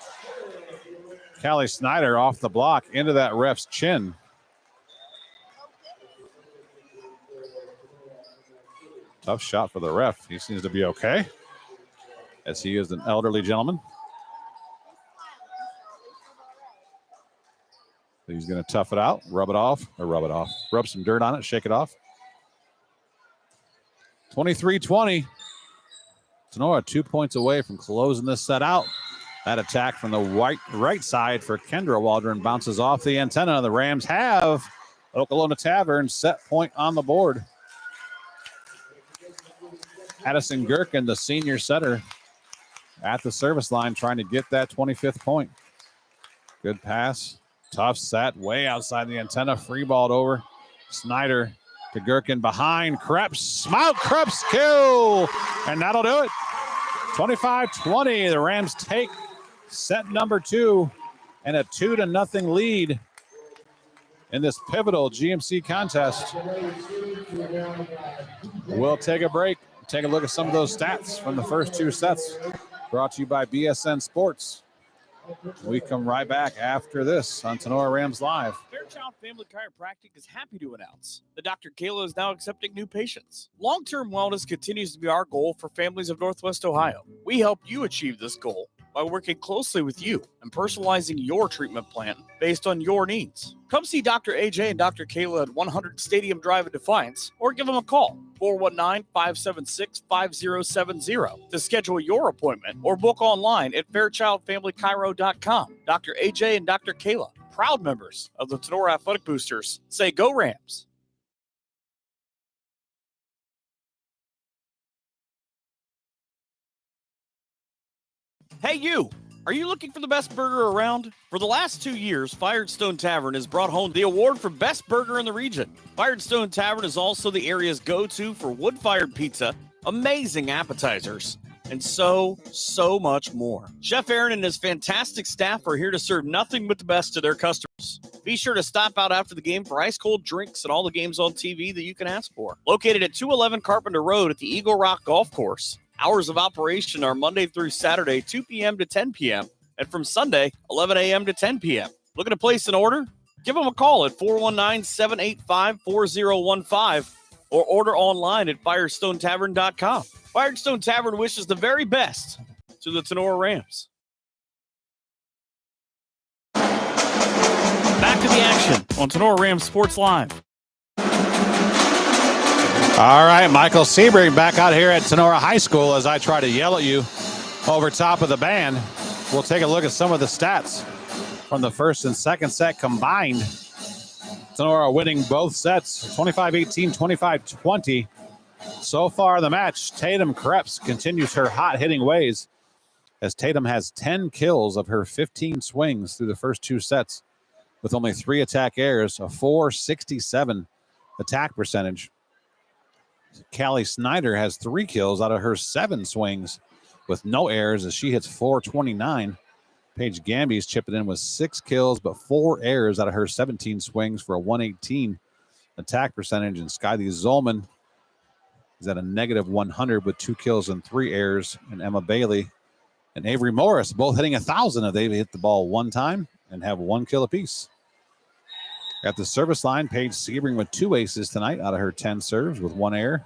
Callie Snyder off the block into that ref's chin. Tough shot for the ref. He seems to be okay, as he is an elderly gentleman. He's going to tough it out, rub some dirt on it, shake it off. 23-20. Tinora 2 points away from closing this set out. That attack from the right side for Kendra Waldron bounces off the antenna. The Rams have Okolona Tavern set point on the board. Addison Gherkin, the senior setter, at the service line trying to get that 25th point. Good pass. Tough set, way outside the antenna. Free balled over. Snyder to Gherkin behind. Krebs. Smout Krebs kill. And that'll do it. 25-20. The Rams take set number 2 and a 2-0 lead in this pivotal GMC contest. We'll take a break. Take a look at some of those stats from the first 2 sets. Brought to you by BSN Sports. We come right back after this on Tinora Rams Live. Fairchild Family Chiropractic is happy to announce that Dr. Kayla is now accepting new patients. Long-term wellness continues to be our goal for families of Northwest Ohio. We help you achieve this goal by working closely with you and personalizing your treatment plan based on your needs. Come see Dr. AJ and Dr. Kayla at 100 Stadium Drive in Defiance, or give them a call, 419-576-5070, to schedule your appointment or book online at fairchildfamilychiro.com. Dr. AJ and Dr. Kayla, proud members of the Tinora Athletic Boosters, say go Rams. Hey, you! Are you looking for the best burger around? For the last 2 years, Firestone Tavern has brought home the award for best burger in the region. Firestone Tavern is also the area's go-to for wood-fired pizza, amazing appetizers, and so much more. Chef Aaron and his fantastic staff are here to serve nothing but the best to their customers. Be sure to stop out after the game for ice-cold drinks and all the games on TV that you can ask for. Located at 211 Carpenter Road at the Eagle Rock Golf Course. Hours of operation are Monday through Saturday, 2 p.m. to 10 p.m., and from Sunday, 11 a.m. to 10 p.m. Looking to place an order? Give them a call at 419-785-4015 or order online at firestonetavern.com. Firestone Tavern wishes the very best to the Tinora Rams. Back to the action on Tinora Rams Sports Live. All right, Michael Sebring back out here at Tinora High School as I try to yell at you over top of the band. We'll take a look at some of the stats from the first and second set combined. Tinora winning both sets, 25-18, 25-20. So far in the match, Tatum Krebs continues her hot hitting ways as Tatum has 10 kills of her 15 swings through the first 2 sets with only 3 attack errors, a .467 attack percentage. Callie Snyder has 3 kills out of her 7 swings with no errors as she hits .429. Paige Gamby's chipping in with 6 kills but 4 errors out of her 17 swings for a .118 attack percentage. And Skyly Zolman is at a -100 with 2 kills and 3 errors. And Emma Bailey and Avery Morris both hitting 1,000 if they've hit the ball 1 time and have 1 kill apiece. At the service line, Paige Sebring with 2 aces tonight out of her 10 serves with 1 error.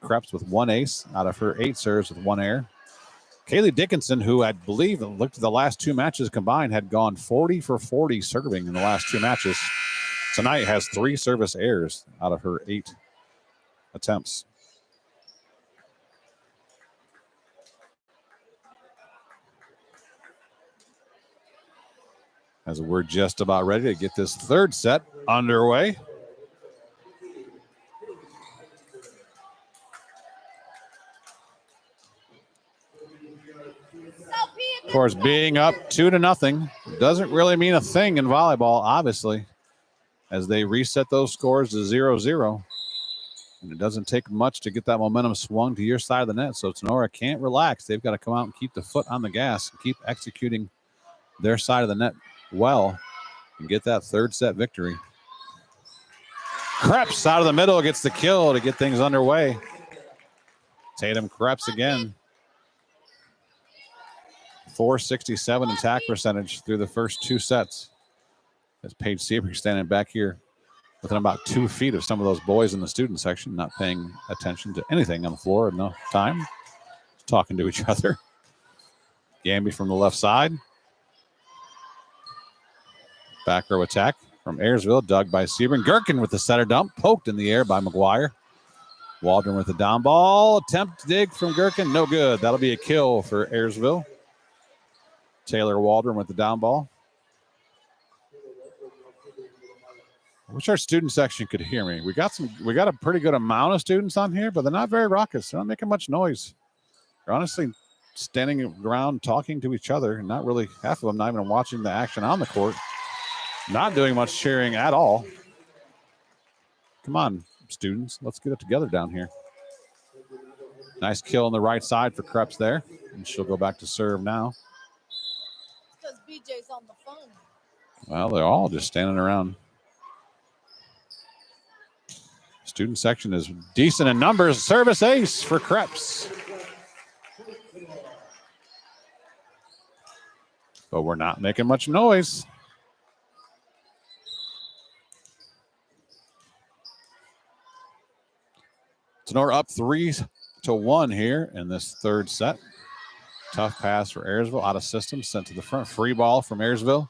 Krebs with 1 ace out of her 8 serves with 1 error. Kaylee Dickinson, who I believe looked at the last 2 matches combined, had gone 40 for 40 serving in the last 2 matches. Tonight has 3 service errors out of her 8 attempts. As we're just about ready to get this 3rd set underway. Of course, being up 2-0 doesn't really mean a thing in volleyball, obviously, as they reset those scores to 0-0. And it doesn't take much to get that momentum swung to your side of the net. So Tinora can't relax. They've got to come out and keep the foot on the gas and keep executing their side of the net well and get that 3rd set victory. Krebs out of the middle gets the kill to get things underway. Tatum Krebs again. .467 attack percentage through the first 2 sets. As Paige Sebring standing back here within about 2 feet of some of those boys in the student section, not paying attention to anything on the floor at no time, talking to each other. Gamby from the left side. Back row attack from Ayersville, dug by Sebring. Gherkin with the setter dump, poked in the air by McGuire. Waldron with the down ball. Attempt dig from Gherkin, no good. That'll be a kill for Ayersville. Taylor Waldron with the down ball. I wish our student section could hear me. We got a pretty good amount of students on here, but they're not very raucous. They're not making much noise. They're honestly standing around talking to each other, and not really, half of them not even watching the action on the court. Not doing much cheering at all. Come on, students. Let's get it together down here. Nice kill on the right side for Krebs there. And she'll go back to serve now. Because BJ's on the phone. Well, they're all just standing around. Student section is decent in numbers. Service ace for Krebs. But we're not making much noise. Tinora up 3-1 here in this 3rd set. Tough pass for Ayersville, out of system, sent to the front. Free ball from Ayersville.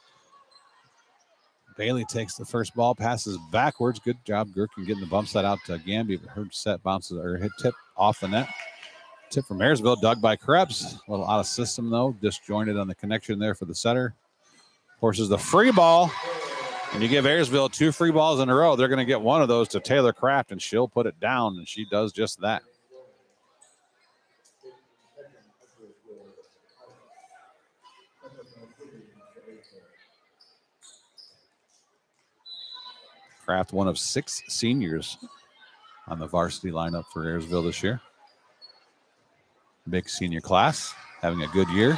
Bailey takes the first ball, passes backwards. Good job, Gherkin getting the bump set out to Gamby, but her set bounces or hit tip off the net. Tip from Ayersville, dug by Krebs. A little out of system though, disjointed on the connection there for the setter. Forces the free ball, and you give Ayersville 2 free balls in a row. They're going to get one of those to Taylor Kraft, and she'll put it down, and she does just that. Kraft, one of 6 seniors on the varsity lineup for Ayersville this year. Big senior class, having a good year.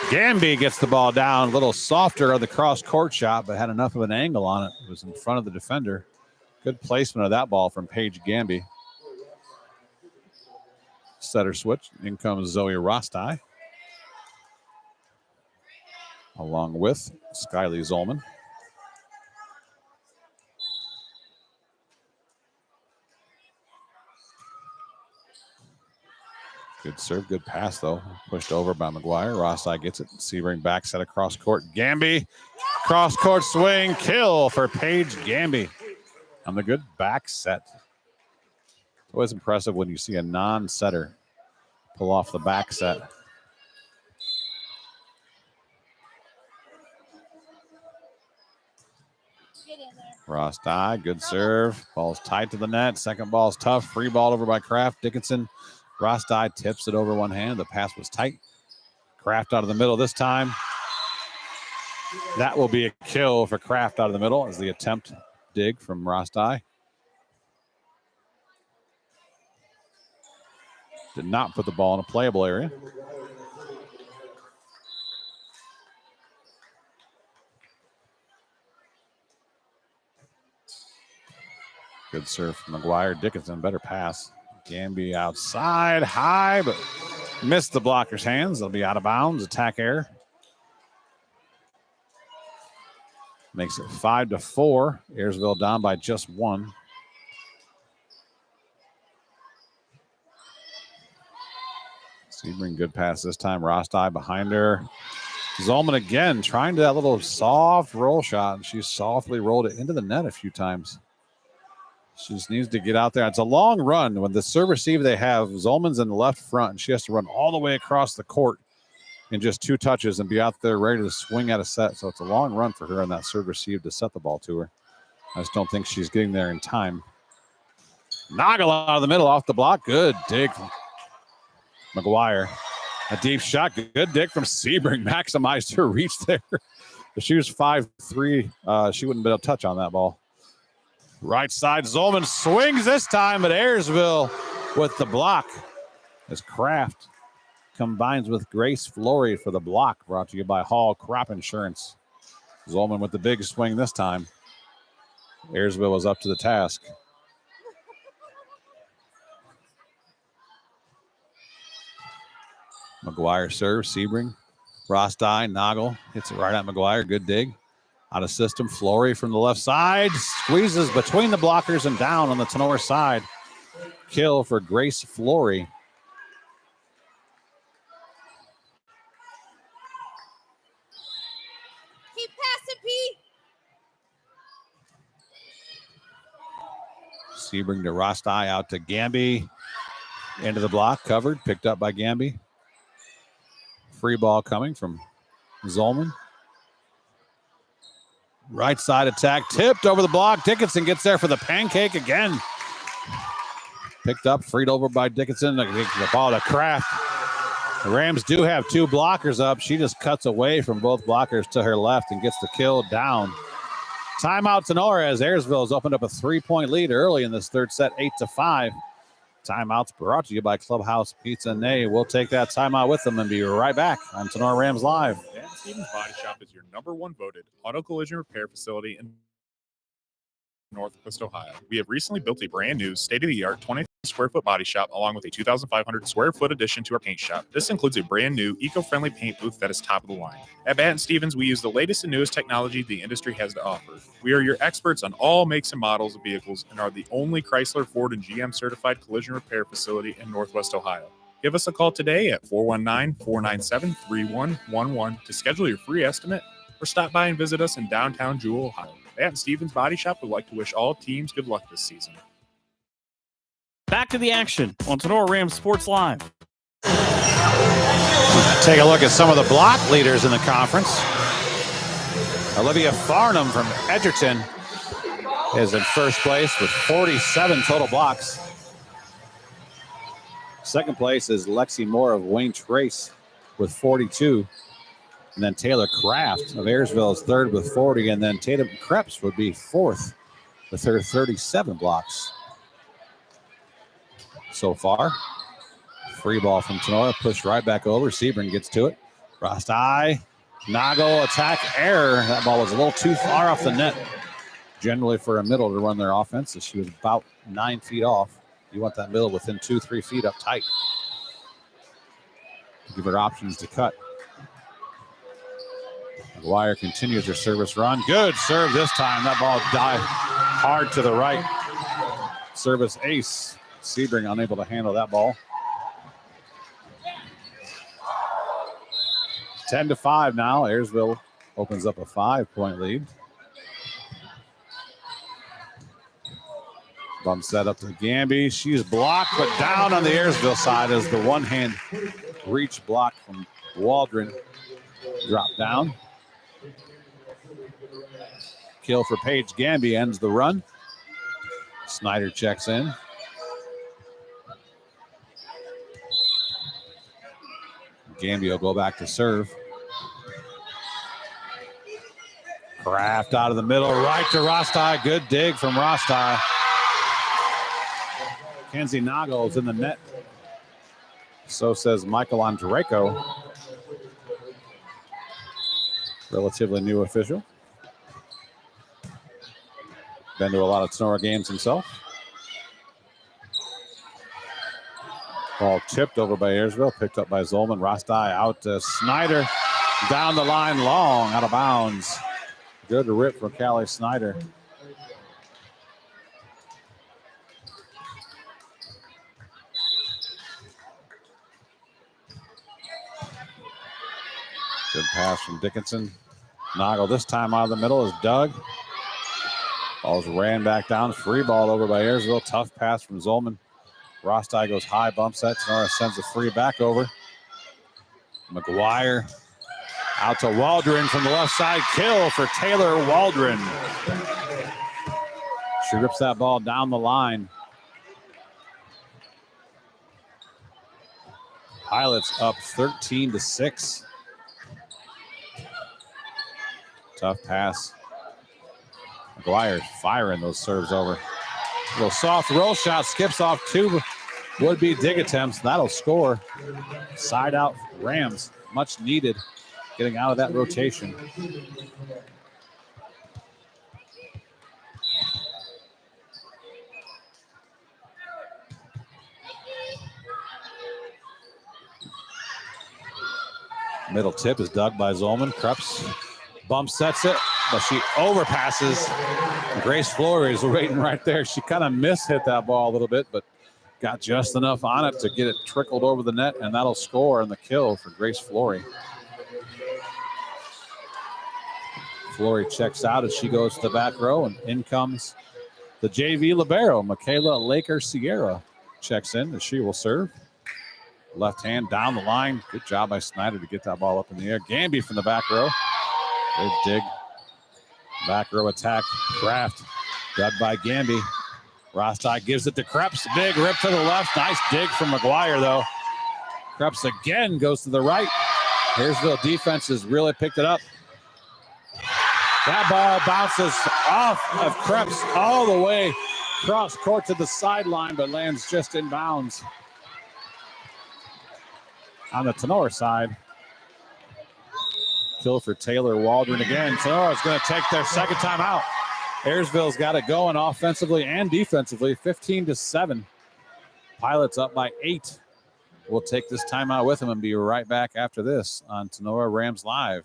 Gamby gets the ball down, a little softer on the cross-court shot, but had enough of an angle on it. It was in front of the defender. Good placement of that ball from Paige Gamby. Setter switch. In comes Zoe Rostai, along with Skyly Zolman. Good serve, good pass, though. Pushed over by McGuire. Rostai gets it. Sebring back set across court. Gamby, cross court swing, kill for Paige Gamby on the good back set. It's always impressive when you see a non-setter pull off the back set. Get in there. Ross Dye, good serve. Ball's tight to the net. Second ball's tough. Free ball over by Kraft. Dickinson. Ross Dye tips it over one hand. The pass was tight. Kraft out of the middle this time. That will be a kill for Kraft out of the middle as the attempt dig from Ross Dye. Did not put the ball in a playable area. Good serve from McGuire. Dickinson, better pass. Gamby outside, high, but missed the blocker's hands. They'll be out of bounds. Attack error. Makes it 5-4. Ayersville down by just one. Sebring, good pass this time. Rostai behind her. Zolman again trying to that little soft roll shot, and she softly rolled it into the net a few times. She just needs to get out there. It's a long run. When the serve receive they have, Zolman's in the left front, and she has to run all the way across the court in just 2 touches and be out there ready to swing at a set. So it's a long run for her on that serve receive to set the ball to her. I just don't think she's getting there in time. Noggle out of the middle off the block. Good dig from McGuire. A deep shot. Good dig from Sebring. Maximized her reach there. If she was 5'3", she wouldn't be able to touch on that ball. Right side, Zolman swings this time, but Ayersville with the block as Kraft combines with Grace Flory for the block, brought to you by Hall Crop Insurance. Zolman with the big swing this time. Ayersville was up to the task. McGuire serves, Sebring. Rostai, Noggle hits it right at McGuire. Good dig. Out of system, Flory from the left side. Squeezes between the blockers and down on the Tinora side. Kill for Grace Flory. Keep passing, Pete. Sebring to Rostai, out to Gamby. Into the block, covered, picked up by Gamby. Free ball coming from Zolman. Right side attack, tipped over the block. Dickinson gets there for the pancake again. Picked up, freed over by Dickinson. The ball to Kraft. The Rams do have 2 blockers up. She just cuts away from both blockers to her left and gets the kill down. Timeout Tinora as Ayersville has opened up a 3-point lead early in this third set, 8-5. Timeouts brought to you by Clubhouse Pizza Nay. We'll take that timeout with them and be right back on Tinora Rams Live. Stevens Body Shop is your #1 voted auto collision repair facility in Northwest Ohio. We have recently built a brand new state-of-the-art 20 square foot body shop along with a 2,500 square foot addition to our paint shop. This includes a brand new eco-friendly paint booth that is top of the line. At Batten Stevens, we use the latest and newest technology the industry has to offer. We are your experts on all makes and models of vehicles and are the only Chrysler, Ford, and GM certified collision repair facility in Northwest Ohio. Give us a call today at 419-497-3111 to schedule your free estimate or stop by and visit us in downtown Jewell, Ohio. Batten Stevens Body Shop would like to wish all teams good luck this season. Back to the action on Tinora Rams Sports Live. Take a look at some of the block leaders in the conference. Olivia Farnham from Edgerton is in first place with 47 total blocks. Second place is Lexi Moore of Wayne Trace with 42. And then Taylor Kraft of Ayersville is third with 40. And then Tatum Krebs would be fourth with her 37 blocks so far. Free ball from Tinora, pushed right back over. Sebring gets to it. Rostai, Nago, attack, error. That ball was a little too far off the net. Generally for a middle to run their offense, so she was about 9 feet off. You want that middle within 2-3 feet up tight. Give her options to cut. McGuire continues her service run. Good serve this time. That ball dived hard to the right. Service ace. Sebring unable to handle that ball. 10-5 now. Ayersville opens up a 5-point lead. Bump set up to Gamby. She's blocked, but down on the Ayersville side as the one-hand reach block from Waldron dropped down. kill for Paige Gamby ends the run. Snyder checks in. Gamby will go back to serve. Kraft out of the middle, right to Rostai. Good dig from Rostai. Kenzie Nagel's in the net. So says Michael Andreyko. Relatively new official. Been to a lot of Tinora games himself. Ball tipped over by Ayersville, picked up by Zolman. Rostai out to Snyder. Down the line, long, out of bounds. Good rip for Callie Snyder. Good pass from Dickinson. Nagel this time out of the middle is Doug. Ball's ran back down. Free ball over by Ayersville. Tough pass from Zolman. Rostai goes high, bumps that. Tinora sends the free back over. McGuire out to Waldron from the left side. Kill for Taylor Waldron. She rips that ball down the line. Pilots up 13-6. Tough pass. McGuire firing those serves over. A little soft roll shot, skips off two would-be dig attempts. That'll score. Side out Rams, much needed, getting out of that rotation. Middle tip is dug by Zolman. Krups bump sets it, but she overpasses. Grace Flory is waiting right there. She kind of hit that ball a little bit, but got just enough on it to get it trickled over the net, and that'll score on the kill for Grace Flory. Flory checks out as she goes to the back row, and in comes the JV libero, Michaela Laker Sierra. Checks in as she will serve. Left hand down the line. Good job by Snyder to get that ball up in the air. Gamby from the back row. Good dig. Back row attack. Kraft. Dug by Gamby. Rostai gives it to Krebs. Big rip to the left. Nice dig from McGuire, though. Krebs again goes to the right. Ayersville defense has really picked it up. That ball bounces off of Krebs all the way cross court to the sideline, but lands just in bounds. On the Tinora side. Kill for Taylor Waldron again. Tinora's going to take their second time out. Ayersville's got it going offensively and defensively, 15-7. Pilots up by 8. We'll take this timeout with them and be right back after this on Tinora Rams Live.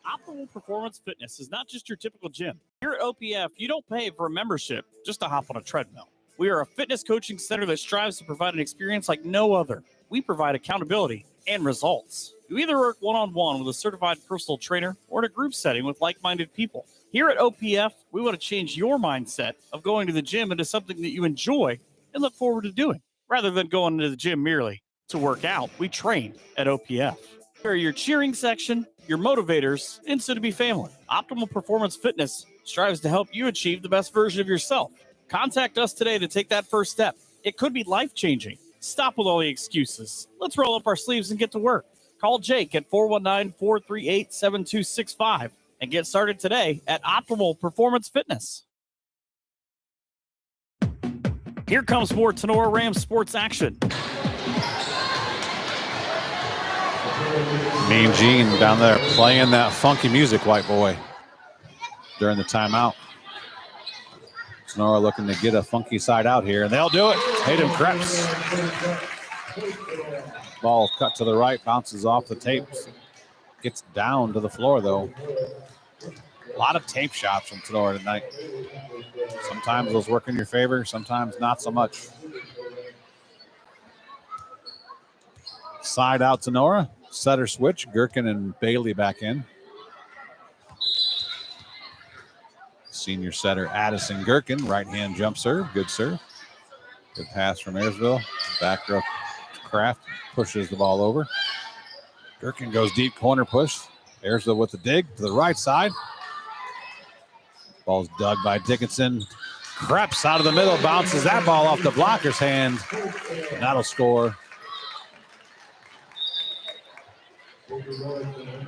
Optimal Performance Fitness is not just your typical gym. Here at OPF, you don't pay for a membership just to hop on a treadmill. We are a fitness coaching center that strives to provide an experience like no other. We provide accountability and results. You either work one-on-one with a certified personal trainer or in a group setting with like-minded people. Here at OPF, we want to change your mindset of going to the gym into something that you enjoy and look forward to doing. Rather than going to the gym merely to work out, we train at OPF. We're your cheering section, your motivators, and soon-to-be family. Optimal Performance Fitness strives to help you achieve the best version of yourself. Contact us today to take that first step. It could be life-changing. Stop with all the excuses. Let's roll up our sleeves and get to work. Call Jake at 419-438-7265 and get started today at Optimal Performance Fitness. Here comes more Tinora Rams sports action. Mean Gene down there playing that funky music, white boy, during the timeout. Tinora looking to get a funky side out here, and they'll do it. Hayden Krebs. Ball cut to the right, bounces off the tapes. Gets down to the floor, though. A lot of tape shots from Tinora tonight. Sometimes those work in your favor, sometimes not so much. Side out Tinora. Setter switch. Gherkin and Bailey back in. Senior setter Addison Gherkin, right-hand jump serve. Good serve. Good pass from Ayersville. Back row Kraft pushes the ball over. Gherkin goes deep corner push. Ayersville with the dig to the right side. Ball's dug by Dickinson. Creps out of the middle, bounces that ball off the blocker's hand. And that'll score.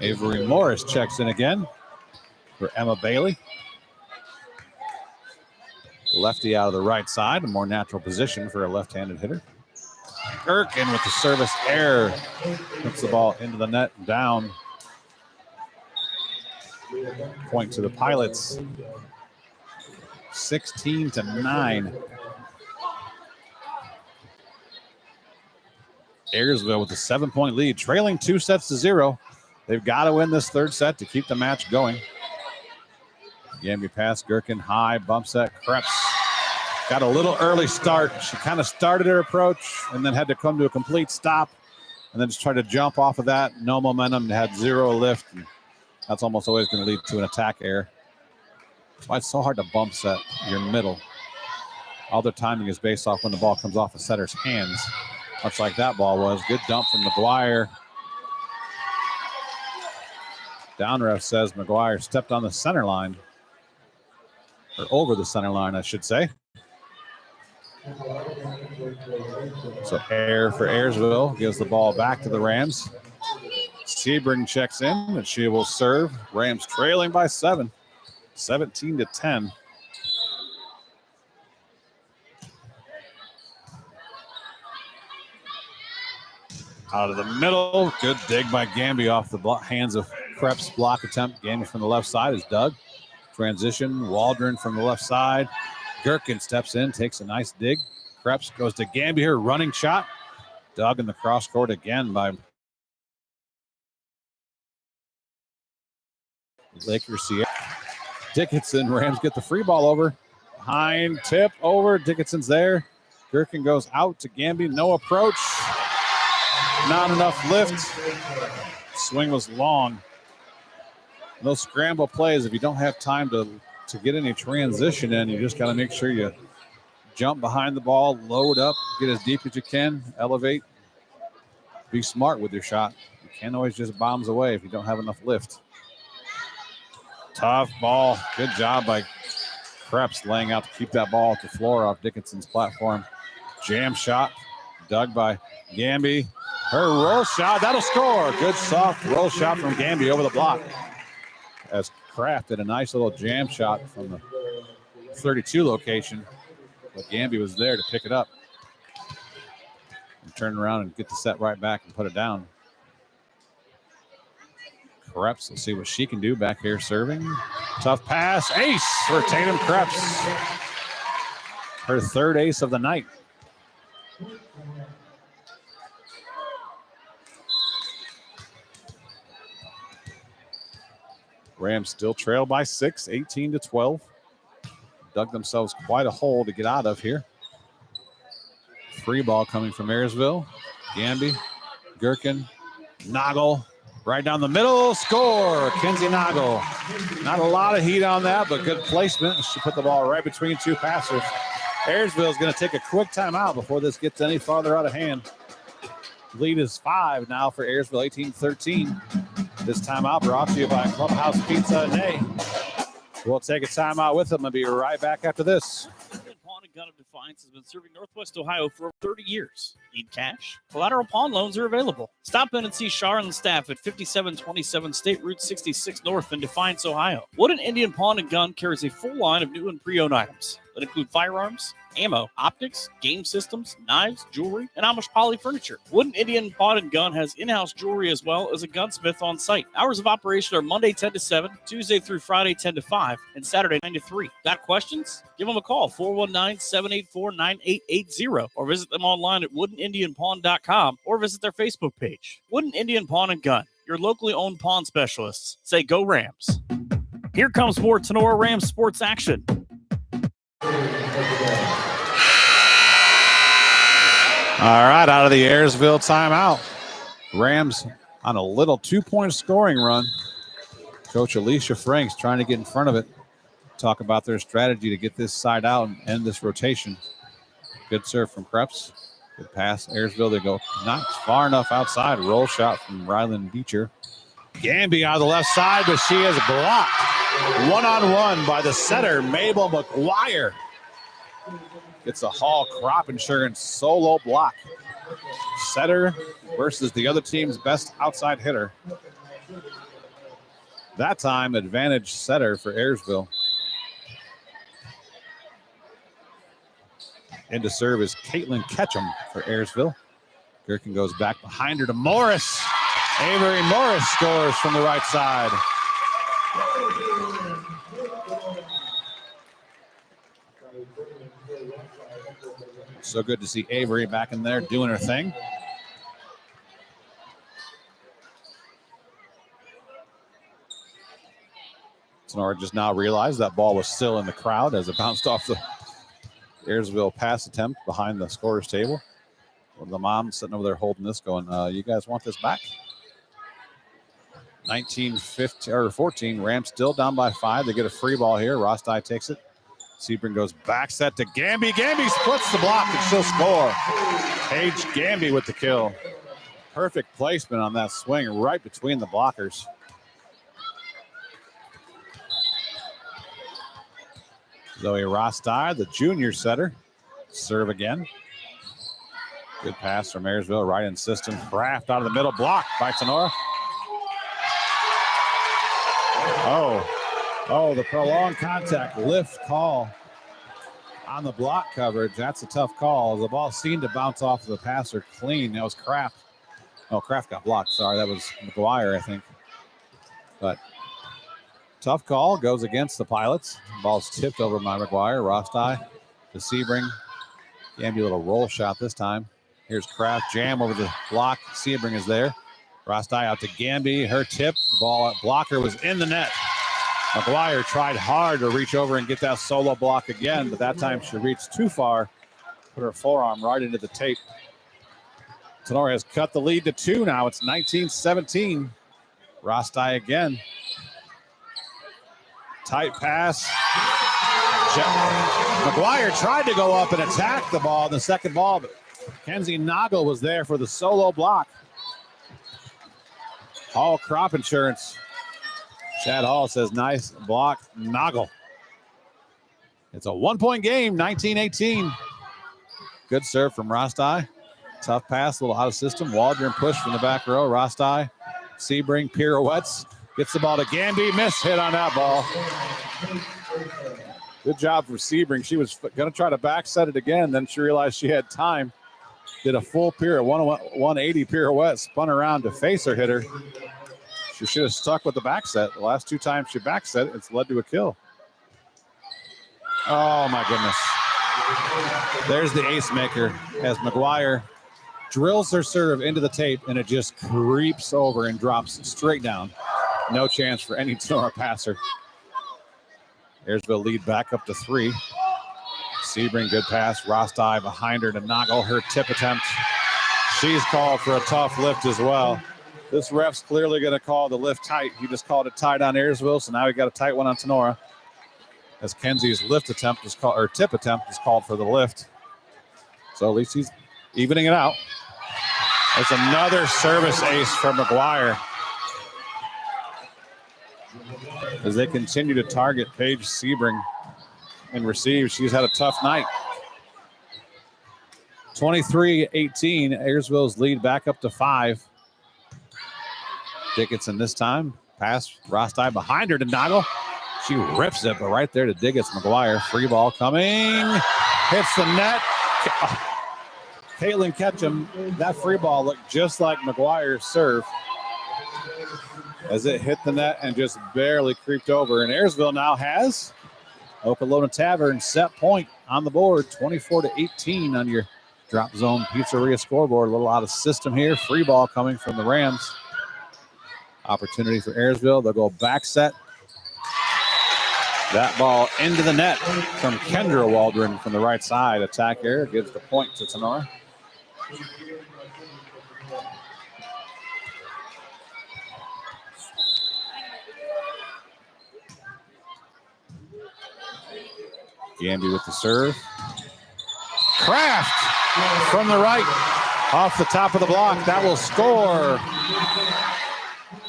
Avery Morris checks in again for Emma Bailey. Lefty out of the right side, a more natural position for a left-handed hitter. Gherkin with the service error. Puts the ball into the net and down. Point to the Pilots. 16-9. Ayersville with a 7-point lead, trailing 2-0. They've got to win this third set to keep the match going. Gamby pass, Gherkin high, bump set, Krebs. Got a little early start. She kind of started her approach and then had to come to a complete stop and then just tried to jump off of that. No momentum, had zero lift. And that's almost always going to lead to an attack error. That's why it's so hard to bump set your middle. All their timing is based off when the ball comes off a setter's hands, much like that ball was. Good dump from McGuire. Down ref says McGuire stepped on the center line, or over the center line, I should say. So error for Ayersville, gives the ball back to the Rams. Sebring checks in, and she will serve. Rams trailing by 7, 17-10. Out of the middle, good dig by Gamby off the hands of Krebs. Block attempt. Gamby from the left side is dug. Transition, Waldron from the left side. Gherkin steps in, takes a nice dig. Krebs goes to Gamby here, running shot. Dug in the cross court again by Lakers. Dickinson, Rams get the free ball over. Hind tip over, Dickinson's there. Gherkin goes out to Gamby, no approach. Not enough lift. Swing was long. Those scramble plays, if you don't have time to get any transition in, you just got to make sure you jump behind the ball, load up, get as deep as you can, elevate. Be smart with your shot. You can't always just bombs away if you don't have enough lift. Tough ball. Good job by Krebs laying out to keep that ball at the floor off Dickinson's platform. Jam shot, dug by Gamby. Her roll shot, that'll score. Good soft roll shot from Gamby over the block. As Kraft did a nice little jam shot from the 32 location, but Gamby was there to pick it up. And turn around and get the set right back and put it down. Krebs, let's see what she can do back here serving. Tough pass, ace for Tatum Krebs. Her third ace of the night. Rams still trail by 6, 18-12. Dug themselves quite a hole to get out of here. Free ball coming from Ayersville. Gamby, Gherkin, Noggle, right down the middle, score, Kinsey Noggle. Not a lot of heat on that, but good placement. She put the ball right between two passers. Ayersville is going to take a quick timeout before this gets any farther out of hand. Lead is 5 now for Ayersville, 18-13. This timeout brought to you by Clubhouse Pizza and A. We'll take a timeout with them and be right back after this. Pawn and Gun of Defiance has been serving Northwest Ohio for over 30 years. Need cash? Collateral pawn loans are available. Stop in and see Shar and the staff at 5727 State Route 66 North in Defiance, Ohio. Wooden Indian Pawn and Gun carries a full line of new and pre-owned items that include firearms, ammo, optics, game systems, knives, jewelry, and Amish poly furniture. Wooden Indian Pawn and Gun has in-house jewelry as well as a gunsmith on site. Hours of operation are Monday 10 to 7, Tuesday through Friday 10 to 5, and Saturday 9 to 3. Got questions? Give them a call, 419-784-9880, or visit them online at woodenindianpawn.com or visit their Facebook page. Wooden Indian Pawn and Gun, your locally owned pawn specialists. Say go Rams. Here comes more Tinora Rams sports action. All right, out of the Ayersville timeout. Rams on a little 2-point scoring run. Coach Alicia Franks trying to get in front of it. Talk about their strategy to get this side out and end this rotation. Good serve from Krebs. Good pass. Ayersville, they go not far enough outside. Roll shot from Ryland Beecher. Gamby on the left side, but she is blocked One-on-one by the setter, Mabel McGuire. Gets a Hall Crop Insurance solo block. Setter versus the other team's best outside hitter. That time, advantage setter for Ayersville. Into serve is Caitlin Ketchum for Ayersville. Gherkin goes back behind her to Morris. Avery Morris scores from the right side. So good to see Avery back in there doing her thing. Tinora just now realized that ball was still in the crowd as it bounced off the Ayersville pass attempt behind the scorer's table. Well, the mom sitting over there holding this going, you guys want this back? 14, Rams still down by 5. They get a free ball here. Rosti takes it. Sebring goes back set to Gamby. Gamby splits the block and she'll score. Paige Gamby with the kill. Perfect placement on that swing right between the blockers. Zoe Rosti, the junior setter. Serve again. Good pass from Ayersville, right in system. Kraft out of the middle, blocked by Tinora. Oh, the prolonged contact lift call on the block coverage. That's a tough call. The ball seemed to bounce off of the passer clean. That was Kraft. Oh, Kraft got blocked. Sorry, that was McGuire, I think. But tough call, goes against the Pilots. Ball's tipped over by McGuire. Rosti to Sebring. Gamby, a little roll shot this time. Here's Kraft, jam over the block. Sebring is there. Rosti out to Gamby. Her tip. Ball blocker was in the net. McGuire tried hard to reach over and get that solo block again, but that time she reached too far. Put her forearm right into the tape. Tinora has cut the lead to 2 now. It's 19-17. Rosti again. Tight pass. McGuire tried to go up and attack the ball, the second ball, but Kenzie Noggle was there for the solo block. Hall Crop Insurance. Chad Hall says, nice block, Noggle. It's a 1-point game, 19-18. Good serve from Rosti. Tough pass, a little out of system. Waldron push from the back row. Rosti, Sebring pirouettes. Gets the ball to Gamby. Miss hit on that ball. Good job for Sebring. She was going to try to back set it again. Then she realized she had time. Did a full pirouette, 180 pirouette, spun around to face her hitter. She should have stuck with the back set. The last 2 times she back set, it's led to a kill. Oh, my goodness. There's the ace maker as McGuire drills her serve into the tape, and it just creeps over and drops straight down. No chance for any Tinora passer. Ayersville lead back up to 3. Sebring, good pass. Rosti behind her to Noggle. Her tip attempt. She's called for a tough lift as well. This ref's clearly going to call the lift tight. He just called it tight on Ayersville, so now we got a tight one on Tinora. As Kenzie's lift attempt is called, or tip attempt is called for the lift. So at least he's evening it out. There's another service ace from McGuire. As they continue to target Paige Sebring and receive, she's had a tough night. 23-18, Ayersville's lead back up to 5. Dickinson this time. Pass, Rosti behind her to Noggle. She rips it, but right there to Diggins. McGuire, free ball coming. Hits the net. Caitlin Ketchum, that free ball looked just like McGuire's serve as it hit the net and just barely creeped over. And Ayersville now has Okolona Tavern set point on the board, 24-18 on your Drop Zone Pizzeria scoreboard. A little out of system here. Free ball coming from the Rams. Opportunity for Ayersville. They'll go back set. That ball into the net from Kendra Waldron from the right side. Attack error gives the point to Tinora. Gamby with the serve. Kraft from the right off the top of the block. That will score.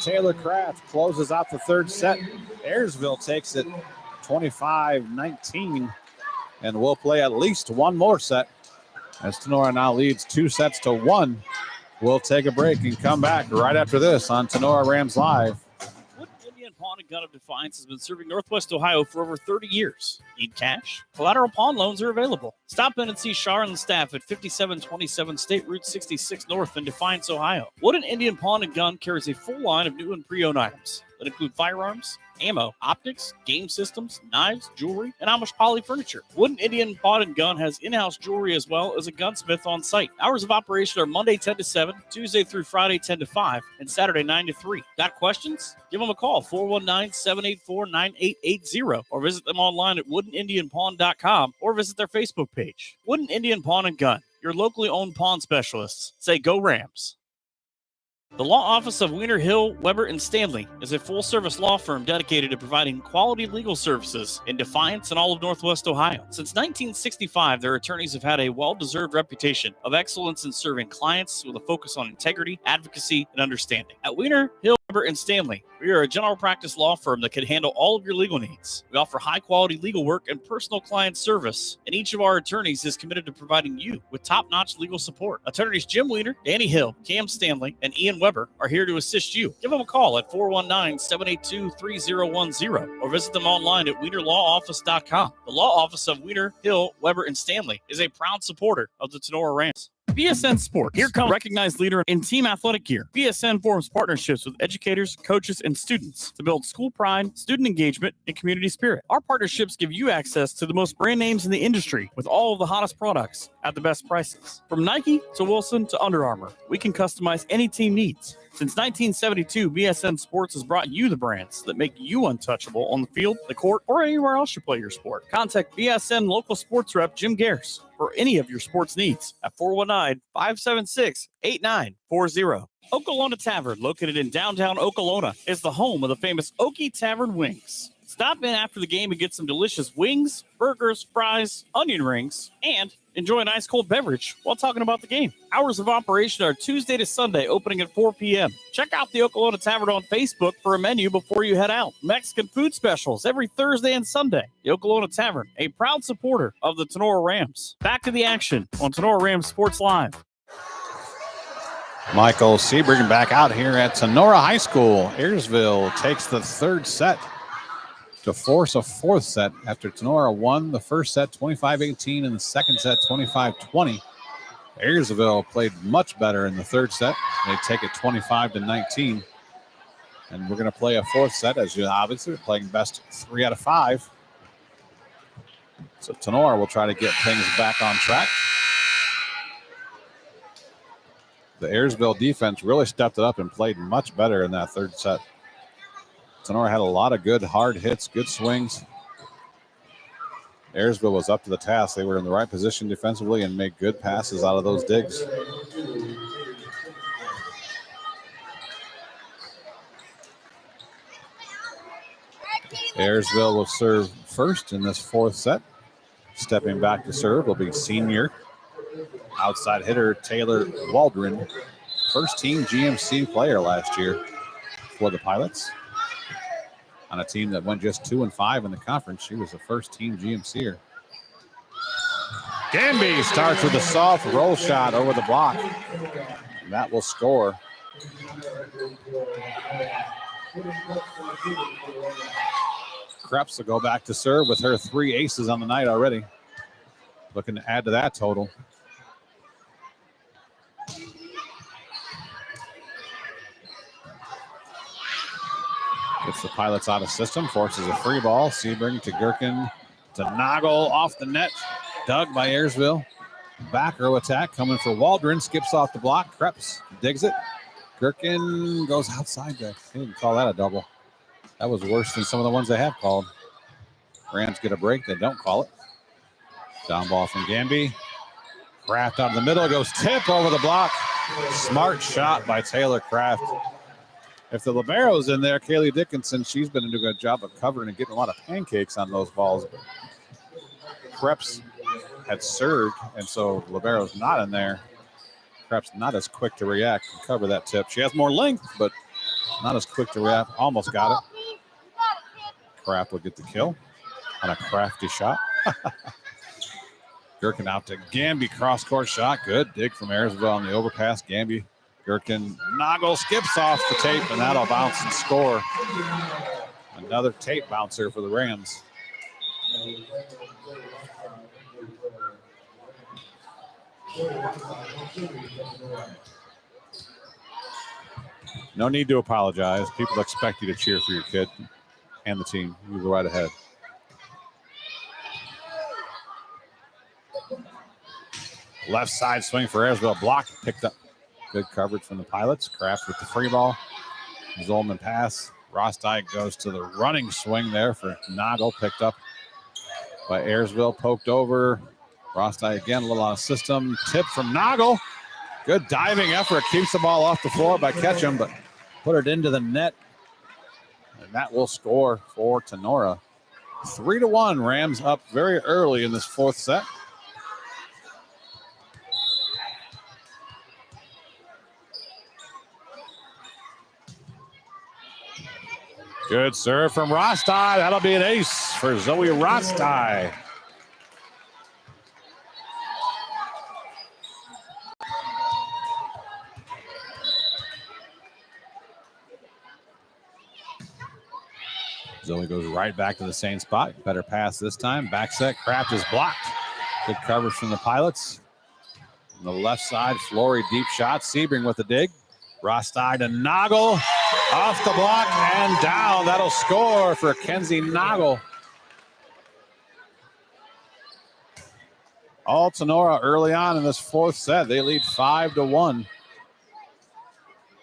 Taylor Kraft closes out the third set. Ayersville takes it 25-19 and will play at least one more set as Tinora now leads 2-1. We'll take a break and come back right after this on Tinora Rams Live. Wooden Indian Pawn and Gun of Defiance has been serving Northwest Ohio for over 30 years. Need cash? Collateral pawn loans are available. Stop in and see Shar and the staff at 5727 State Route 66 North in Defiance, Ohio. Wooden Indian Pawn and Gun carries a full line of new and pre-owned items that include firearms, ammo, optics, game systems, knives, jewelry, and Amish poly furniture. Wooden Indian Pawn and Gun has in-house jewelry as well as a gunsmith on site. Hours of operation are Monday 10 to 7, Tuesday through Friday 10 to 5, and Saturday 9 to 3. Got questions? Give them a call, 419-784-9880, or visit them online at woodenindianpawn.com or visit their Facebook page. Wooden Indian Pawn and Gun, your locally owned pawn specialists. Say go Rams. The Law Office of Wiener Hill, Weber, and Stanley is a full-service law firm dedicated to providing quality legal services in Defiance and all of Northwest Ohio. Since 1965, their attorneys have had a well-deserved reputation of excellence in serving clients with a focus on integrity, advocacy, and understanding. At Wiener Hill, Weber, and Stanley, we are a general practice law firm that can handle all of your legal needs. We offer high-quality legal work and personal client service, and each of our attorneys is committed to providing you with top-notch legal support. Attorneys Jim Wiener, Danny Hill, Cam Stanley, and Ian Weber are here to assist you. Give them a call at 419-782-3010 or visit them online at wienerlawoffice.com. The Law Office of Wiener Hill, Weber, and Stanley is a proud supporter of the Tinora Rams. BSN Sports. Here comes recognized leader in team athletic gear. BSN forms partnerships with educators, coaches, and students to build school pride, student engagement, and community spirit. Our partnerships give you access to the most brand names in the industry with all of the hottest products at the best prices. From Nike to Wilson to Under Armour, we can customize any team needs. Since 1972, BSN Sports has brought you the brands that make you untouchable on the field, the court, or anywhere else you play your sport. Contact BSN local sports rep Jim Garris for any of your sports needs at 419-576-8940. Okolona Tavern, located in downtown Okolona, is the home of the famous Okie Tavern wings. Stop in after the game and get some delicious wings, burgers, fries, onion rings, and enjoy an ice cold beverage while talking about the game. Hours of operation are Tuesday to Sunday, opening at 4 p.m. Check out the Okolona Tavern on Facebook for a menu before you head out. Mexican food specials every Thursday and Sunday. The Okolona Tavern, a proud supporter of the Tinora Rams. Back to the action on Tinora Rams Sports Live. Michael Seabrigan back out here at Tinora High School. Ayersville takes the third set to force a fourth set after Tinora won the first set 25-18 and the second set 25-20. Ayersville played much better in the third set. They take it 25-19. And we're going to play a fourth set, as you obviously are playing best 3 out of 5. So Tinora will try to get things back on track. The Ayersville defense really stepped it up and played much better in that third set. Tinora had a lot of good hard hits, good swings. Ayersville was up to the task. They were in the right position defensively and made good passes out of those digs. Ayersville will serve first in this fourth set. Stepping back to serve will be senior outside hitter Taylor Waldron, first team GMC player last year for the Pilots. On a team that went just 2-5 in the conference, she was the first team GMCer. Gamby starts with a soft roll shot over the block. And that will score. Krebs will go back to serve with her 3 aces on the night already. Looking to add to that total. Gets the Pilots out of system, forces a free ball. Sebring to Gherkin to Noggle off the net. Dug by Ayersville. Back row attack coming for Waldron. Skips off the block. Krebs digs it. Gherkin goes outside there. They didn't call that a double. That was worse than some of the ones they have called. Rams get a break. They don't call it. Down ball from Gamby. Kraft out of the middle. Goes tip over the block. Smart shot by Taylor Kraft. If the libero's in there, Kaylee Dickinson, she's been doing a good job of covering and getting a lot of pancakes on those balls. Krebs had served, and so libero's not in there. Krebs not as quick to react and cover that tip. She has more length, but Not as quick to react. Almost got it. Kraft will get the kill on a crafty shot. Gherkin out to Gamby. Cross-court shot. Good dig from Ayersville on the overpass. Gamby. Gherkin. Noggle skips off the tape, and that'll bounce and score. Another tape bouncer for the Rams. No need to apologize. People expect you to cheer for your kid and the team. You go right ahead. Left side swing for Ayersville. Block picked up. Good coverage from the Pilots. Kraft with the free ball. Zolman pass. Rosdyke goes to the running swing there for Noggle. Picked up by Ayersville. Poked over. Rosdyke again, a little on system. Tip from Noggle. Good diving effort. Keeps the ball off the floor by Ketchum, but put it into the net. And that will score for Tinora. 3-1. Rams up very early in this fourth set. Good serve from Rostai. That'll be an ace for Zoe Rostai. Zoe goes right back to the same spot. Better pass this time. Back set. Kraft is blocked. Good coverage from the Pilots. On the left side, Flory deep shot. Sebring with the dig. Rostai to Noggle. Off the block and down. That'll score for Kenzie Noggle. All Tinora early on in this fourth set. They lead 5-1.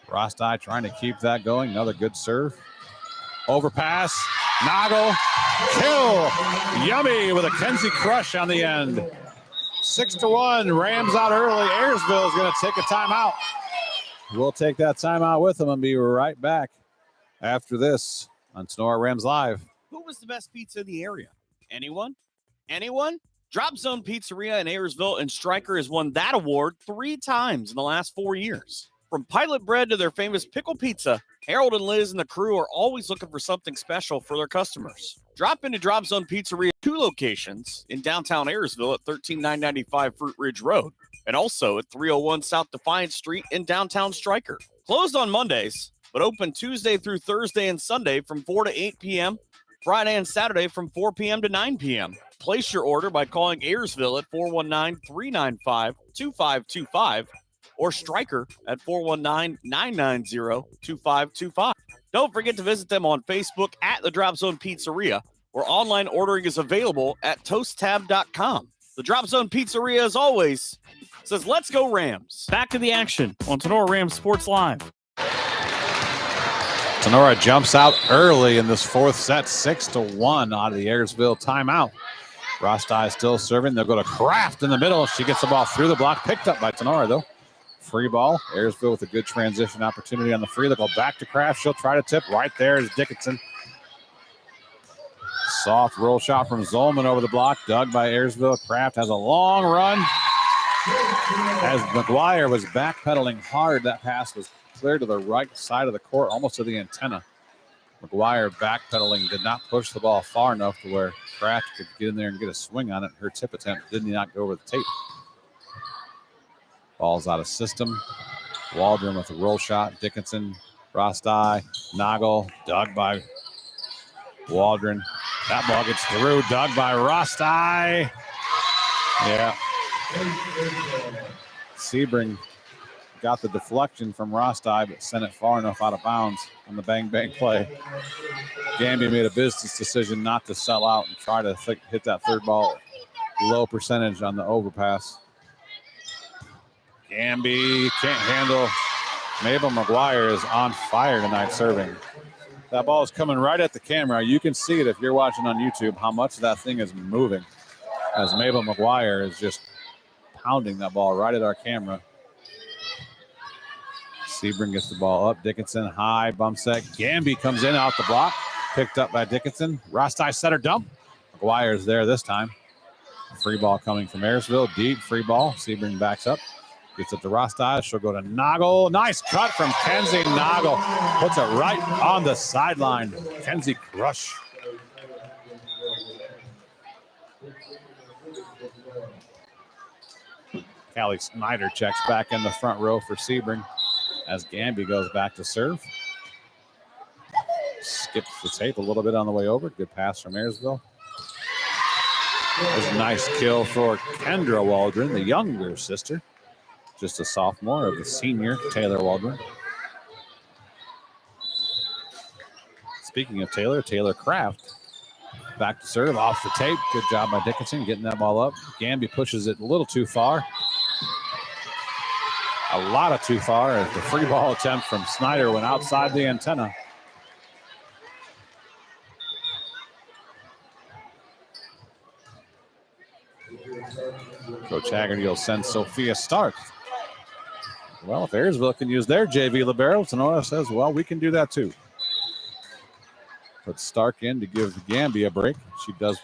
Rostai trying to keep that going. Another good serve. Overpass. Noggle. Kill. Yummy with a Kenzie crush on the end. 6-1. Rams out early. Ayersville is going to take a timeout. We'll take that timeout with them and be right back after this on Tinora Rams Live. Who was the best pizza in the area? Anyone? Anyone? Drop Zone Pizzeria in Ayersville and Stryker has won that award 3 times in the last 4 years. From pilot bread to their famous pickle pizza, Harold and Liz and the crew are always looking for something special for their customers. Drop into Drop Zone Pizzeria, 2 locations in downtown Ayersville at 13995 Fruit Ridge Road, and also at 301 South Defiance Street in downtown Stryker. Closed on Mondays, but open Tuesday through Thursday and Sunday from 4 to 8 p.m., Friday and Saturday from 4 p.m. to 9 p.m. Place your order by calling Ayersville at 419-395-2525 or Stryker at 419-990-2525. Don't forget to visit them on Facebook at the Drop Zone Pizzeria, where online ordering is available at toasttab.com. The Drop Zone Pizzeria, as always, says, let's go Rams. Back to the action on Tinora Rams Sports Live. Tinora jumps out early in this fourth set, 6-1 out of the Ayersville timeout. Rostai is still serving. They'll go to Kraft in the middle. She gets the ball through the block, picked up by Tinora, though. Free ball. Ayersville with a good transition opportunity on the free. They'll go back to Kraft. She'll try to tip. Right there is Dickinson. Soft roll shot from Zolman over the block. Dug by Ayersville. Kraft has a long run. As McGuire was backpedaling hard, that pass was clear to the right side of the court, almost to the antenna. McGuire backpedaling did not push the ball far enough to where Kraft could get in there and get a swing on it. Her tip attempt did not go over the tape. Ball's out of system. Waldron with a roll shot. Dickinson, Rostai, Noggle, dug by Waldron. That ball gets through, dug by Rostai. Yeah. Sebring got the deflection from Rostai, but sent it far enough out of bounds on the bang-bang play. Gamby made a business decision not to sell out and try to hit that third ball low percentage on the overpass. Gamby can't handle. Mabel McGuire is on fire tonight serving. That ball is coming right at the camera. You can see it if you're watching on YouTube, how much that thing is moving as Mabel McGuire is just pounding that ball right at our camera. Sebring gets the ball up. Dickinson, high, bump set. Gamby comes in out the block. Picked up by Dickinson. Rostai set her dump. McGuire's there this time. Free ball coming from Ayersville. Deep free ball. Sebring backs up. Gets it to Rostai. She'll go to Noggle. Nice cut from Kenzie Noggle. Puts it right on the sideline. Kenzie Crush. Callie Snyder checks back in the front row for Sebring as Gamby goes back to serve. Skips the tape a little bit on the way over. Good pass from Ayersville. There's a nice kill for Kendra Waldron, the younger sister. Just a sophomore of the senior, Taylor Waldron. Speaking of Taylor, Taylor Kraft back to serve off the tape. Good job by Dickinson getting that ball up. Gamby pushes it a little too far. A lot of too far as the free ball attempt from Snyder went outside the antenna. Coach Haggerty will send Sophia Stark. Well, if Ayersville can use their JV libero, Tinora says, well, we can do that too. Put Stark in to give Gamby a break. She does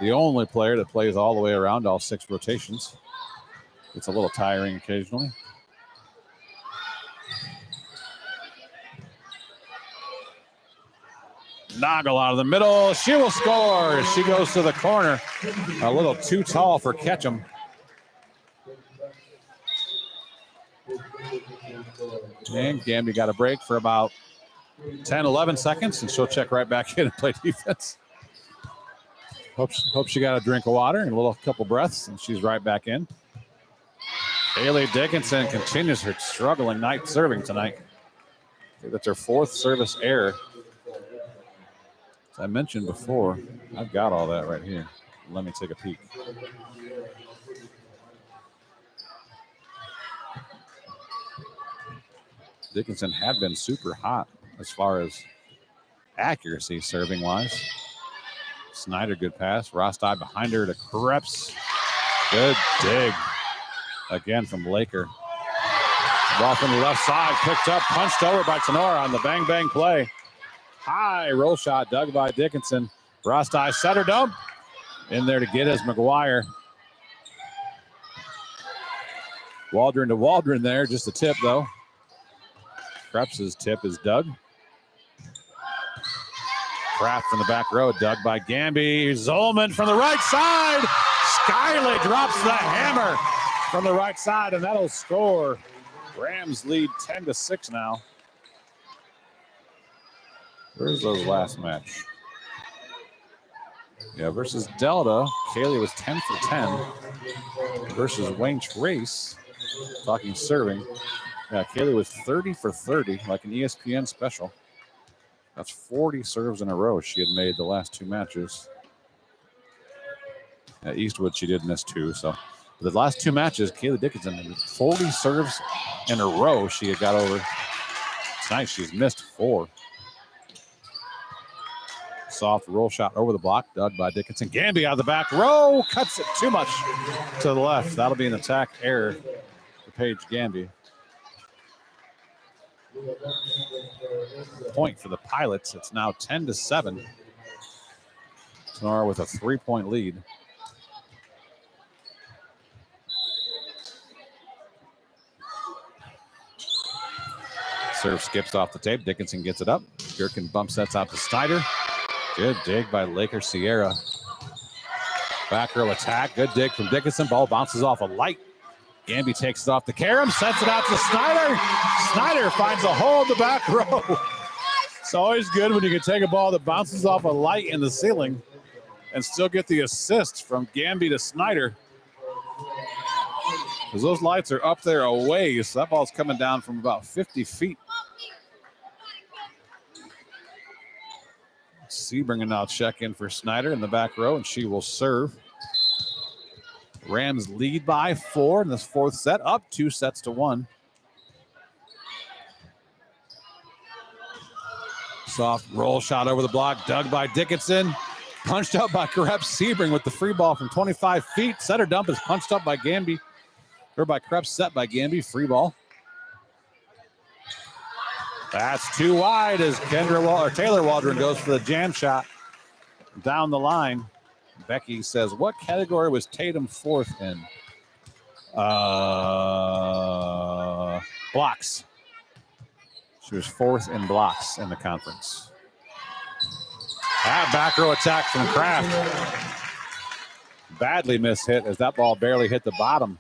the only player that plays all the way around, all 6 rotations. It's a little tiring occasionally. Noggle out of the middle. She will score. She goes to the corner. A little too tall for Ketchum. And Gamby got a break for about 10, 11 seconds, and she'll check right back in and play defense. Hope she got a drink of water and a couple breaths, and she's right back in. Haley Dickinson continues her struggling night serving tonight. That's her 4th service error. As I mentioned before, I've got all that right here. Let me take a peek. Dickinson had been super hot as far as accuracy serving wise. Snyder, good pass. Rostai behind her to Krebs. Good dig. Again from Laker. Ball from the left side, picked up, punched over by Tinora on the bang bang play. High roll shot dug by Dickinson. Rostai center dump. In there to get is McGuire. Waldron to Waldron there, just a tip though. Krebs's tip is dug. Kraft from the back row, dug by Gamby. Zolman from the right side. Skyley drops the hammer from the right side, and that'll score. Rams lead 10-6 now. Where's those last match? Yeah, versus Delta, Kaylee was 10 for 10. Versus Wayne Trace, talking serving. Yeah, Kaylee was 30 for 30, like an ESPN special. That's 40 serves in a row she had made the last 2 matches. At Eastwood, she did miss 2. So the last 2 matches, Kaylee Dickinson had 40 serves in a row she had got over. Tonight, she's missed 4. Soft roll shot over the block, dug by Dickinson. Gamby out of the back row, cuts it too much to the left. That'll be an attack error for Paige Gamby. Point for the Pilots. It's now 10-7. Tinora with a 3-point lead. Serve skips off the tape. Dickinson gets it up. Gherkin bump sets out to Snyder. Good dig by Laker Sierra. Back row attack. Good dig from Dickinson. Ball bounces off a light. Gamby takes it off the carom, sets it out to Snyder. Snyder finds a hole in the back row. It's always good when you can take a ball that bounces off a light in the ceiling and still get the assist from Gamby to Snyder. Because those lights are up there a ways. So that ball's coming down from about 50 feet. Sebring now check in for Snyder in the back row, and she will serve. Rams lead by 4 in this 4th set, up 2 sets to 1. Soft roll shot over the block, dug by Dickinson. Punched up by Krebs. Sebring with the free ball from 25 feet. Setter dump is punched up by Gamby. Or by Krebs, set by Gamby. Free ball. That's too wide as Taylor Waldron goes for the jam shot down the line. Becky says, what category was Tatum 4th in? Blocks. She was 4th in blocks in the conference. That back row attack from Kraft. Badly missed hit as that ball barely hit the bottom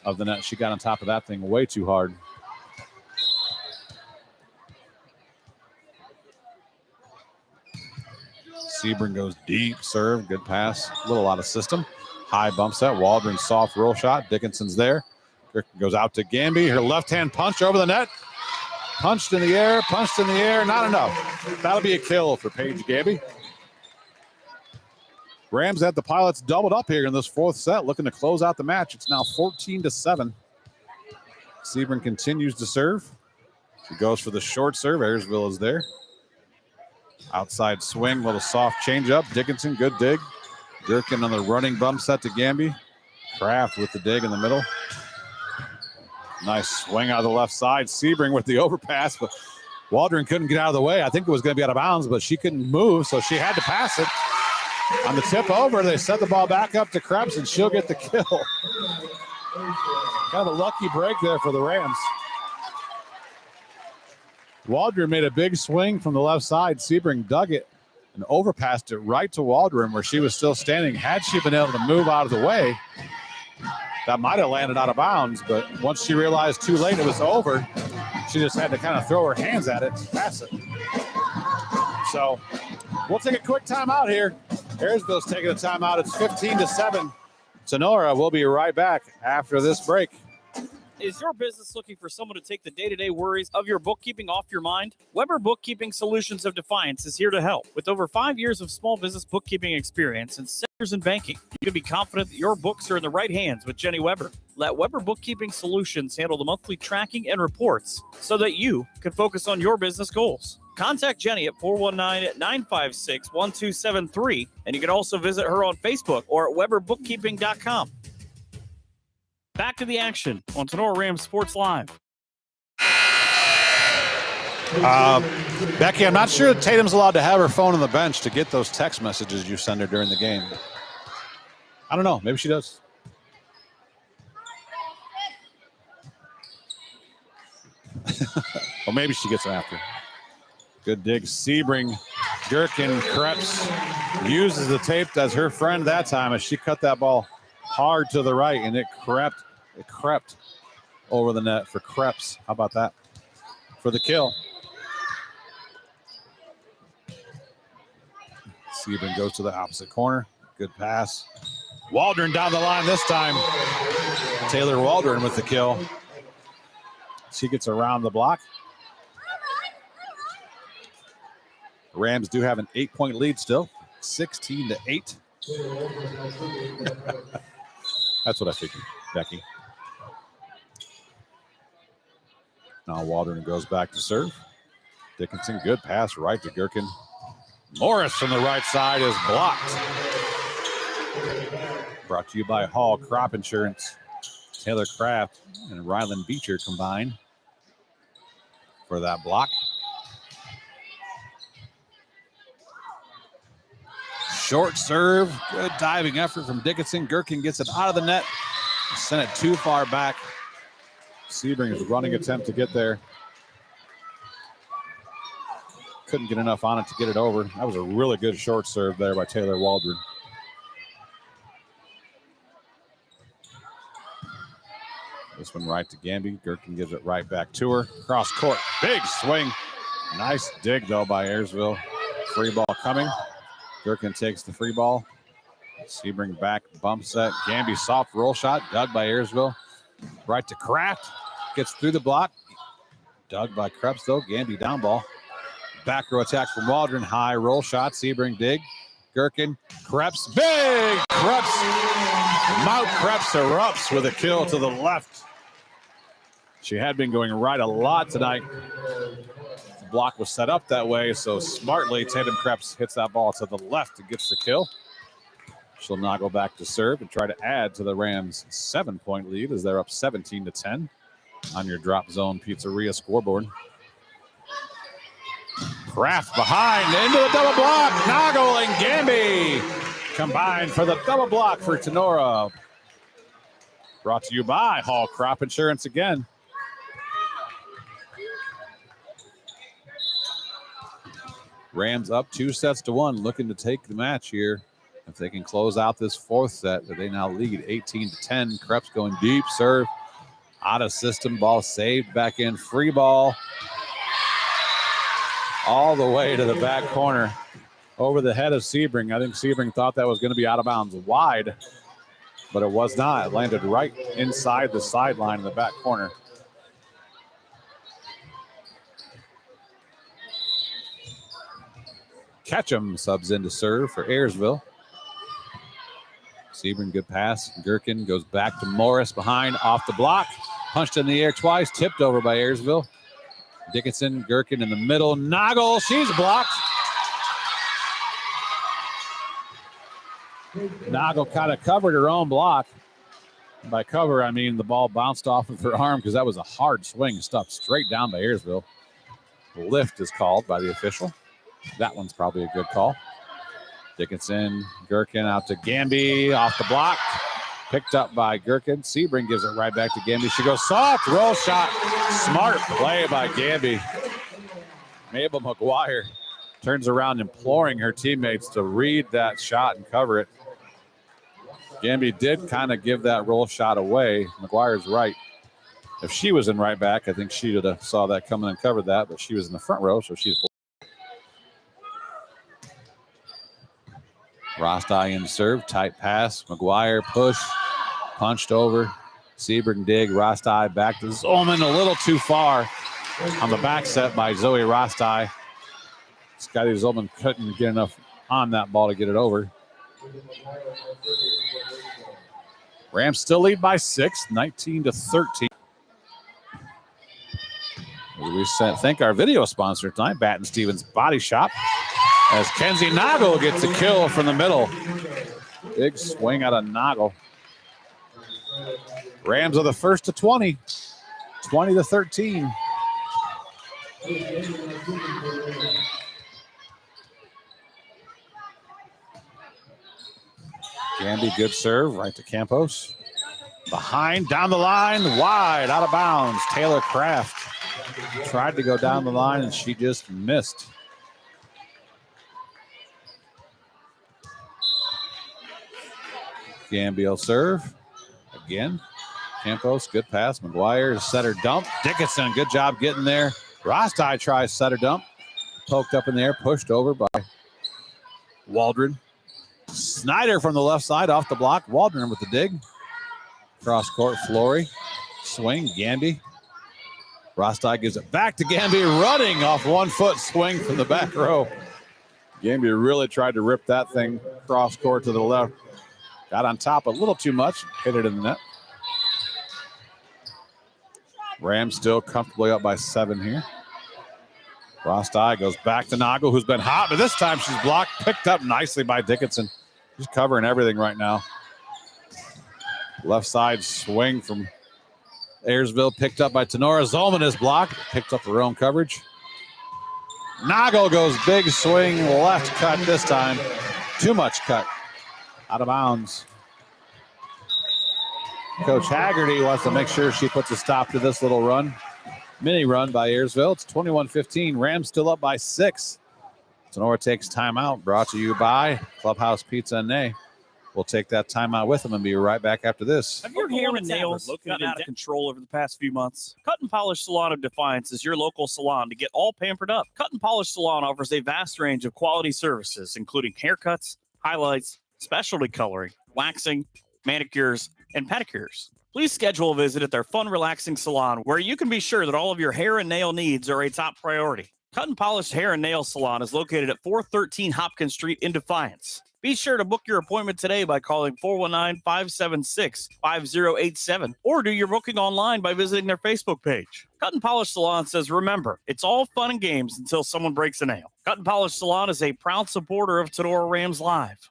of the net. She got on top of that thing way too hard. Sebring goes deep serve. Good pass. A little out of system. High bump set. Waldron soft roll shot. Dickinson's there. Goes out to Gamby. Her left-hand punch over the net. Punched in the air. Punched in the air. Not enough. That'll be a kill for Paige Gamby. Rams had the Pilots doubled up here in this 4th set, looking to close out the match. It's now 14-7. Sebring continues to serve. She goes for the short serve. Ayersville is there. Outside swing, little soft changeup. Dickinson, good dig. Gherkin on the running bump set to Gamby. Kraft with the dig in the middle. Nice swing out of the left side. Sebring with the overpass, but Waldron couldn't get out of the way. I think it was going to be out of bounds, but she couldn't move, so she had to pass it. On the tip over, they set the ball back up to Krebs, and she'll get the kill. Kind of a lucky break there for the Rams. Waldron made a big swing from the left side. Sebring dug it and overpassed it right to Waldron where she was still standing. Had she been able to move out of the way, that might have landed out of bounds, but once she realized too late it was over, she just had to kind of throw her hands at it and pass it. So we'll take a quick timeout here. Ayersville's taking a timeout. It's 15-7. Tinora will be right back after this break. Is your business looking for someone to take the day-to-day worries of your bookkeeping off your mind? Weber Bookkeeping Solutions of Defiance is here to help. With over 5 years of small business bookkeeping experience and 6 years in banking, you can be confident that your books are in the right hands with Jenny Weber. Let Weber Bookkeeping Solutions handle the monthly tracking and reports so that you can focus on your business goals. Contact Jenny at 419-956-1273, and you can also visit her on Facebook or at weberbookkeeping.com. Back to the action on Tinora Rams Sports Live. Becky, I'm not sure that Tatum's allowed to have her phone on the bench to get those text messages you send her during the game. I don't know. Maybe she does. Well, maybe she gets them after. Good dig. Sebring, Gherkin, Krebs uses the tape as her friend that time as she cut that ball hard to the right, and it crept over the net for Krebs. How about that? For the kill. Sebring goes to the opposite corner. Good pass. Waldron down the line this time. Taylor Waldron with the kill. She gets around the block. The Rams do have an 8-point lead still, 16-8. That's what I figured, Becky. Now Waldron goes back to serve. Dickinson, good pass right to Gherkin. Morris from the right side is blocked. Brought to you by Hall Crop Insurance. Taylor Kraft and Ryland Beecher combined for that block. Short serve, good diving effort from Dickinson. Gherkin gets it out of the net. Sent it too far back. Sebring's running attempt to get there. Couldn't get enough on it to get it over. That was a really good short serve there by Taylor Waldron. This one right to Gamby. Gherkin gives it right back to her. Cross court, big swing. Nice dig though by Ayersville. Free ball coming. Gherkin takes the free ball. Sebring back, bump set. Gamby soft roll shot, dug by Ayersville. Right to Kraft. Gets through the block. Dug by Krebs though. Gamby down ball. Back row attack from Waldron. High roll shot. Sebring dig. Gherkin. Krebs. Big Krebs. Mount Krebs erupts with a kill to the left. She had been going right a lot tonight. The block was set up that way, so smartly Tatum Krebs hits that ball to the left and gets the kill. She'll now go back to serve and try to add to the Rams' 7-point lead as they're up 17-10 on your Drop Zone Pizzeria scoreboard. Kraft behind into the double block. Noggle and Gamby combined for the double block for Tinora. Brought to you by Hall Crop Insurance again. Rams up 2-1, looking to take the match here. If they can close out this fourth set, they now lead 18-10. Krebs going deep, serve out of system, ball saved back in, free ball all the way to the back corner over the head of Sebring. I think Sebring thought that was going to be out of bounds wide, but it was not. It landed right inside the sideline in the back corner. Ketchum subs in to serve for Ayersville. Sebring, good pass. Gherkin goes back to Morris behind, off the block. Punched in the air twice, tipped over by Ayersville. Dickinson, Gherkin in the middle. Noggle, she's blocked. Noggle kind of covered her own block. By cover, I mean the ball bounced off of her arm because that was a hard swing, stuck straight down by Ayersville. Lift is called by the official. That one's probably a good call. Dickinson, Gherkin out to Gamby, off the block. Picked up by Gherkin. Sebring gives it right back to Gamby. She goes soft, roll shot. Smart play by Gamby. Mabel McGuire turns around imploring her teammates to read that shot and cover it. Gamby did kind of give that roll shot away. McGuire's right. If she was in right back, I think she would have saw that coming and covered that, but she was in the front row, so she's Rostai in serve, tight pass. McGuire push, punched over. Sebring dig, Rostai back to Zolman, a little too far on the back set by Zoe Rostai. Scotty Zolman couldn't get enough on that ball to get it over. Rams still lead by 6, 19-13. We thank our video sponsor tonight, Batten Stevens Body Shop, as Kenzie Noggle gets a kill from the middle. Big swing out of Noggle. Rams are the first to 20, 20-13. Gamby, good serve, right to Campos. Behind, down the line, wide, out of bounds. Taylor Kraft tried to go down the line and she just missed. Gamby will serve. Again, Campos, good pass. McGuire, setter dump. Dickinson, good job getting there. Rostai tries setter dump. Poked up in the air, pushed over by Waldron. Snyder from the left side off the block. Waldron with the dig. Cross court, Flory. Swing, Gamby. Rostai gives it back to Gamby, running off 1 foot swing from the back row. Gamby really tried to rip that thing cross court to the left. Got on top a little too much, hit it in the net. Rams still comfortably up by 7 here. Rostai goes back to Noggle, who's been hot, but this time she's blocked, picked up nicely by Dickinson. She's covering everything right now. Left side swing from Ayersville, picked up by Tinora. Zolman is blocked, picked up her own coverage. Noggle goes big swing, left cut this time. Too much cut. Out of bounds. Coach Haggerty wants to make sure she puts a stop to this little run. Mini run by Ayersville. It's 21-15. Rams still up by 6. Tinora takes timeout. Brought to you by Clubhouse Pizza and Nay. We'll take that timeout with them and be right back after this. Have your hair and nails gotten out of control over the past few months? Cut and Polish Salon of Defiance is your local salon to get all pampered up. Cut and Polish Salon offers a vast range of quality services, including haircuts, highlights, specialty coloring, waxing, manicures, and pedicures. Please schedule a visit at their fun, relaxing salon where you can be sure that all of your hair and nail needs are a top priority. Cut and Polished Hair and Nail Salon is located at 413 Hopkins Street in Defiance. Be sure to book your appointment today by calling 419-576-5087 or do your booking online by visiting their Facebook page. Cut and Polish Salon says, remember, it's all fun and games until someone breaks a nail. Cut and Polish Salon is a proud supporter of Tinora Rams Live.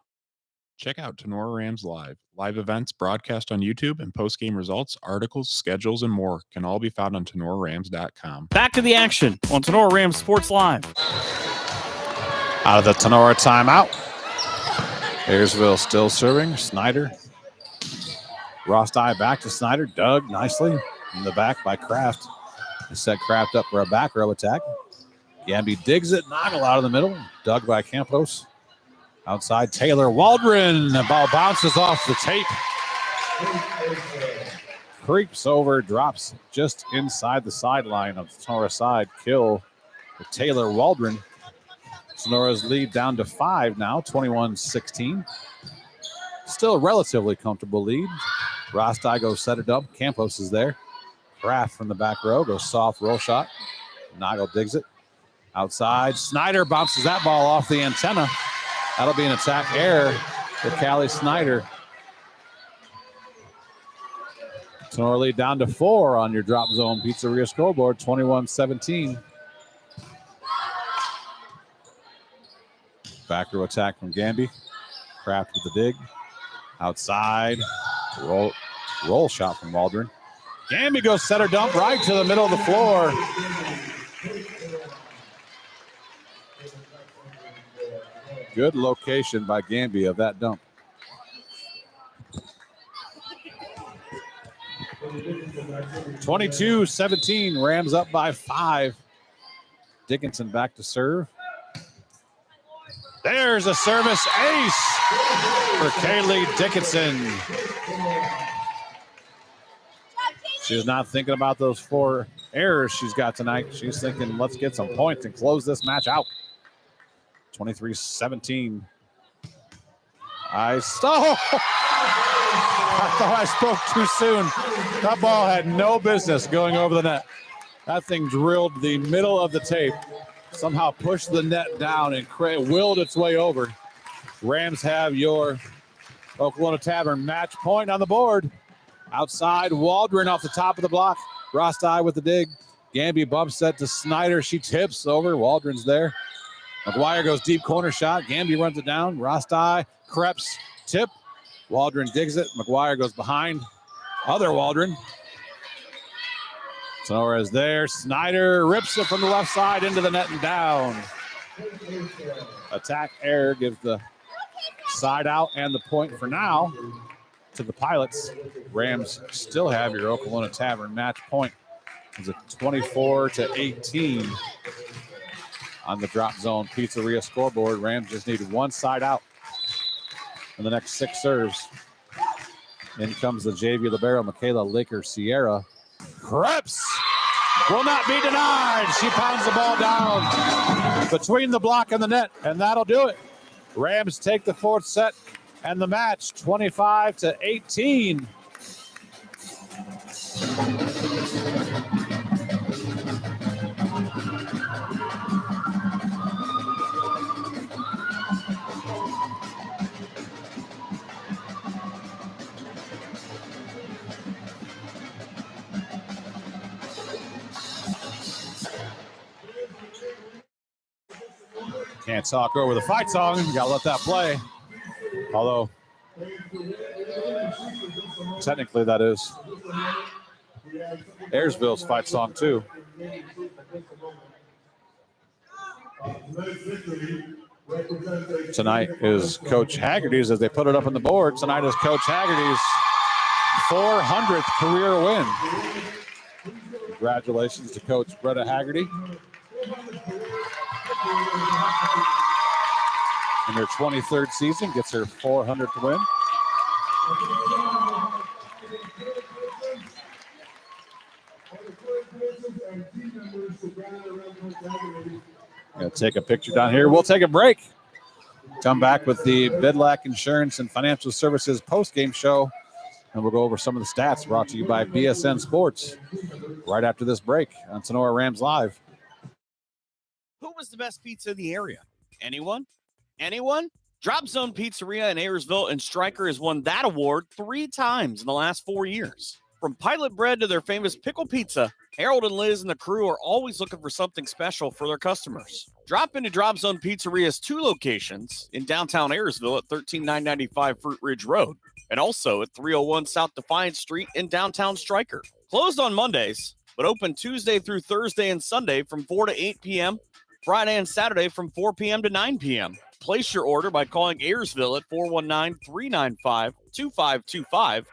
Check out Tinora Rams Live. Live events broadcast on YouTube and post-game results, articles, schedules, and more can all be found on TenoraRams.com. Back to the action on Tinora Rams Sports Live. Out of the Tinora timeout. Ayersville still serving. Snyder Rosti back to Snyder. Dug nicely in the back by Kraft. He set Kraft up for a back row attack. Gamby digs it. Noggle out of the middle. Dug by Campos. Outside Taylor Waldron. The ball bounces off the tape. Creeps over, drops just inside the sideline of the Sonora side. Kill for Taylor Waldron. Sonora's lead down to 5 now, 21-16. Still a relatively comfortable lead. Rosti goes set it up. Campos is there. Kraft from the back row goes soft roll shot. Noggle digs it. Outside, Snyder bounces that ball off the antenna. That'll be an attack error for Callie Snyder. Sonora lead down to 4 on your Drop Zone Pizzeria scoreboard, 21-17. Back row attack from Gamby. Kraft with the dig. Outside, roll shot from Waldron. Gamby goes center dump right to the middle of the floor. Good location by Gamby of that dump. (22-17), Rams up by 5. Dickinson back to serve. There's a service ace for Kaylee Dickinson. She's not thinking about those 4 errors she's got tonight. She's thinking, let's get some points and close this match out. 23-17. I thought I spoke too soon. That ball had no business going over the net. That thing drilled the middle of the tape, somehow pushed the net down and willed its way over. Rams have your Oklahoma Tavern match point on the board. Outside, Waldron off the top of the block. Rosti with the dig. Gamby bumps set to Snyder. She tips over. Waldron's there. McGuire goes deep corner shot. Gamby runs it down. Rosti, Kreps, tip. Waldron digs it. McGuire goes behind. Other Waldron. Sonora is there. Snyder rips it from the left side into the net and down. Attack error gives the side out and the point for now to the Pilots. Rams still have your Oklahoma Tavern match point. It's a 24-18 on the Drop Zone Pizzeria scoreboard. Rams just need one side out in the next 6 serves. In comes the JV libero, Michaela Laker Sierra. Kreps will not be denied. She pounds the ball down between the block and the net, and that'll do it. Rams take the 4th set and the match 25-18. Can't talk over the fight song. You gotta let that play. Although, technically that is Ayersville's fight song too. Tonight is Coach Haggerty's, as they put it up on the board. Tonight is Coach Haggerty's 400th career win. Congratulations to Coach Bretta Haggerty. In her 23rd season, gets her 400th win. Gonna take a picture down here. We'll take a break. Come back with the Bidlack Insurance and Financial Services post-game show, and we'll go over some of the stats brought to you by BSN Sports right after this break on Tinora Rams Live. Who was the best pizza in the area? Anyone? Anyone? Drop Zone Pizzeria in Ayersville and Stryker has won that award 3 times in the last 4 years. From pilot bread to their famous pickle pizza, Harold and Liz and the crew are always looking for something special for their customers. Drop into Drop Zone Pizzeria's 2 locations in downtown Ayersville at 13995 Fruit Ridge Road and also at 301 South Defiance Street in downtown Stryker. Closed on Mondays, but open Tuesday through Thursday and Sunday from 4 to 8 p.m., Friday and Saturday from 4 p.m. to 9 p.m. Place your order by calling Ayersville at 419-395-2525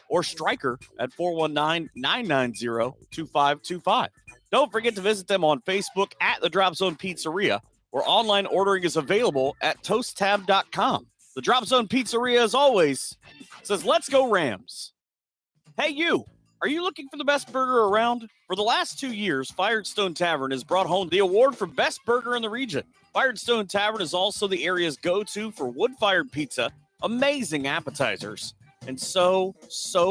or strike her at 419-990-2525. Don't forget to visit them on Facebook at the Drop Zone Pizzeria, where online ordering is available at toasttab.com. The Drop Zone Pizzeria, as always, says, let's go Rams. Hey, you. Are you looking for the best burger around? For the last 2 years, Firestone Tavern has brought home the award for best burger in the region. Firestone Tavern is also the area's go-to for wood-fired pizza, amazing appetizers, and so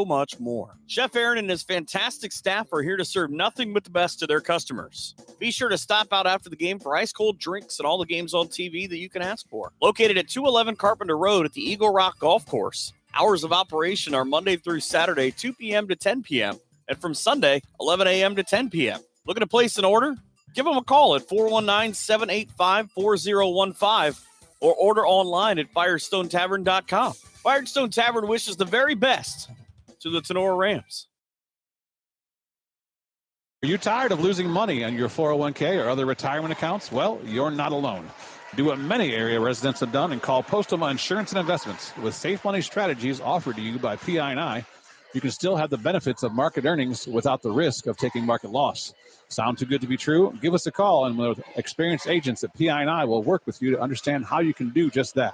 much more. Chef Aaron and his fantastic staff are here to serve nothing but the best to their customers. Be sure to stop out after the game for ice-cold drinks and all the games on TV that you can ask for. Located at 211 Carpenter Road at the Eagle Rock Golf Course. Hours of operation are Monday through Saturday, 2 p.m. to 10 p.m., and from Sunday, 11 a.m. to 10 p.m. Looking to place an order? Give them a call at 419-785-4015 or order online at firestonetavern.com. Firestone Tavern wishes the very best to the Tinora Rams. Are you tired of losing money on your 401k or other retirement accounts? Well, you're not alone. Do what many area residents have done and call Postgame Insurance and Investments. With safe money strategies offered to you by PI&I, you can still have the benefits of market earnings without the risk of taking market loss. Sound too good to be true? Give us a call, and with experienced agents at PI&I will work with you to understand how you can do just that.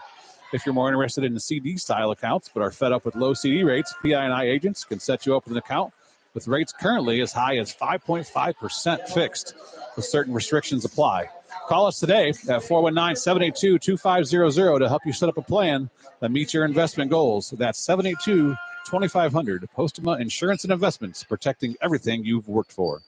If you're more interested in CD-style accounts but are fed up with low CD rates, PI&I agents can set you up with an account with rates currently as high as 5.5% fixed, with certain restrictions apply. Call us today at 419-782-2500 to help you set up a plan that meets your investment goals. That's 782-2500. Postgame Insurance and Investments, protecting everything you've worked for.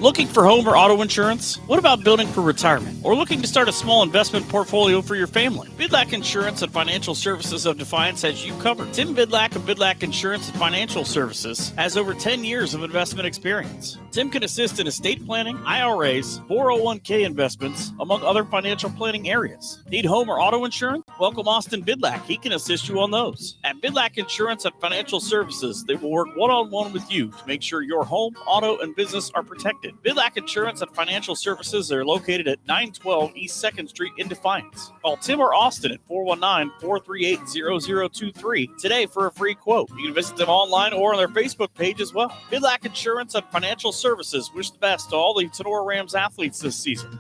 Looking for home or auto insurance? What about building for retirement? Or looking to start a small investment portfolio for your family? Bidlack Insurance and Financial Services of Defiance has you covered. Tim Bidlack of Bidlack Insurance and Financial Services has over 10 years of investment experience. Tim can assist in estate planning, IRAs, 401k investments, among other financial planning areas. Need home or auto insurance? Welcome Austin Bidlack. He can assist you on those. At Bidlack Insurance and Financial Services, they will work one-on-one with you to make sure your home, auto, and business are protected. Bidlack Insurance and Financial Services are located at 912 East 2nd Street in Defiance. Call Tim or Austin at 419-438-0023 today for a free quote. You can visit them online or on their Facebook page as well. Bidlack Insurance and Financial Services wish the best to all the Tinora Rams athletes this season.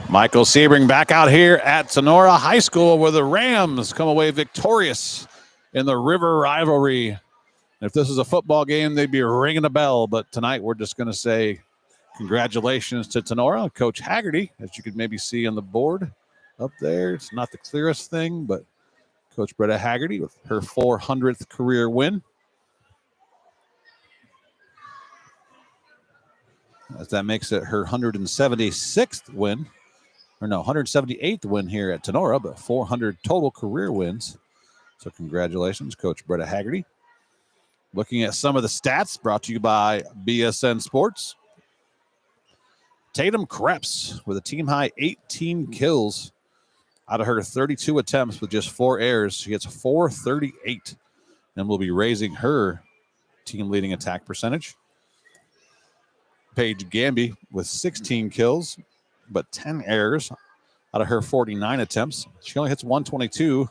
Michael Sebring back out here at Tinora High School, where the Rams come away victorious in the River Rivalry. If this is a football game, they'd be ringing a bell. But tonight, we're just going to say congratulations to Tinora. Coach Haggerty, as you could maybe see on the board up there. It's not the clearest thing, but Coach Bretta Haggerty with her 400th career win. As that makes it her 176th win. Or no, 178th win here at Tinora, but 400 total career wins. So congratulations, Coach Bretta Haggerty. Looking at some of the stats brought to you by BSN Sports. Tatum Krebs with a team-high 18 kills out of her 32 attempts with just 4 errors. She gets 438 and will be raising her team-leading attack percentage. Paige Gamby with 16 kills, but 10 errors out of her 49 attempts. She only hits 122.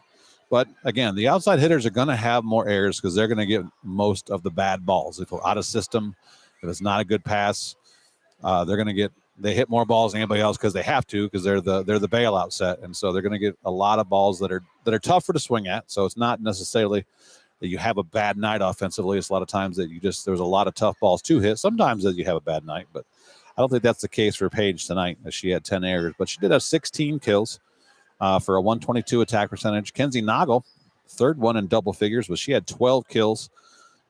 But again, the outside hitters are going to have more errors because they're going to get most of the bad balls. If we're out of system, if it's not a good pass, they hit more balls than anybody else because they have to, because they're the bailout set, and so they're going to get a lot of balls that are tougher to swing at. So it's not necessarily that you have a bad night offensively. It's a lot of times that there's a lot of tough balls to hit. Sometimes that you have a bad night, but I don't think that's the case for Paige tonight, as she had 10 errors. But she did have 16 kills. For a 122 attack percentage. Kenzie Noggle, third one in double figures, but she had 12 kills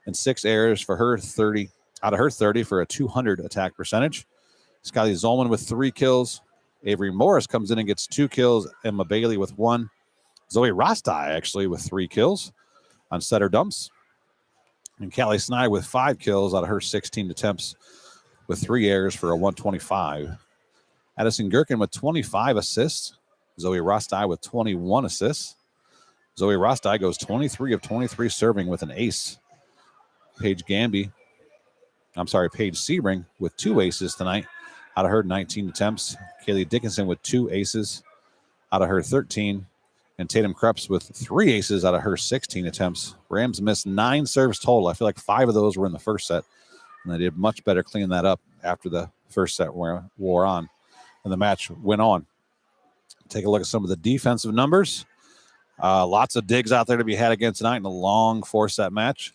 and 6 errors for her 30 out of her 30 for a 200 attack percentage. Skyly Zolman with 3 kills. Avery Morris comes in and gets 2 kills. Emma Bailey with 1. Zoe Rostai actually with 3 kills on setter dumps. And Callie Snyder with 5 kills out of her 16 attempts with 3 errors for a 125. Addison Gherkin with 25 assists. Zoe Rostai with 21 assists. Zoe Rostai goes 23 of 23 serving with an ace. Paige Sebring with 2 aces tonight out of her 19 attempts. Kaylee Dickinson with 2 aces out of her 13. And Tatum Krebs with 3 aces out of her 16 attempts. Rams missed 9 serves total. I feel like 5 of those were in the first set. And they did much better cleaning that up after the first set wore on. And the match went on. Take a look at some of the defensive numbers. Lots of digs out there to be had again tonight in a long 4-set match.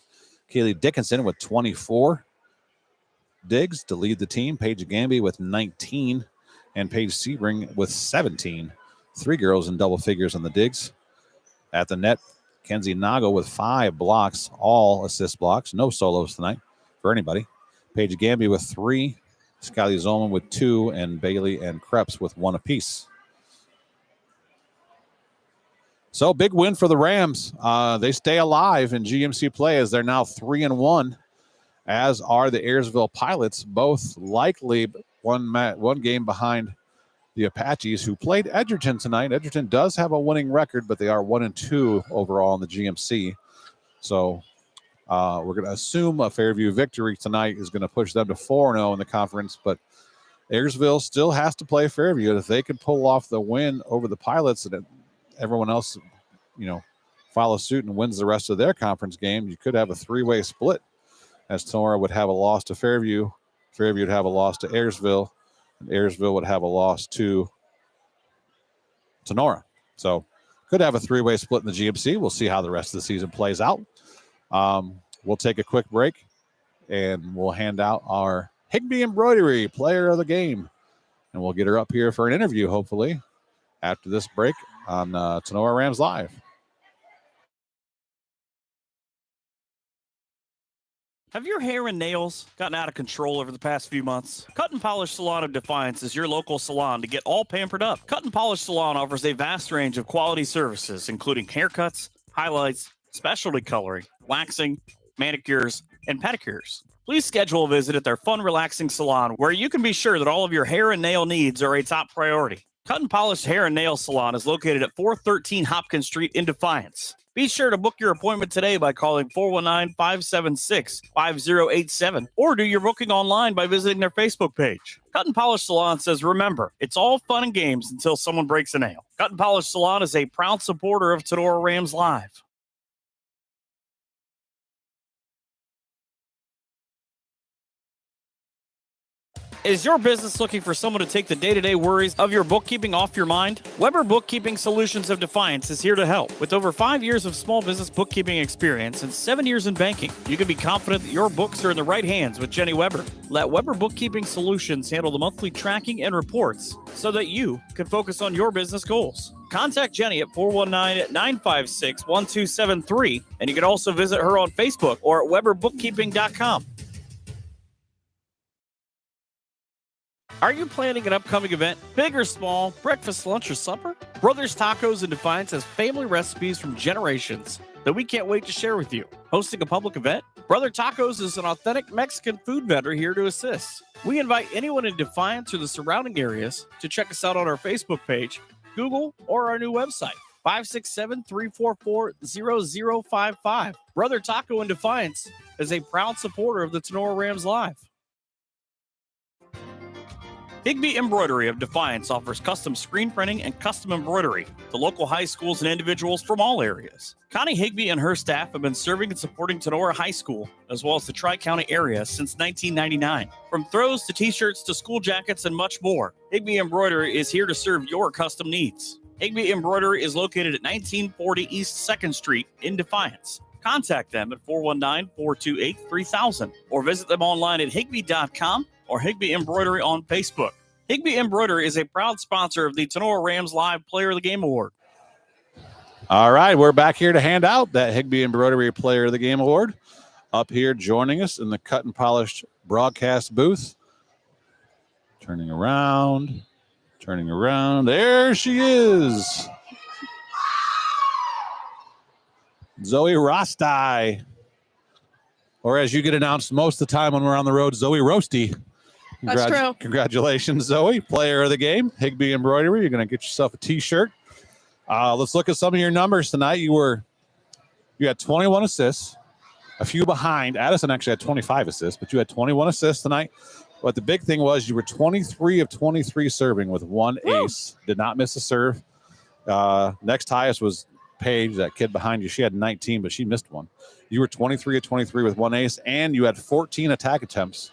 Kaylee Dickinson with 24 digs to lead the team. Paige Gamby with 19. And Paige Sebring with 17. 3 girls in double figures on the digs. At the net, Kenzie Nago with 5 blocks, all assist blocks. No solos tonight for anybody. Paige Gamby with 3. Skyly Zolman with 2. And Bailey and Krebs with 1 apiece. So big win for the Rams. They stay alive in GMC play as they're now 3-1, as are the Ayersville Pilots, both likely one game behind the Apaches, who played Edgerton tonight. Edgerton does have a winning record, but they are 1-2 overall in the GMC. So we're going to assume a Fairview victory tonight is going to push them to 4-0 in the conference, but Ayersville still has to play Fairview. If they could pull off the win over the Pilots and everyone else, follows suit and wins the rest of their conference game, you could have a 3-way split, as Tinora would have a loss to Fairview. Fairview would have a loss to Ayersville, and Ayersville would have a loss to Tinora. So could have a 3-way split in the GMC. We'll see how the rest of the season plays out. We'll take a quick break, and we'll hand out our Higbee Embroidery Player of the Game. And we'll get her up here for an interview, hopefully, after this break on Tinora Rams Live. Have your hair and nails gotten out of control over the past few months? Cut and Polish Salon of Defiance is your local salon to get all pampered up. Cut and Polish Salon offers a vast range of quality services, including haircuts, highlights, specialty coloring, waxing, manicures, and pedicures. Please schedule a visit at their fun, relaxing salon where you can be sure that all of your hair and nail needs are a top priority. Cut and Polished Hair and Nail Salon is located at 413 Hopkins Street in Defiance. Be sure to book your appointment today by calling 419-576-5087 or do your booking online by visiting their Facebook page. Cut and Polish Salon says, remember, it's all fun and games until someone breaks a nail. Cut and Polish Salon is a proud supporter of Tinora Rams Live. Is your business looking for someone to take the day-to-day worries of your bookkeeping off your mind? Weber Bookkeeping Solutions of Defiance is here to help. With over 5 years of small business bookkeeping experience and 7 years in banking, you can be confident that your books are in the right hands with Jenny Weber. Let Weber Bookkeeping Solutions handle the monthly tracking and reports so that you can focus on your business goals. Contact Jenny at 419-956-1273, and you can also visit her on Facebook or at weberbookkeeping.com. Are you planning an upcoming event, big or small, breakfast, lunch, or supper? Brothers Tacos in Defiance has family recipes from generations that we can't wait to share with you. Hosting a public event? Brother Tacos is an authentic Mexican food vendor here to assist. We invite anyone in Defiance or the surrounding areas to check us out on our Facebook page, Google, or our new website, 567-344-0055. Brother Taco in Defiance is a proud supporter of the Tinora Rams Live. Higbee Embroidery of Defiance offers custom screen printing and custom embroidery to local high schools and individuals from all areas. Connie Higbee and her staff have been serving and supporting Tinora High School, as well as the Tri-County area, since 1999. From throws to t-shirts to school jackets and much more, Higbee Embroidery is here to serve your custom needs. Higbee Embroidery is located at 1940 East 2nd Street in Defiance. Contact them at 419-428-3000 or visit them online at higbee.com or Higbee Embroidery on Facebook. Higbee Embroidery is a proud sponsor of the Tinora Rams Live Player of the Game Award. All right, we're back here to hand out that Higbee Embroidery Player of the Game Award. Up here joining us in the Cut and Polished broadcast booth. Turning around. There she is. Zoe Rostai. Or as you get announced most of the time when we're on the road, Zoe Roasty. That's true. Congratulations, Zoe, player of the game, Higbee Embroidery. You're going to get yourself a T-shirt. Let's look at some of your numbers tonight. You had 21 assists, a few behind. Addison actually had 25 assists, but you had 21 assists tonight. But the big thing was you were 23 of 23 serving with one ace. Did not miss a serve. Next highest was Paige, that kid behind you. She had 19, but she missed one. You were 23 of 23 with one ace, and you had 14 attack attempts.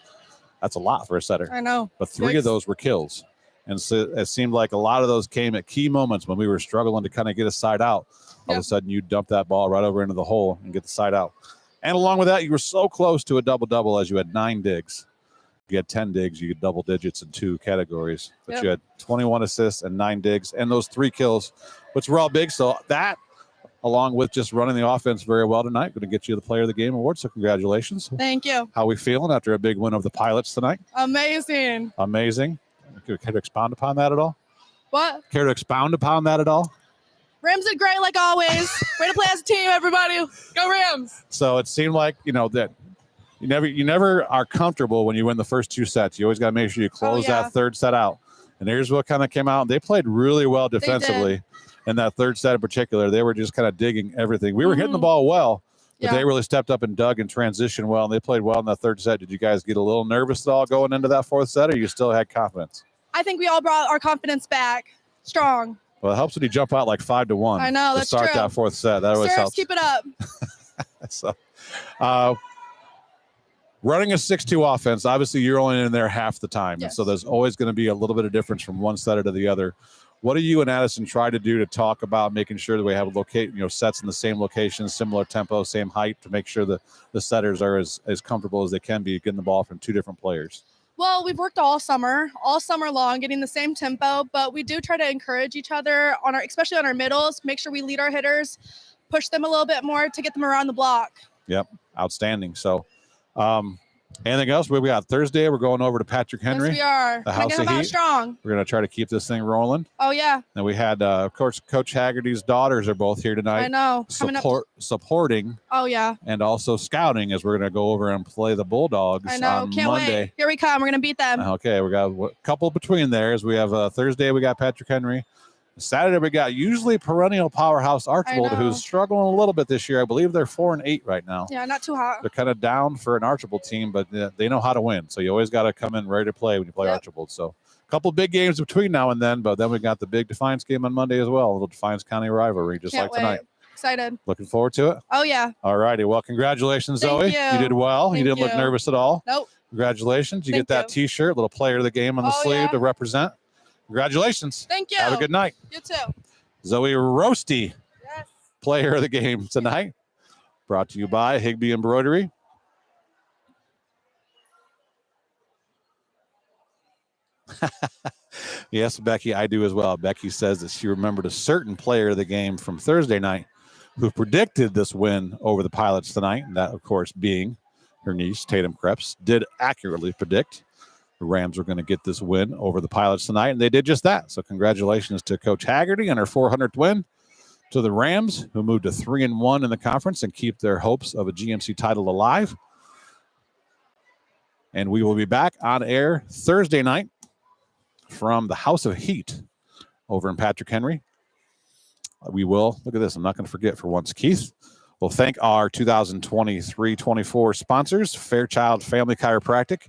That's a lot for a setter. I know. But 3 of those were kills. And so it seemed like a lot of those came at key moments when we were struggling to kind of get a side out. All of a sudden, you dump that ball right over into the hole and get the side out. And along with that, you were so close to a double-double as you had 9 digs. You had 10 digs, you had double digits in 2 categories. But you had 21 assists and 9 digs and those 3 kills, which were all big. So that, along with just running the offense very well tonight, going to get you the Player of the Game award. So congratulations. Thank you. How we feeling after a big win over the Pilots tonight? Amazing. Amazing. Care to expound upon that at all? What? Care to expound upon that at all? Rams did great like always. Way to play as a team, everybody. Go Rams. So it seemed like, that you never are comfortable when you win the first 2 sets. You always got to make sure you close that third set out. And Ayersville kind of came out, and they played really well defensively in that third set in particular. They were just kind of digging everything. We were hitting the ball well, but they really stepped up and dug and transitioned well, and they played well in that third set. Did you guys get a little nervous at all going into that fourth set, or you still had confidence? I think we all brought our confidence back strong. Well, it helps when you jump out like 5-1. I know, that's to start true. that fourth set. That always Serves, helps. keep it up. So, running a 6-2 offense, obviously you're only in there half the time. And so there's always going to be a little bit of difference from one setter to the other. What do you and Addison try to do to talk about making sure that we have sets in the same location, similar tempo, same height, to make sure that the setters are as comfortable as they can be getting the ball from 2 different players? Well, we've worked all summer long, getting the same tempo, but we do try to encourage each other especially on our middles, make sure we lead our hitters, push them a little bit more to get them around the block. Yep. Outstanding. So, anything else? We got Thursday. We're going over to Patrick Henry. Yes, we are. The House of Heat. Strong. We're going to try to keep this thing rolling. Oh, yeah. And we had, of course, Coach Haggerty's daughters are both here tonight. I know. Supporting. Oh, yeah. And also scouting, as we're going to go over and play the Bulldogs I know. on Can't Monday. Wait. Here we come. We're going to beat them. Okay. We got a couple between there. As we have Thursday, we got Patrick Henry. Saturday, we got usually perennial powerhouse Archibald, who's struggling a little bit this year. I believe they're 4-8 right now. Yeah, not too hot. They're kind of down for an Archibald team, but they know how to win. So you always got to come in ready to play when you play Archibald. So a couple big games between now and then, but then we got the big Defiance game on Monday as well. A little Defiance County rivalry, just Can't like tonight. wait. Excited. Looking forward to it. Oh, yeah. All righty. Well, congratulations, Thank Zoe. you. did well. Thank you didn't look you. nervous at all. Nope. Congratulations. You Thank get that T-shirt, little Player of the Game on the sleeve to represent. Congratulations. Thank you. Have a good night. You too. Zoe Roasty, Player of the Game tonight. Brought to you by Higbee Embroidery. Yes, Becky, I do as well. Becky says that she remembered a certain player of the game from Thursday night who predicted this win over the Pilots tonight. And that, of course, being her niece, Tatum Krebs, did accurately predict the Rams were going to get this win over the Pilots tonight, and they did just that. So congratulations to Coach Haggerty on her 400th win, to the Rams, who moved to 3-1 in the conference and keep their hopes of a GMC title alive. And we will be back on air Thursday night from the House of Heat over in Patrick Henry. We will, look at this, I'm not going to forget for once, Keith. We'll thank our 2023-24 sponsors, Fairchild Family Chiropractic,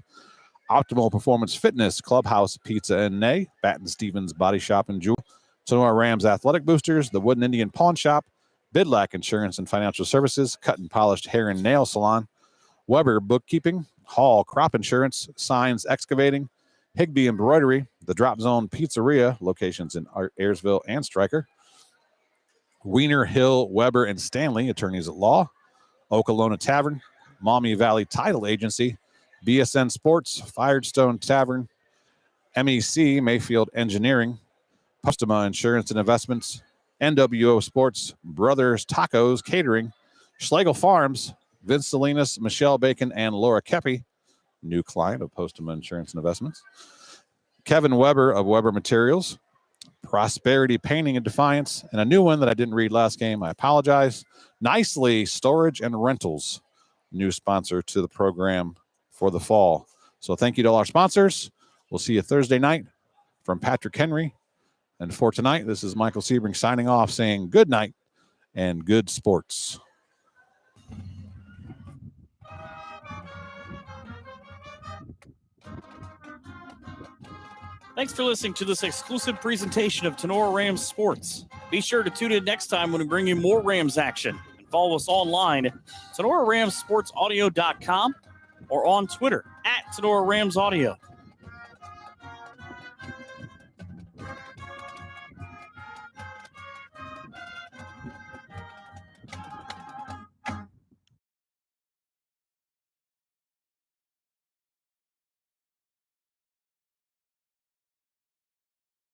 Optimal Performance Fitness, Clubhouse Pizza and Nay, Baton Stevens Body Shop and Jewel, Tinora Rams Athletic Boosters, the Wooden Indian Pawn Shop, Bidlack Insurance and Financial Services, Cut and Polished Hair and Nail Salon, Weber Bookkeeping, Hall Crop Insurance, Signs Excavating, Higbee Embroidery, the Drop Zone Pizzeria, locations in Ayersville and Stryker, Wiener Hill, Weber and Stanley, attorneys at law, Okolona Tavern, Maumee Valley Title Agency, BSN Sports, Firestone Tavern, MEC, Mayfield Engineering, Postgame Insurance and Investments, NWO Sports, Brothers Tacos Catering, Schlegel Farms, Vince Salinas, Michelle Bacon, and Laura Kepi, new client of Postgame Insurance and Investments, Kevin Weber of Weber Materials, Prosperity Painting and Defiance, and a new one that I didn't read last game. I apologize. Nicely Storage and Rentals, new sponsor to the program for the fall. So thank you to all our sponsors. We'll see you Thursday night from Patrick Henry. And for tonight, this is Michael Sebring signing off, saying good night and good sports. Thanks for listening to this exclusive presentation of Tinora Rams Sports. Be sure to tune in next time when we bring you more Rams action. And follow us online at TinoraRamsSportsAudio.com or on Twitter at Tinora Rams Audio.